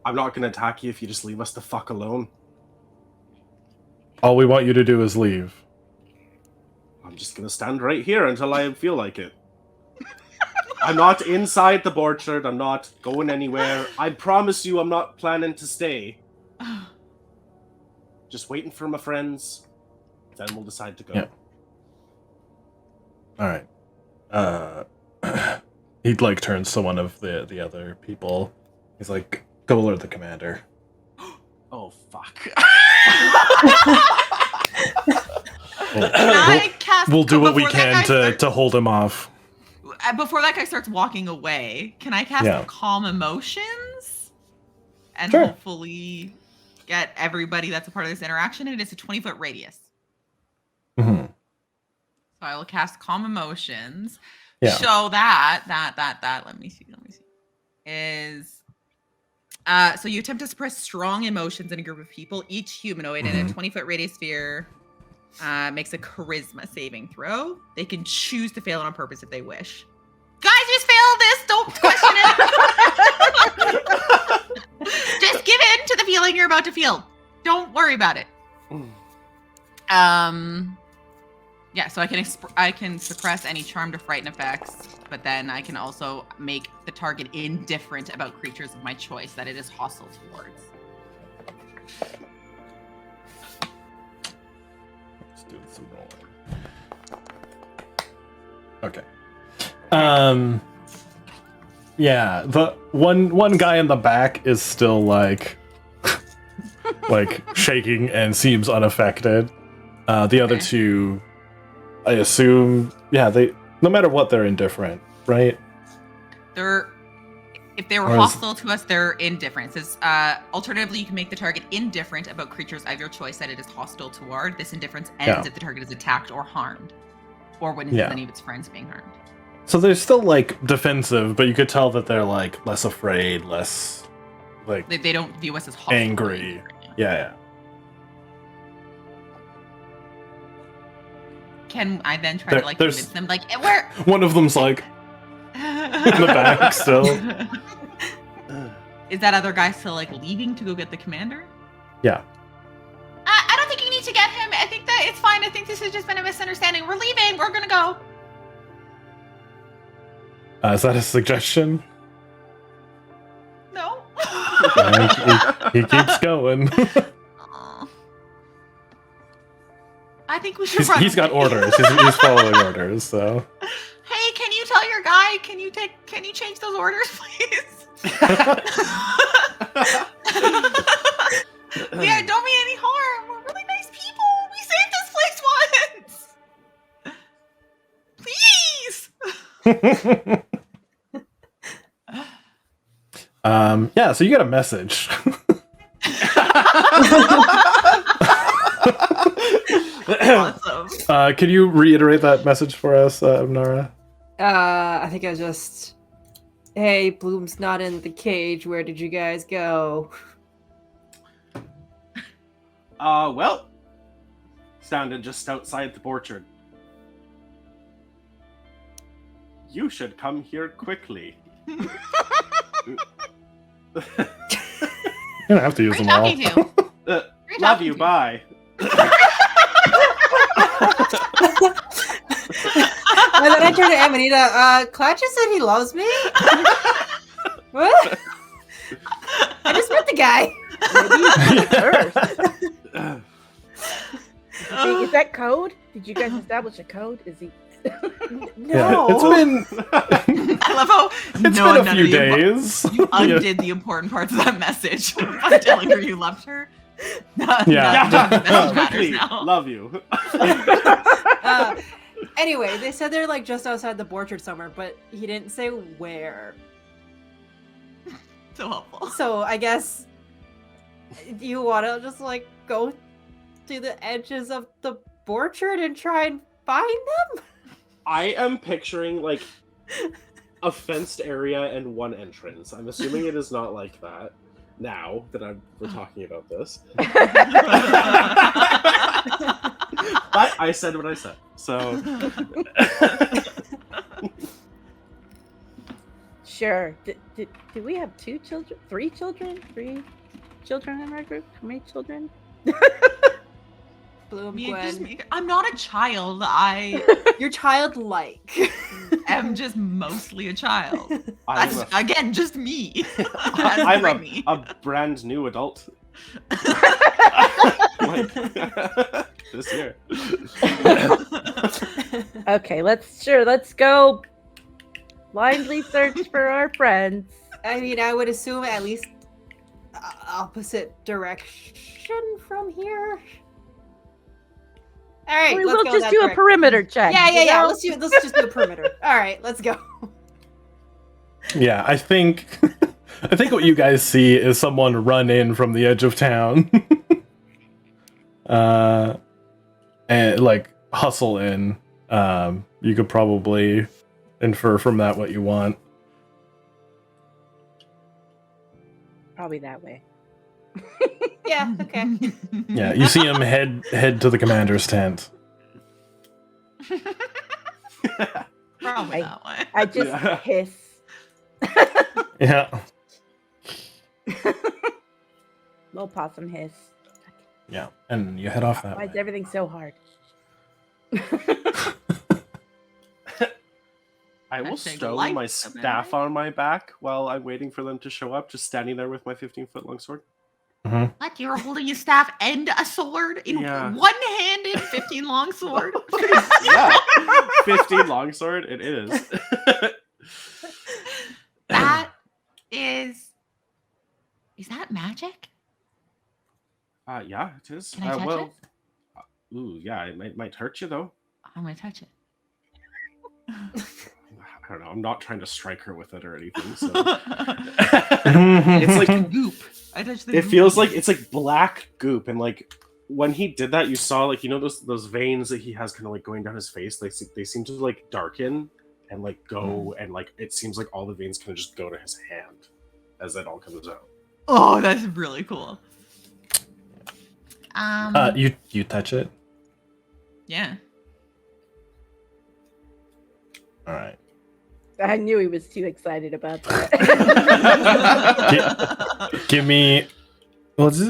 I'm not gonna attack you if you just leave us the fuck alone. All we want you to do is leave. I'm just gonna stand right here until I feel like it. I'm not inside the orchard. I'm not going anywhere. I promise you I'm not planning to stay. Just waiting for my friends. Then we'll decide to go. Yeah. Alright. He like turns to one of the other people. He's like, go alert the commander. Oh, fuck. We'll do what we before that can guy starts- to hold him off. Before that guy starts walking away, can I cast Yeah. Calm Emotions? And Sure. hopefully get everybody that's a part of this interaction. And it's a 20-foot radius. Mm-hmm. So I will cast Calm Emotions. Yeah. Show that, let me see, is... so you attempt to suppress strong emotions in a group of people. Each humanoid in a 20-foot radius sphere makes a charisma saving throw. They can choose to fail it on purpose if they wish. Guys, just fail this. Don't question it. Just give in to the feeling you're about to feel. Don't worry about it. Yeah, so I can suppress any charm to frighten effects, but then I can also make the target indifferent about creatures of my choice that it is hostile towards. Let's do some rolling. Okay. Yeah, the one guy in the back is still like like shaking and seems unaffected. The other two, I assume, yeah, they no matter what, they're indifferent, right? If they were Or is- hostile to us, they're indifferent. It says, alternatively, you can make the target indifferent about creatures of your choice that it is hostile toward. This indifference ends Yeah. if the target is attacked or harmed, or when Yeah. any of its friends being harmed. So they're still like defensive, but you could tell that they're like less afraid, less like They don't view us as hostile. angry. Yeah. Can I then try There- to like there's- convince them, like, where? One of them's like in the back still. Is that other guy still like leaving to go get the commander? Yeah. I don't think you need to get him. I think that it's fine. I think this has just been a misunderstanding. We're leaving. We're gonna go. Is that a suggestion? No. He keeps going. Aw. I think we should run he's got away. orders. He's following orders. So Hey, Hi, can you change those orders, please? Yeah, don't mean any harm. We're really nice people. We saved this place once. Please. Yeah, so you get a message. Awesome. Can you reiterate that message for us, Nara? I think I just. Hey, Bloom's not in the cage. Where did you guys go? Well, sounded just outside the orchard. You should come here quickly. You don't have to use Great them all. talking to you. Great Love talking you, to bye. And then I turned to Amanita. Clutch just said he loves me? What? I just met the guy. Wait, is that code? Did you guys establish a code? Is he? No. Yeah, it's been I love how it's no been a none few of you days. You undid the important parts of that message by telling her you loved her. Yeah. Yeah, None of the message matters quickly. now. Love you. Anyway, they said they're like just outside the orchard somewhere, but he didn't say where. So helpful. So I guess you want to just like go to the edges of the orchard and try and find them? I am picturing like a fenced area and one entrance. I'm assuming it is not like that now that we're talking about this. But I said what I said. So Sure. Do we have 2 children? 3 children? 3 children in our group? How many children? Bloom, Me- just Gwen. me- I'm not a child. I You're childlike. am just mostly a child. I'm That's, a, again, just me. I'm That's me. a brand new adult. Like, this year. Okay, let's go blindly search for our friends. I mean, I would assume at least opposite direction from here. All right, We'll let's go just that do a direction. perimeter check. Yeah. you know? Let's just do a perimeter. All right, let's go. Yeah, I think what you guys see is someone run in from the edge of town. And like hustle in. You could probably infer from that what you want. Probably that way. Yeah. Okay. Yeah, you see him head to the commander's tent. Probably that way. I just Yeah. hiss. Yeah. Little possum hiss. Yeah. And you head off that Why is way. everything so hard? I will Hashtag stow life, my am I staff right? on my back while I'm waiting for them to show up, just standing there with my 15-foot long sword. What? You're holding a staff and a sword in Yeah. one-handed 15 long sword? Yeah, 15 longsword. It is. That is that magic? Yeah, it is. Can I touch it? Ooh, yeah, it might hurt you though. I'm gonna touch it. I don't know. I'm not trying to strike her with it or anything. So it's it's like Goop. I touched the it goop. feels like it's like black goop, and like when he did that, you saw like those veins that he has kind of like going down his face. They seem to like darken and like go, and like it seems like all the veins kind of just go to his hand as it all comes out. Oh, that's really cool. you touch it. Yeah. All right. I knew he was too excited about that. Give me. Well, just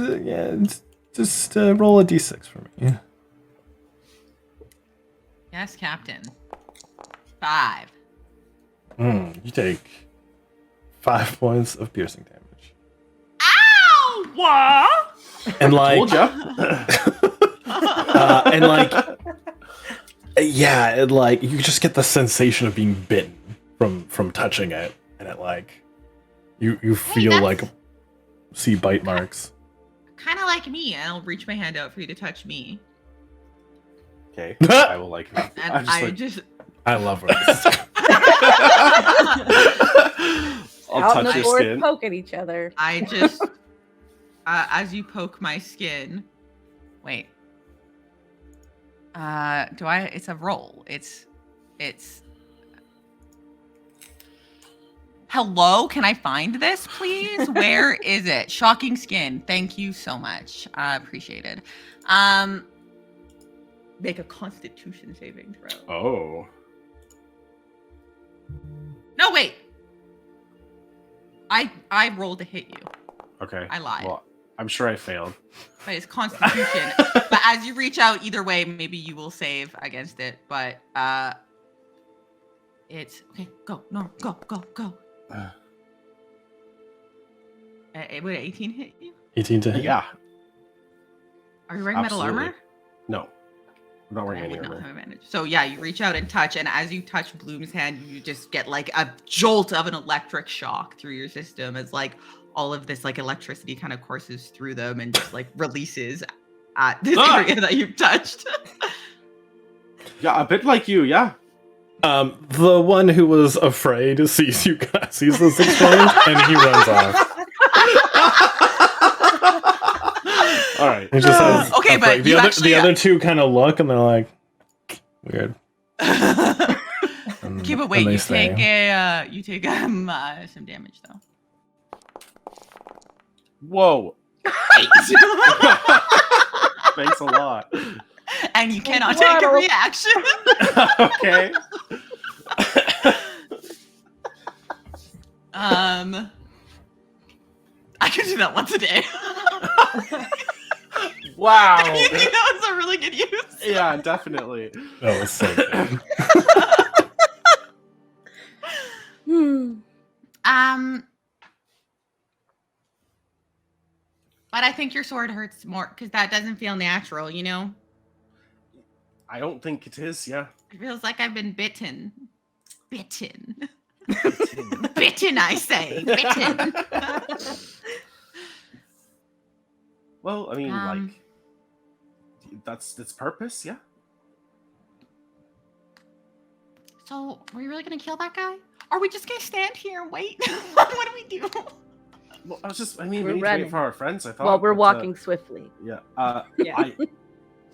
roll a d6 for me. Yes, Captain. 5. You take 5 points of piercing damage, Ow! What? and like, Told ya. yeah, and like you just get the sensation of being bitten from touching it, and it like you feel like see bite marks. Kind of like me. I'll reach my hand out for you to touch me. Okay, I will like. And I love her. I'll Out in touch the your board skin. poking each other. I just as you poke my skin. Wait. Do I? It's a roll. It's. Hello, can I find this, please? Where is it? Shocking skin. Thank you so much. Appreciated. Make a Constitution saving throw. Oh. No, wait. I rolled to hit you. Okay. I lied. Well, I'm sure I failed. But it's Constitution. But as you reach out, either way, maybe you will save against it. But it's okay. Go, no, go. Would 18 hit you? 18 to hit. Yeah. Are you wearing metal Absolutely. armor? No. I'm not wearing I any would not armor. have advantage. So yeah, you reach out and touch, and as you touch Bloom's hand, you just get like a jolt of an electric shock through your system as like all of this like electricity kind of courses through them and just like releases at this area that you've touched. Yeah, a bit like you, yeah. The one who was afraid sees this exchange and he runs off. All right. He just has Okay, a but break. you the actually, other two kind of look and they're like, weird. Okay, but wait, they you stay. take some damage though. Whoa. Thanks a lot. And you cannot take a reaction. Okay. I could do that once a day. Wow. You think that was a really good use? Yeah, definitely. That was so good. But I think your sword hurts more because that doesn't feel natural, you know? I don't think it is, yeah. It feels like I've been bitten. Bitten, I say. Bitten. Well, I mean, like, that's its purpose, yeah. So, are we really gonna kill that guy? Are we just gonna stand here and wait? What do we do? Well, we We're need to running. wait for our friends, I thought. Well, we're but, walking swiftly. Yeah. Yeah.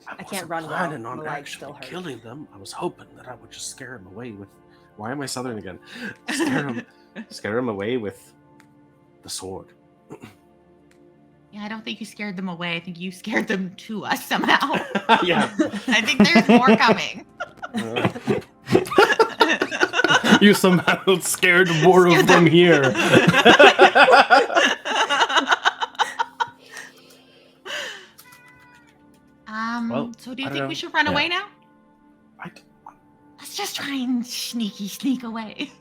I can't wasn't run well. planning My on legs actually still hurt. killing them. I was hoping that I would just scare him away with... Why am I Southern again? Scare him away with the sword. Yeah, I don't think you scared them away. I think you scared them to us somehow. Yeah. I think there's more coming. You somehow scared more of them here. Well, So do you I don't think know. we should run Yeah. away now? I, Let's just try and sneak away.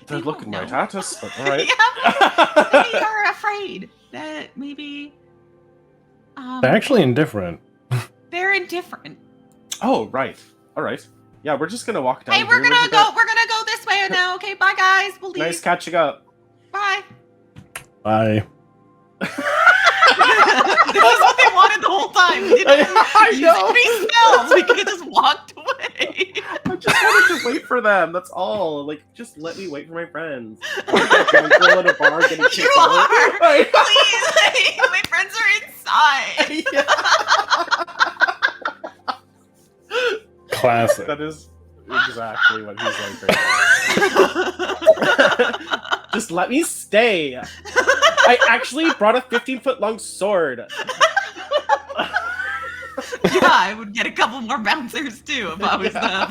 they're They looking won't right at us, but all right. Yeah, they are afraid that maybe They're actually indifferent. they're indifferent. Oh, right. All right. Yeah, we're just gonna walk down. Hey, we're here gonna with go. We're gonna go this way now. Okay, bye guys. We'll leave. Nice catching up. Bye. Bye. This is what they wanted the whole time. We didn't I use know. any spells. We could have just walked away. I just wanted to wait for them. That's all. Like, just let me wait for my friends. I'm like a drunk girl at a bar getting kicked You out. are. Please, like, my friends are inside. Classic. That is exactly what he's like right now. Just let me stay. I actually brought a 15-foot long sword. Yeah, I would get a couple more bouncers too if I was them.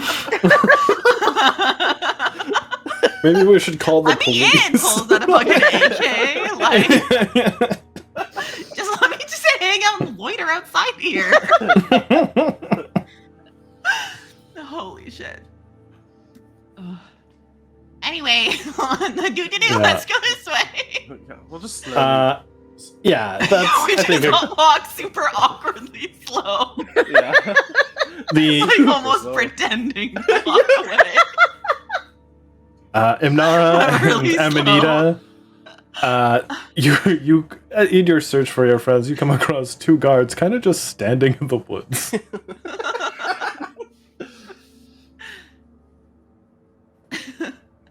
Maybe we should call the Let me in, police. pulls out a fucking AK. Like, just let me just hang out and loiter outside here. Holy shit. Ugh. Anyway, Yeah. let's go this way. Yeah, we'll just. Yeah, that's We I just think all walk super awkwardly slow. Yeah. the Like almost So- pretending to walk away. Imnara I'm really and Amanita, you in your search for your friends, you come across two guards kind of just standing in the woods.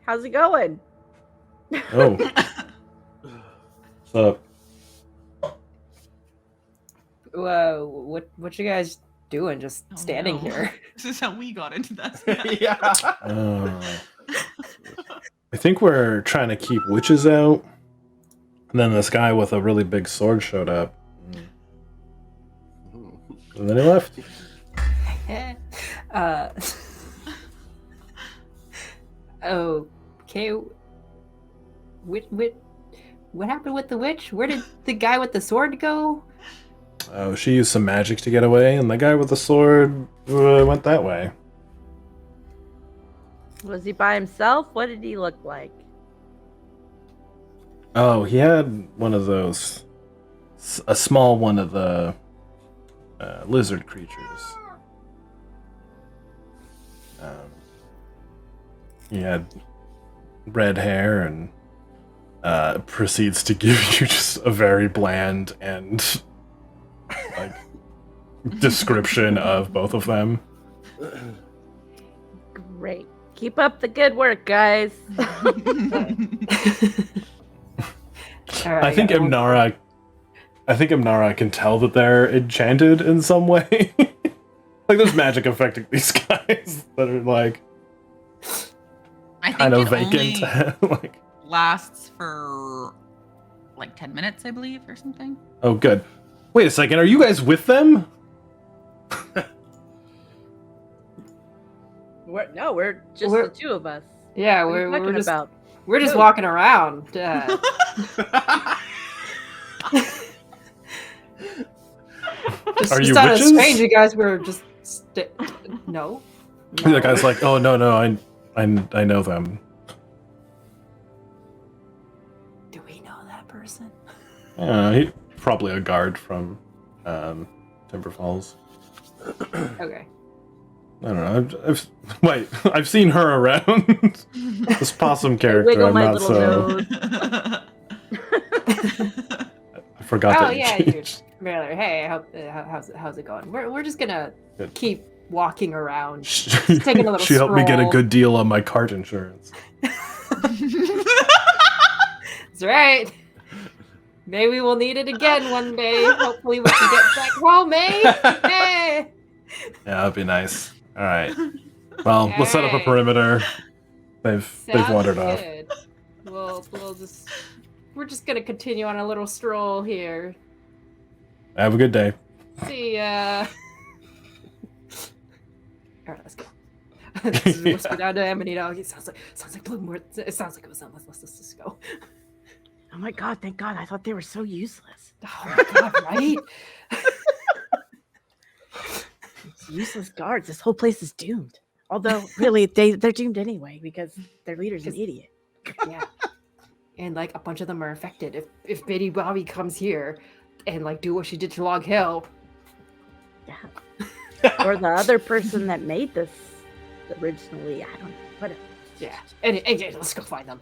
How's it going? Oh. So, What you guys doing? Just Oh, standing no. here? This is how we got into that. Yeah. I think we're trying to keep witches out. And then this guy with a really big sword showed up. And then he left. Okay. What happened with the witch? Where did the guy with the sword go? Oh, she used some magic to get away, and the guy with the sword went that way. Was he by himself? What did he look like? Oh, he had one of those, a small one of the lizard creatures. He had red hair and proceeds to give you just a very bland and like description of both of them. Great. Keep up the good work, guys. I think Imnara can tell that they're enchanted in some way. Like there's magic affecting these guys that are like I think kind of it vacant. only Like, lasts for like 10 minutes, I believe, or something. oh, good. Wait a second. Are you guys with them? We're just We're- the two of us. Yeah, What are you we're talking just about? we're just Who? walking around. Just, Are just you not witches? strange. You guys were just no. The guy's like, oh no, I know them. Do we know that person? He probably a guard from Timber Falls. Okay. I don't know. I've seen her around. This possum character. Wiggle I'm my not little so. nose. I forgot Oh that you yeah, changed. Mailer. Hey, how's it going? We're just gonna Good. keep walking around. She taking a little she helped me get a stroll. good deal on my cart insurance. That's right. Maybe we'll need it again one day. Hopefully we can get back home, eh? Hey. Yeah, that'd be nice. All right. Well, let's set up a Alright. perimeter. They've wandered off. good. We're just gonna continue on a little stroll here. Have a good day. See ya. All right, let's go. This is whisper down to Amanita. It sounds like Bloom. It sounds like it was them. Let's just go. Oh my god, thank god. I thought they were so useless. Oh my god, right? Useless guards. This whole place is doomed. Although, really, they're doomed anyway because their leader's an idiot. Yeah. And like a bunch of them are affected. If Bitty Bobby comes here and like do what she did to Log Hill. Yeah. Or the other person that made this originally. I don't know. Whatever. Yeah. Anyway, let's go find them.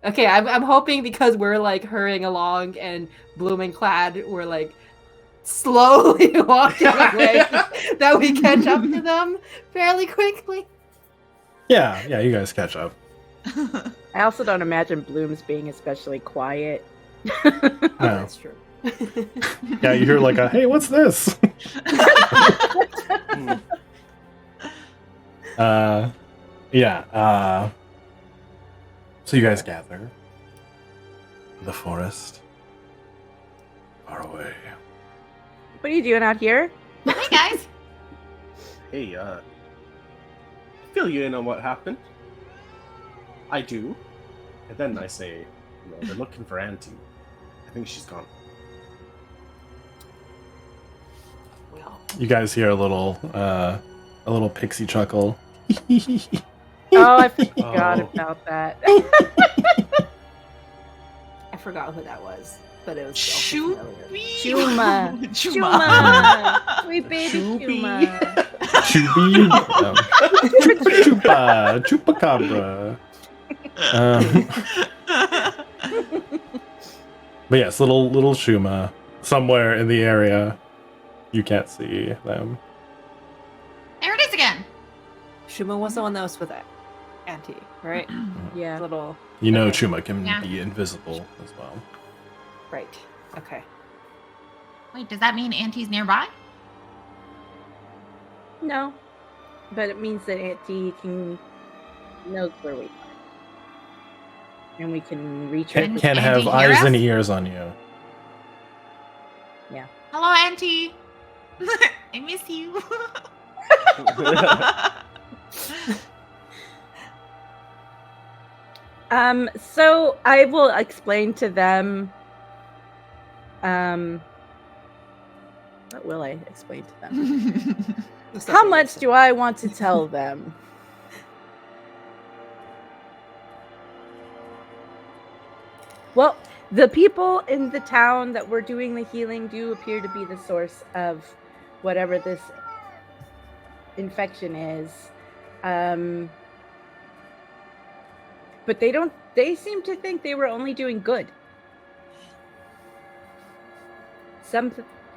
Okay, I'm hoping because we're like hurrying along and Bloom and Clad we're like slowly walking away that we catch up to them fairly quickly. Yeah, you guys catch up. I also don't imagine Bloom's being especially quiet. Oh, No. that's true. Yeah, you hear like a, hey, what's this? So you guys gather in the forest far away. What are you doing out here? Hey guys. Hey, fill you in on what happened. I do. And then I say, they're looking for Auntie. I think she's gone. Well, You guys hear a little pixie chuckle. Oh, I forgot Oh. about that. I forgot who that was. but it was also familiar. Chuma. Chuma. Chuma. Sweet baby Choopy. Chuma. Chubi. Chupa. Chupacabra. But yes, little Shuma somewhere in the area. You can't see them. There it is again. Shuma was the one that was with Auntie, right? Yeah. Little. You know, Okay. Chuma can Yeah. be invisible as well. Right. Okay. Wait, does that mean Auntie's nearby? No. But it means that Auntie knows where we are. And we can reach her. And- Can and have to hear eyes and us? ears on you. Hello, Auntie. I miss you. So I will explain to them. What will I explain to them? How much do I want to tell them? Well, the people in the town that were doing the healing do appear to be the source of whatever this infection is. But they seem to think they were only doing good.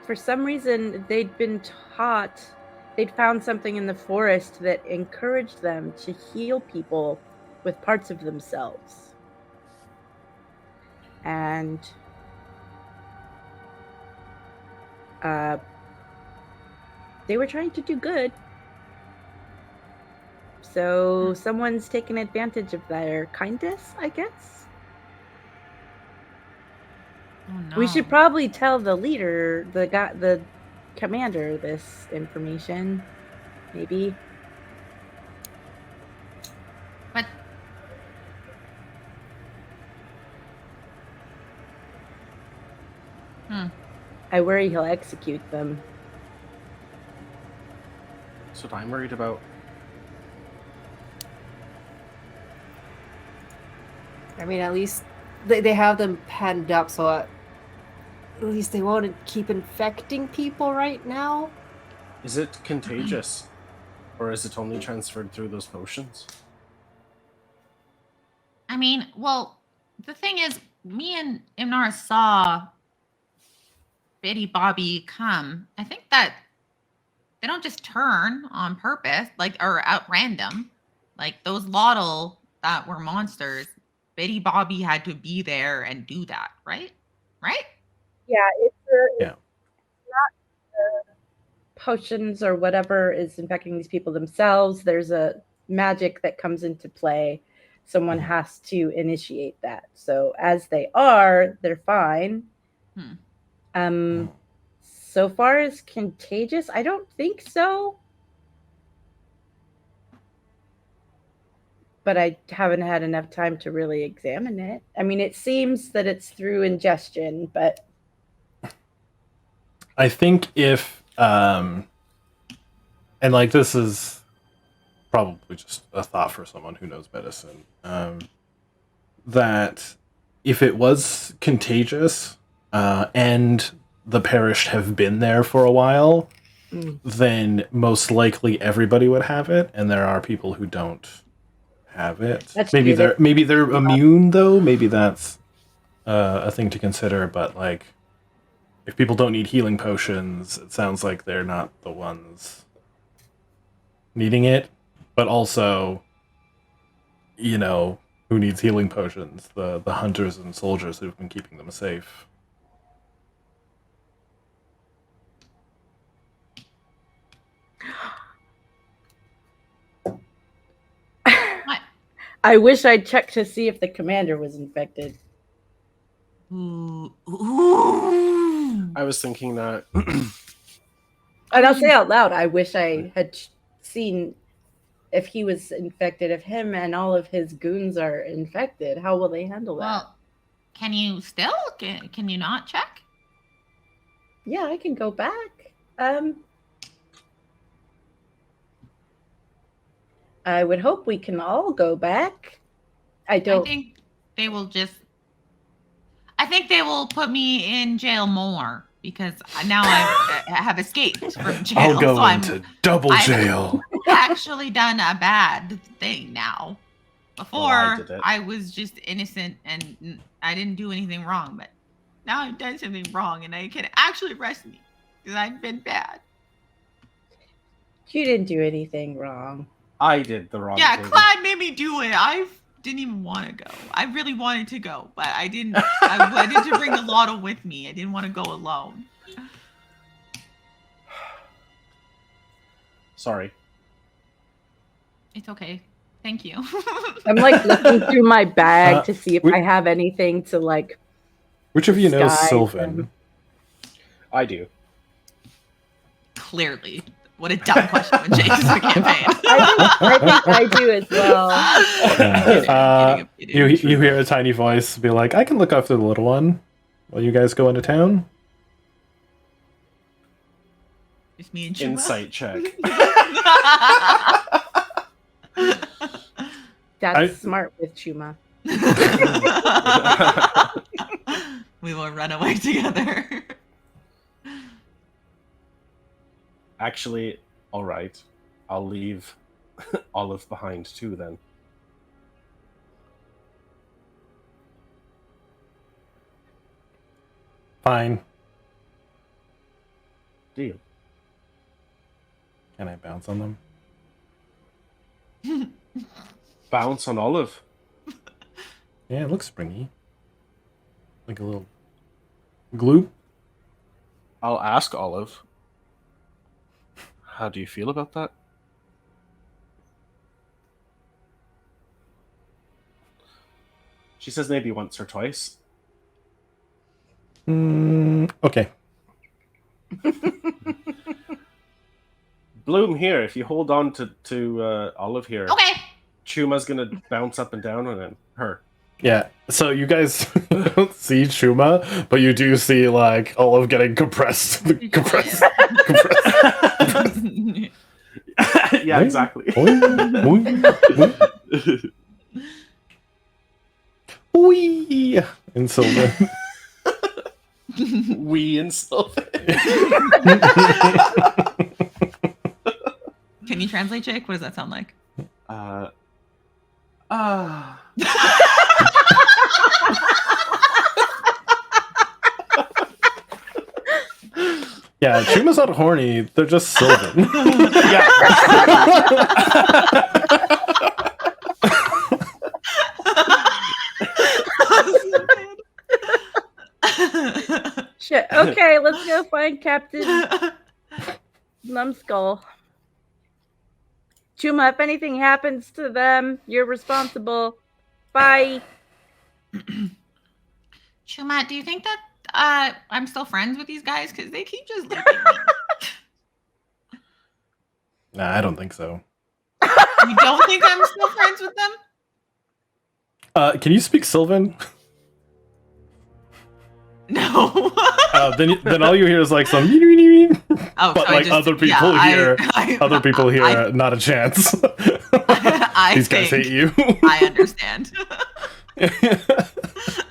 For some reason, they'd found something in the forest that encouraged them to heal people with parts of themselves. And they were trying to do good. So someone's taken advantage of their kindness, I guess. Oh, no. We should probably tell the leader, the commander, this information. Maybe. But I worry he'll execute them. That's what I'm worried about. I mean, at least they have them penned up, so at least they won't keep infecting people right now. Is it contagious? Or is it only transferred through those potions? I mean, well, the thing is, me and Imnar saw Biddy Bobby come. I think that they don't just turn on purpose, or at random. Like those Lotol that were monsters, Biddy Bobby had to be there and do that, right? Right? Yeah, it's Yeah. not the potions or whatever is infecting these people themselves. There's a magic that comes into play. Someone has to initiate that. So as they are, they're fine. So far as contagious, I don't think so. But I haven't had enough time to really examine it. I mean, it seems that it's through ingestion, but I think if and like this is probably just a thought for someone who knows medicine, that if it was contagious and the perished have been there for a while, then most likely everybody would have it, and there are people who don't have it. That's maybe true. they're immune though. Maybe that's a thing to consider. But like, if people don't need healing potions, it sounds like they're not the ones needing it. But also, you know, who needs healing potions? The hunters and soldiers who've been keeping them safe. What? I wish I'd checked to see if the commander was infected. Ooh. I was thinking that. And I'll say out loud, I wish I had seen if he was infected, if him and all of his goons are infected. How will they handle that? Well, can you still? Can you not check? Yeah, I can go back. I would hope we can all go back. I I don't. think they will just. I think they will put me in jail more because now I have escaped from jail. I'll go so into double jail. I've actually done a bad thing now. Before, Well, I did it. I was just innocent and I didn't do anything wrong, but now I've done something wrong and they can actually arrest me because I've been bad. You didn't do anything wrong. I did the wrong Yeah, thing. Clyde made me do it. I didn't even want to go. I really wanted to go, but I didn't. I wanted to bring the Lotol with me. I didn't want to go alone. Sorry. It's okay. Thank you. I'm like looking through my bag to see if we- I have anything to like. Which of you knows Disguise Sylvan? them. I do. Clearly. What a dumb question when Jake is in the campaign. I think I do as well. You hear a tiny voice be like, I can look after the little one while you guys go into town. Just me and Chuma. Insight check. That's smart with Chuma. We will run away together. Actually, all right. I'll leave Olive behind too then. Fine. Deal. Can I bounce on them? Bounce on Olive. Yeah, it looks springy. Like a little glue. I'll ask Olive. How do you feel about that? She says maybe once or twice. Okay. Bloom here, if you hold on to Olive here, Okay. Chuma's gonna bounce up and down on her. Yeah, so you guys don't see Chuma, but you do see like Olive getting compressed. compressed. Yeah, exactly. Wee! In Sylvan. We and Sylvan. Can you translate, Jake? What does that sound like? Yeah, Chuma's not horny, they're just Sylvan. Shit. Okay, let's go find Captain Numbskull. Chuma, if anything happens to them, you're responsible. Bye. Chuma, do you think that I'm still friends with these guys? Because they keep just looking at me. Nah, I don't think so. You don't think I'm still friends with them? Can you speak Sylvan? No. Then all you hear is like some Oh, but so like other people here, other people here, not a chance. These guys hate you. I understand.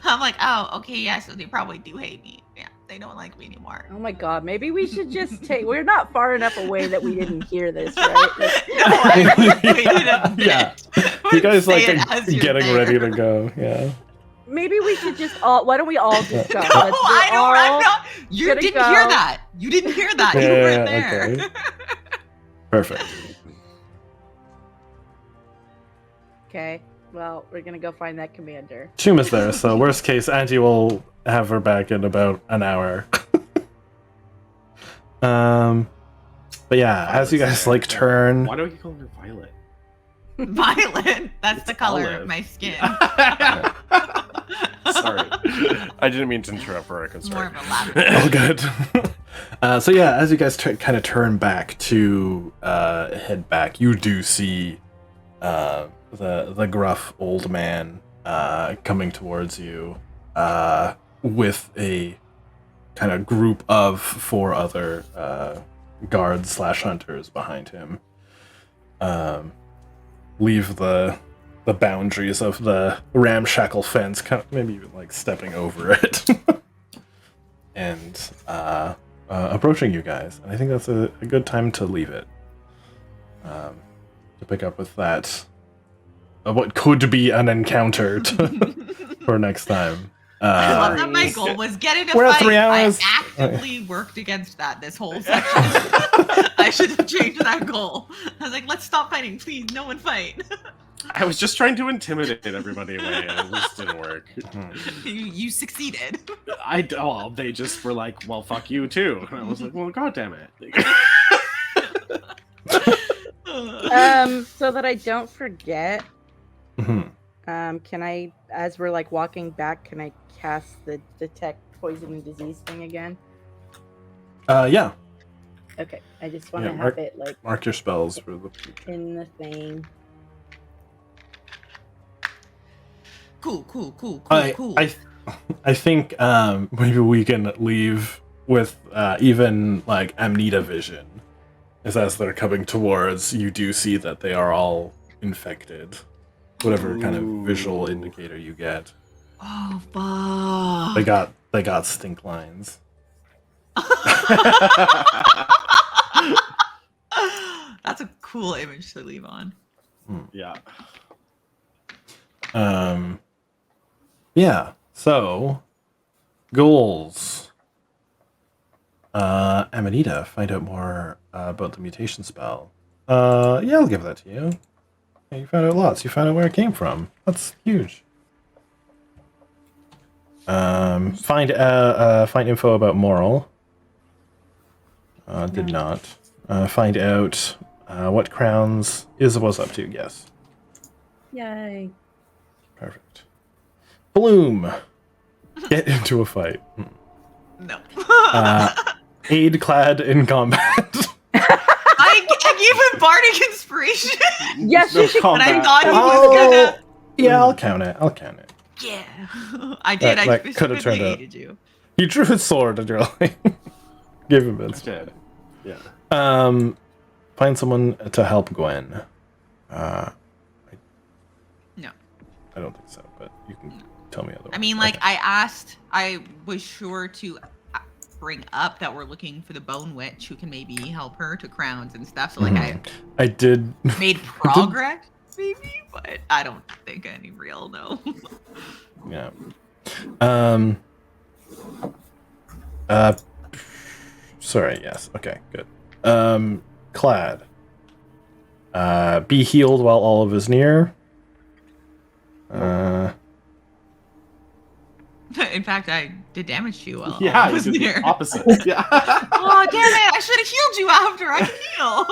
I'm like, oh, okay, yeah, so they probably do hate me. Yeah, they don't like me anymore. Oh my god, maybe we should just take. We're not far enough away that we didn't hear this, right? Like, No, I waited a bit. Yeah. You guys like Say it as you're getting there. ready to go. Yeah. maybe we should just all. Why don't we all just go? No, Let's I don't. I'm all- not. You gonna didn't go. hear that. You didn't hear that. You Yeah, weren't there. okay. Perfect. Okay. Well, we're gonna go find that commander. Chuma's there, so worst case, Angie will have her back in about an hour. But yeah, as you guys like turn. Why don't you call her Violet? Violet. That's the color olive. of my skin. Sorry, I didn't mean to interrupt her. I can More start. of a lavender. Oh, good. So yeah, as you guys kind of turn back to head back, you do see the gruff old man coming towards you with a kind of group of 4 other guards / hunters behind him. Leave the the boundaries of the ramshackle fence, kind of maybe even like stepping over it, and approaching you guys. And I think that's a good time to leave it. To pick up with that, what could be an encounter for next time. I love that my goal was get in a We're at fight. 3 hours. I actively worked against that this whole section. I should have changed that goal. I was like, let's stop fighting, please. No one fight. I was just trying to intimidate everybody away, and it just didn't work. You succeeded. Well, they just were like, well, fuck you too. And I was like, well, god damn it. So that I don't forget, Mhm. can I, as we're like walking back, can I cast the detect poison and disease thing again? Yeah. Okay, I just want to Yeah, have it like Mark your spells for the future. in the thing. Cool. I think maybe we can leave with even like Amnita vision, as they're coming towards, you do see that they are all infected. Whatever kind of visual indicator you get, Oh fuck. they got stink lines. That's a cool image to leave on. Yeah. Yeah. So, goals. Amanita, find out more about the mutation spell. Yeah, I'll give that to you. Yeah, you found out lots. You found out where it came from. That's huge. Find info about Moral. Did not. Find out what crowns Isabel's up to. Yes. Yay! Perfect. Bloom. Get into a fight. No. Aid clad in combat. I gave him bardic inspiration. Yes, No you should. But I combat. thought he was gonna. Yeah, I'll count it. Yeah. I did. That I could have turned specifically out. aided you. You drew his sword and you're like, give him I it. did. Yeah. Find someone to help Gwen. No. I don't think so, but you can tell me otherwise. I mean, like, Okay. I was sure to bring up that we're looking for the Bone Witch who can maybe help her to crowns and stuff. So, like, I did. I made progress, maybe, but I don't think any real, no. Yeah. Sorry. Yes. Okay. Good. Clad. Be healed while Olive is near. In fact, I did damage to you while Yeah, I you was did near. the opposite. Yeah. Oh, damn it! I should have healed you after I heal.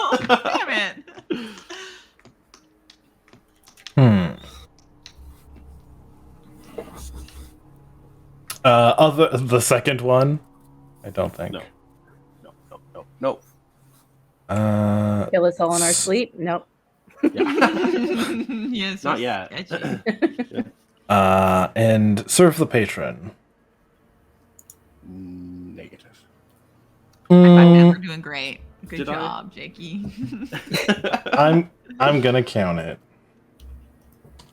Damn it. Other the second one, I don't think. No. No. Kill us all in our sleep? Nope. Yes. Not yet. Sketchy. And serve the patron. Negative. I'm never doing great. Good Did I? job, Jakey. I'm gonna count it.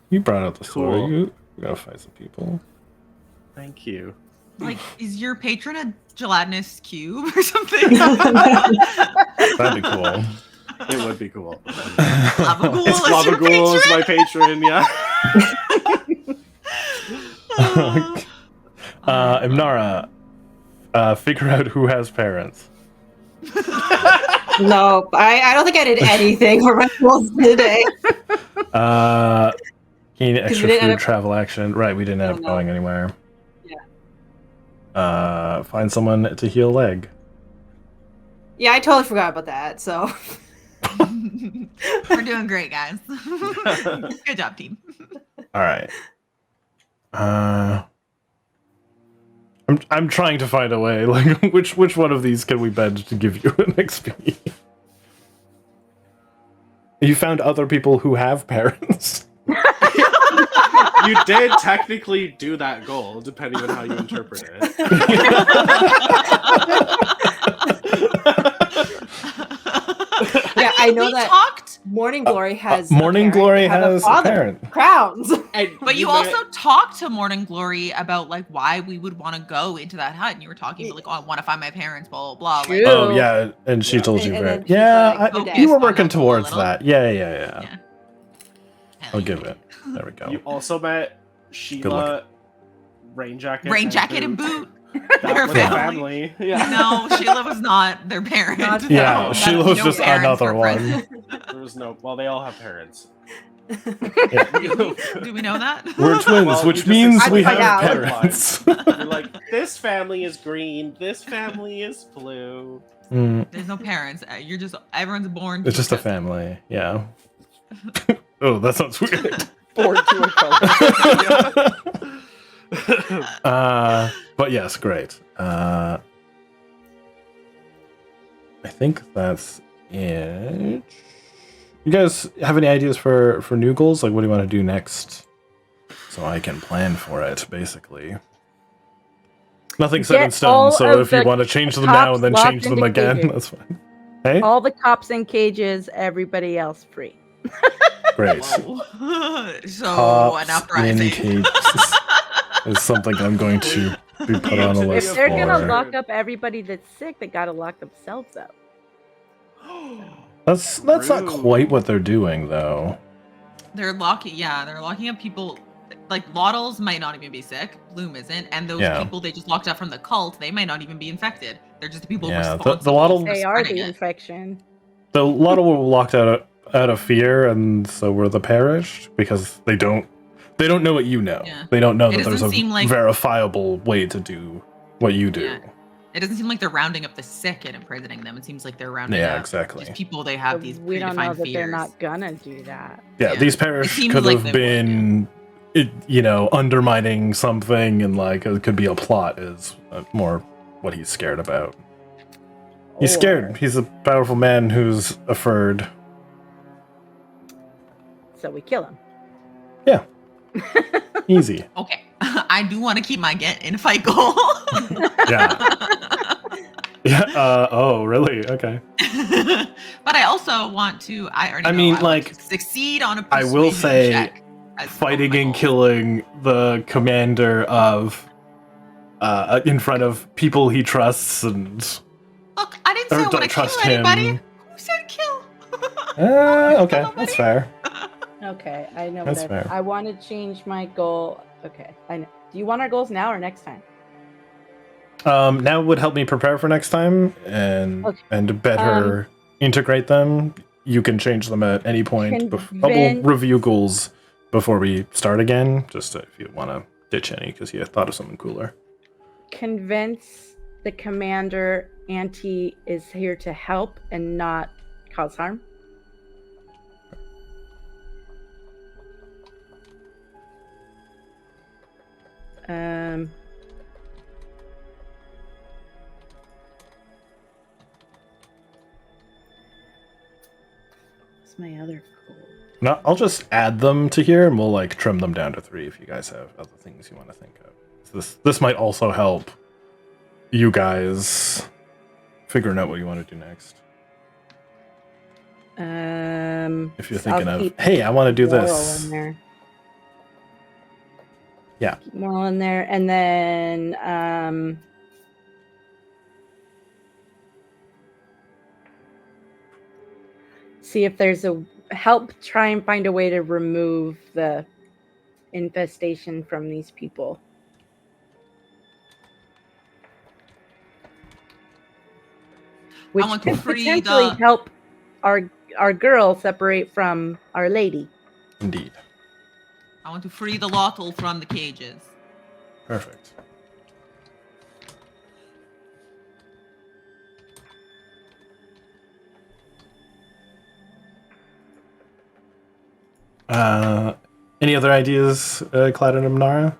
You brought up the story. Cool. You gotta fight some people. Thank you. Like, is your patron a gelatinous cube or something? That'd be cool. It would be cool. Lavagool It's is your Lavagool is patron? my patron, yeah. Imnara, figure out who has parents. No, I don't think I did anything for my goals today. Gain we extra didn't end food up- travel action. Right, we didn't end up no. going anywhere. Yeah. Find someone to heal leg. Yeah, I totally forgot about that. So We're doing great, guys. Good job, team. All right. I'm trying to find a way. Like, which one of these can we bend to give you an XP? You found other people who have parents. You did technically do that goal, depending on how you interpret it. yeah, I know we that. talked Morning Glory has Morning a parent. Glory They have has a father. parent. Crowns. But you also talked to Morning Glory about like why we would want to go into that hut, and you were talking about like, oh, I want to find my parents, blah blah blah. Like, True. Oh yeah, and she Yeah. told you And very. then she's Yeah, like, I- "Your you were dad." working On that a towards little. that. Yeah. Yeah. I'll give it. There we go. You also met Sheila, Rain Jacket, and boot. That Their was family. family. Yeah. No, Sheila was not their parent. Not Yeah, No, Sheila was just parents another were one. present. There was no. Well, they all have parents. Do we know that? We're twins, Well, which you just means explained we find have out. parents. You're like, this family is green. This family is blue. Mm, There's no parents. You're just everyone's born. it's to just a exist. family. Yeah. Oh, that sounds weird. Born to a color. But yes, great. I think that's it. You guys have any ideas for new goals? Like, what do you want to do next? So I can plan for it, basically. Nothing's set in Get stone, all so of if you the want to change them now and then cops change locked them into again, cages. that's fine. Hey? All the cops in cages, everybody else free. Great. Whoa. So an Cops in uprising. cages is something I'm going to be put on a If list If they're gonna for. lock up everybody that's sick, they gotta lock themselves up. That's not Rude. quite what they're doing, though. They're locking up people. Like Lottles might not even be sick. Bloom isn't, and those Yeah. people they just locked up from the cult, they might not even be infected. They're just the people Yeah, the responsible Lottle- for They are spreading the it. infection. The Lotto were locked out of fear, and so were the parish because they don't know what you know. Yeah. They don't know It that there's a doesn't seem like- verifiable way to do what you do. Yeah. It doesn't seem like they're rounding up the sick and imprisoning them. It seems like they're rounding Yeah, up exactly. just people they have But these we don't know predefined that fears. they're not gonna do that. Yeah, Yeah. these It parish seems could like have they been, undermining something, and like it could be a plot. Is more what he's scared about. He's Or- scared. He's a powerful man who's a furred. So we kill him. Yeah, easy. Okay, I do want to keep my get in fight goal. Yeah. Yeah. Oh, really? Okay. But I also want to. I already. I know mean, want like, to succeed on a. I will persuasion say, check as Fighting one of my and goals. killing the commander of, in front of people he trusts, and Look, I didn't say or I want don't to trust kill anybody. him. Who said kill? Okay, that's fair. Okay, I know. That's But fair. I want to change my goal. Okay, I know. Do you want our goals now or next time? Now would help me prepare for next time and Okay. better integrate them. You can change them at any point. We'll Convince- review goals before we start again, just if you want to ditch any because you thought of something cooler. Convince the commander Auntie is here to help and not cause harm. What's my other goal? No, I'll just add them to here, and we'll like trim them down to 3 if you guys have other things you want to think of. So this might also help you guys figuring out what you want to do next. If you're thinking I'll of, keep hey, I want to do moral this. in there. Yeah. Keep moral in there, and then see if there's a help. Try and find a way to remove the infestation from these people. Which want to could free potentially the- help our girl separate from our lady. Indeed. I want to free the Lotol from the cages. Perfect. Any other ideas, Cloud and Amnara?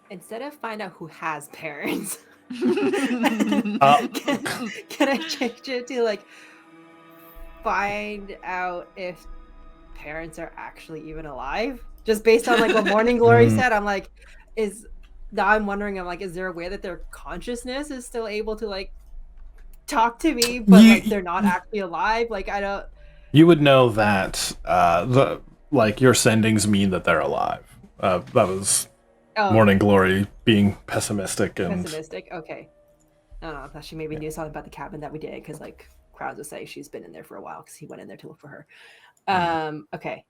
Instead of find out who has parents, Uh, can I change it to like find out if parents are actually even alive? Just based on like what Morning Glory said, I'm like, I'm wondering, is there a way that their consciousness is still able to like talk to me, but like they're not actually alive? Like I don't. you would know that your sendings mean that they're alive. That was Morning Glory being pessimistic and pessimistic. Okay. I don't know. I thought she maybe knew something about the cabin that we did because like Crowds would say she's been in there for a while because he went in there to look for her. Okay.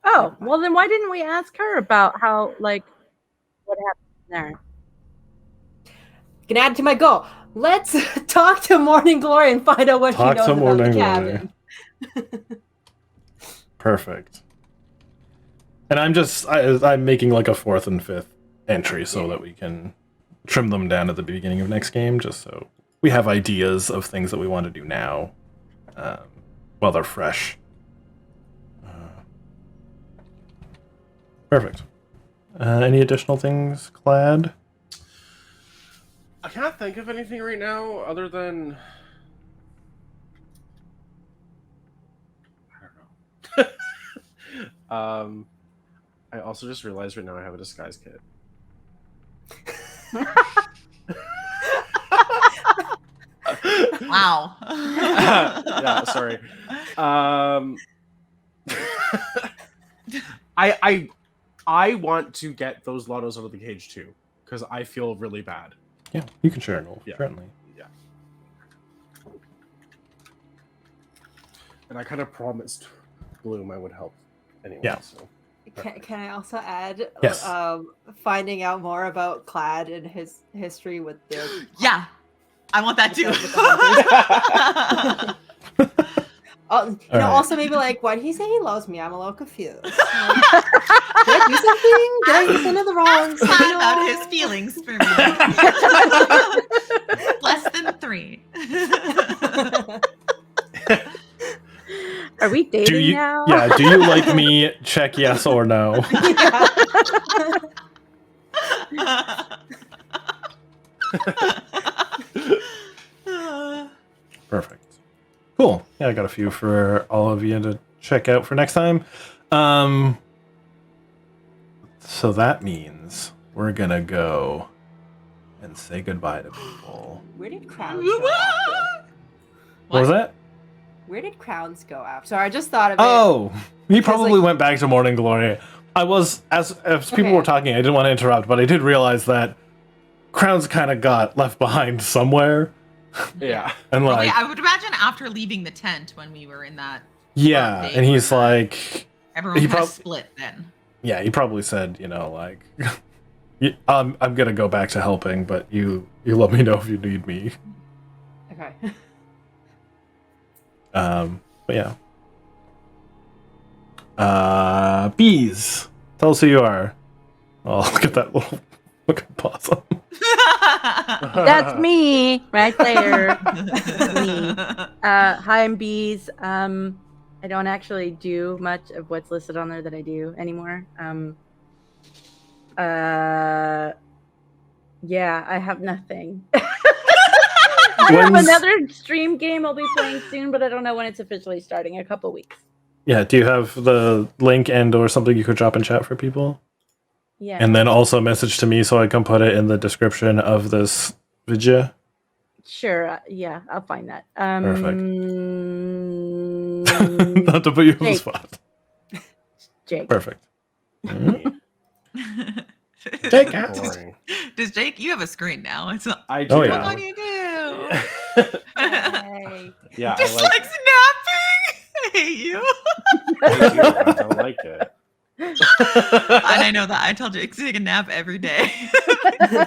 Oh, well then why didn't we ask her about how what happened there? Can add to my goal. Let's talk to Morning Glory and find out what she knows about the cabin. Perfect. And I'm making like a 4th and 5th entry so that we can trim them down at the beginning of next game, just so we have ideas of things that we want to do now while they're fresh. Perfect. Any additional things, Clad? I can't think of anything right now other than I don't know. I also just realized right now I have a disguise kit. Wow. Yeah, sorry. I want to get those Lotos out of the cage too, because I feel really bad. Yeah, you can share it, Wolf, Yeah. certainly. Yeah. And I kind of promised Bloom I would help anyway. Yeah. So. Can I also add Yes. finding out more about Clad and his history with the Yeah, I want that too. Right. Also maybe like, why did he say he loves me? I'm a little confused. Like, did I do something? Did I listen to the wrong? Ask Clad about his feelings for me. Less than 3. Are we dating now? Yeah, do you like me? Check yes or no. Perfect. Cool. Yeah, I got a few for all of you to check out for next time. So that means we're gonna go and say goodbye to people. Where did Crowns go after? What was that? Where did Crowns go after? Sorry, I just thought of it. Oh, he probably like- went back to Morning Glory. I was, as people were talking, I didn't want to interrupt, but I did realize that Crowns kind of got left behind somewhere. Yeah. And like, I would imagine after leaving the tent when we were in that. yeah, and he's like, Everyone kind of split then. Yeah, he probably said, like, I'm gonna go back to helping, but you let me know if you need me. Okay. But yeah. Bees, tell us who you are. Oh, look at that little fucking possum. That's me right there. Me. Hi, I'm Bees. I don't actually do much of what's listed on there that I do anymore. Yeah, I have nothing. I have another stream game I'll be playing soon, but I don't know when it's officially starting. A couple weeks. Yeah, do you have the link or something you could drop in chat for people? Yeah. And then also message to me so I can put it in the description of this video. Sure. Yeah, I'll find that. Perfect. Not to put you on the spot. Jake. Perfect. Jake, Boring. does Jake? You have a screen now. It's not. I do. Oh, yeah. What do you do? Yeah, Just I like like snapping. I hate you. I don't like it. And I know that. I tell Jake to take a nap every day.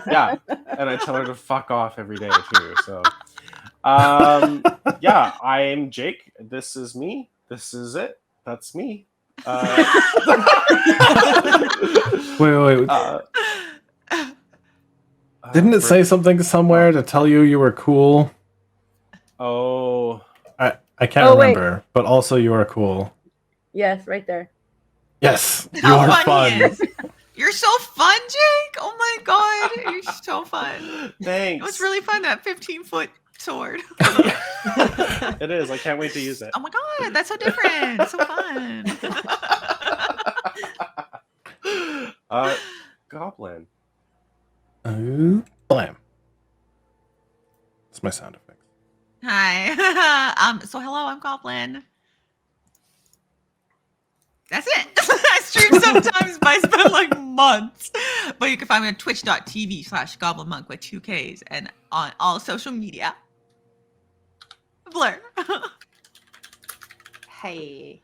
Yeah, and I tell her to fuck off every day too. So, yeah, I'm Jake. This is me. This is it. That's me. Wait. Didn't it say something somewhere to tell you were cool? Oh, I can't remember, but also you are cool. Yes, right there. Yes, you How are funny fun. is. You're so fun, Jake. Oh my god, you're so fun. thanks. It was really fun, that 15-foot sword. It is. I can't wait to use it. Oh my god, that's so different. So fun. Goblin. Blam. That's my sound effect. Hi. So hello, I'm Goblin. That's it. I stream sometimes, but I spend like months. But you can find me on twitch.tv/Goblinmonkk with 2 Ks and on all social media. Blur. Hey.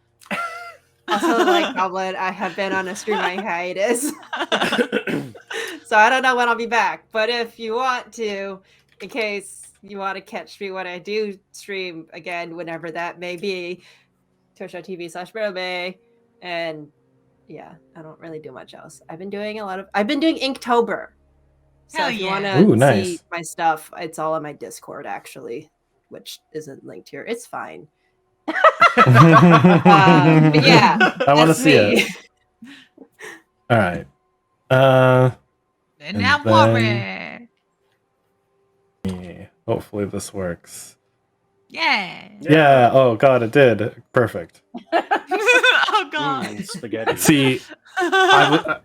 Also, like Goblin, I have been on a streaming hiatus. So I don't know when I'll be back. But if you want to, in case you want to catch me when I do stream again, whenever that may be, twitch.tv/Brome. And yeah, I don't really do much else. I've been doing Inktober. So Hell if you yeah. want Ooh, to nice. see my stuff, it's all on my Discord actually, which isn't linked here. It's fine. But yeah, I want to that's see me. it. All right. And And now then- worry. Yeah, hopefully this works. Yeah. Yeah. Oh God, it did. Perfect. Oh god. Spaghetti. See,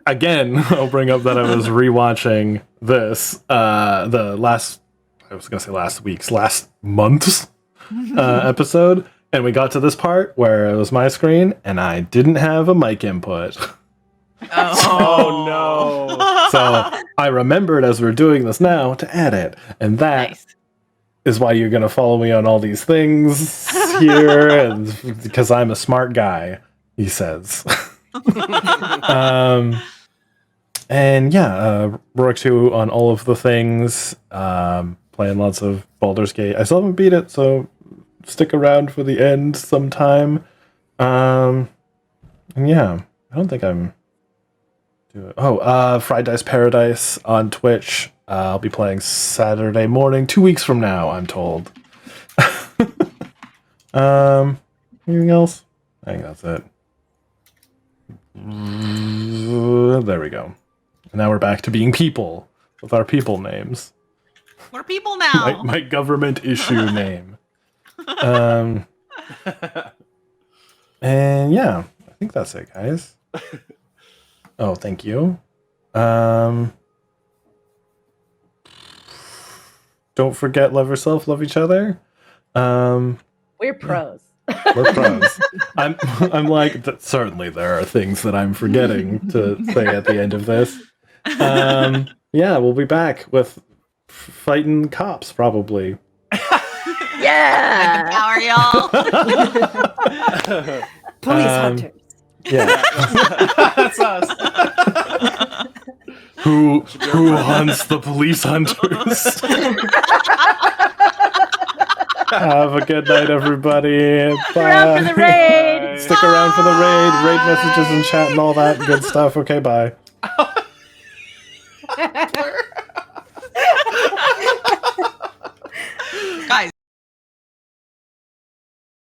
again, I'll bring up that I was rewatching this. I was gonna say last month's episode, and we got to this part where it was my screen, and I didn't have a mic input. Oh no. So I remembered as we're doing this now to add it, and that Nice. is why you're gonna follow me on all these things here, and because I'm a smart guy, he says. And yeah, Rourke 2 on all of the things. Playing lots of Baldur's Gate. I still haven't beat it, so stick around for the end sometime. And yeah, I don't think I'm doing. Oh, Fried Dice Paradise on Twitch. I'll be playing Saturday morning, 2 weeks from now, I'm told. Anything else? I think that's it. There we go. And now we're back to being people with our people names. We're people now. My government issue name. And yeah, I think that's it, guys. Oh, thank you. Don't forget, love yourself, love each other. We're pros. We're pros. I'm like, certainly there are things that I'm forgetting to say at the end of this. Yeah, we'll be back with fighting cops, probably. Yeah. Power, y'all. Police hunters. Yeah. That's us. Who hunts the police hunters? Have a good night, everybody. Stick around for the raid. Stick around for the raid messages and chat and all that good stuff. Okay, bye.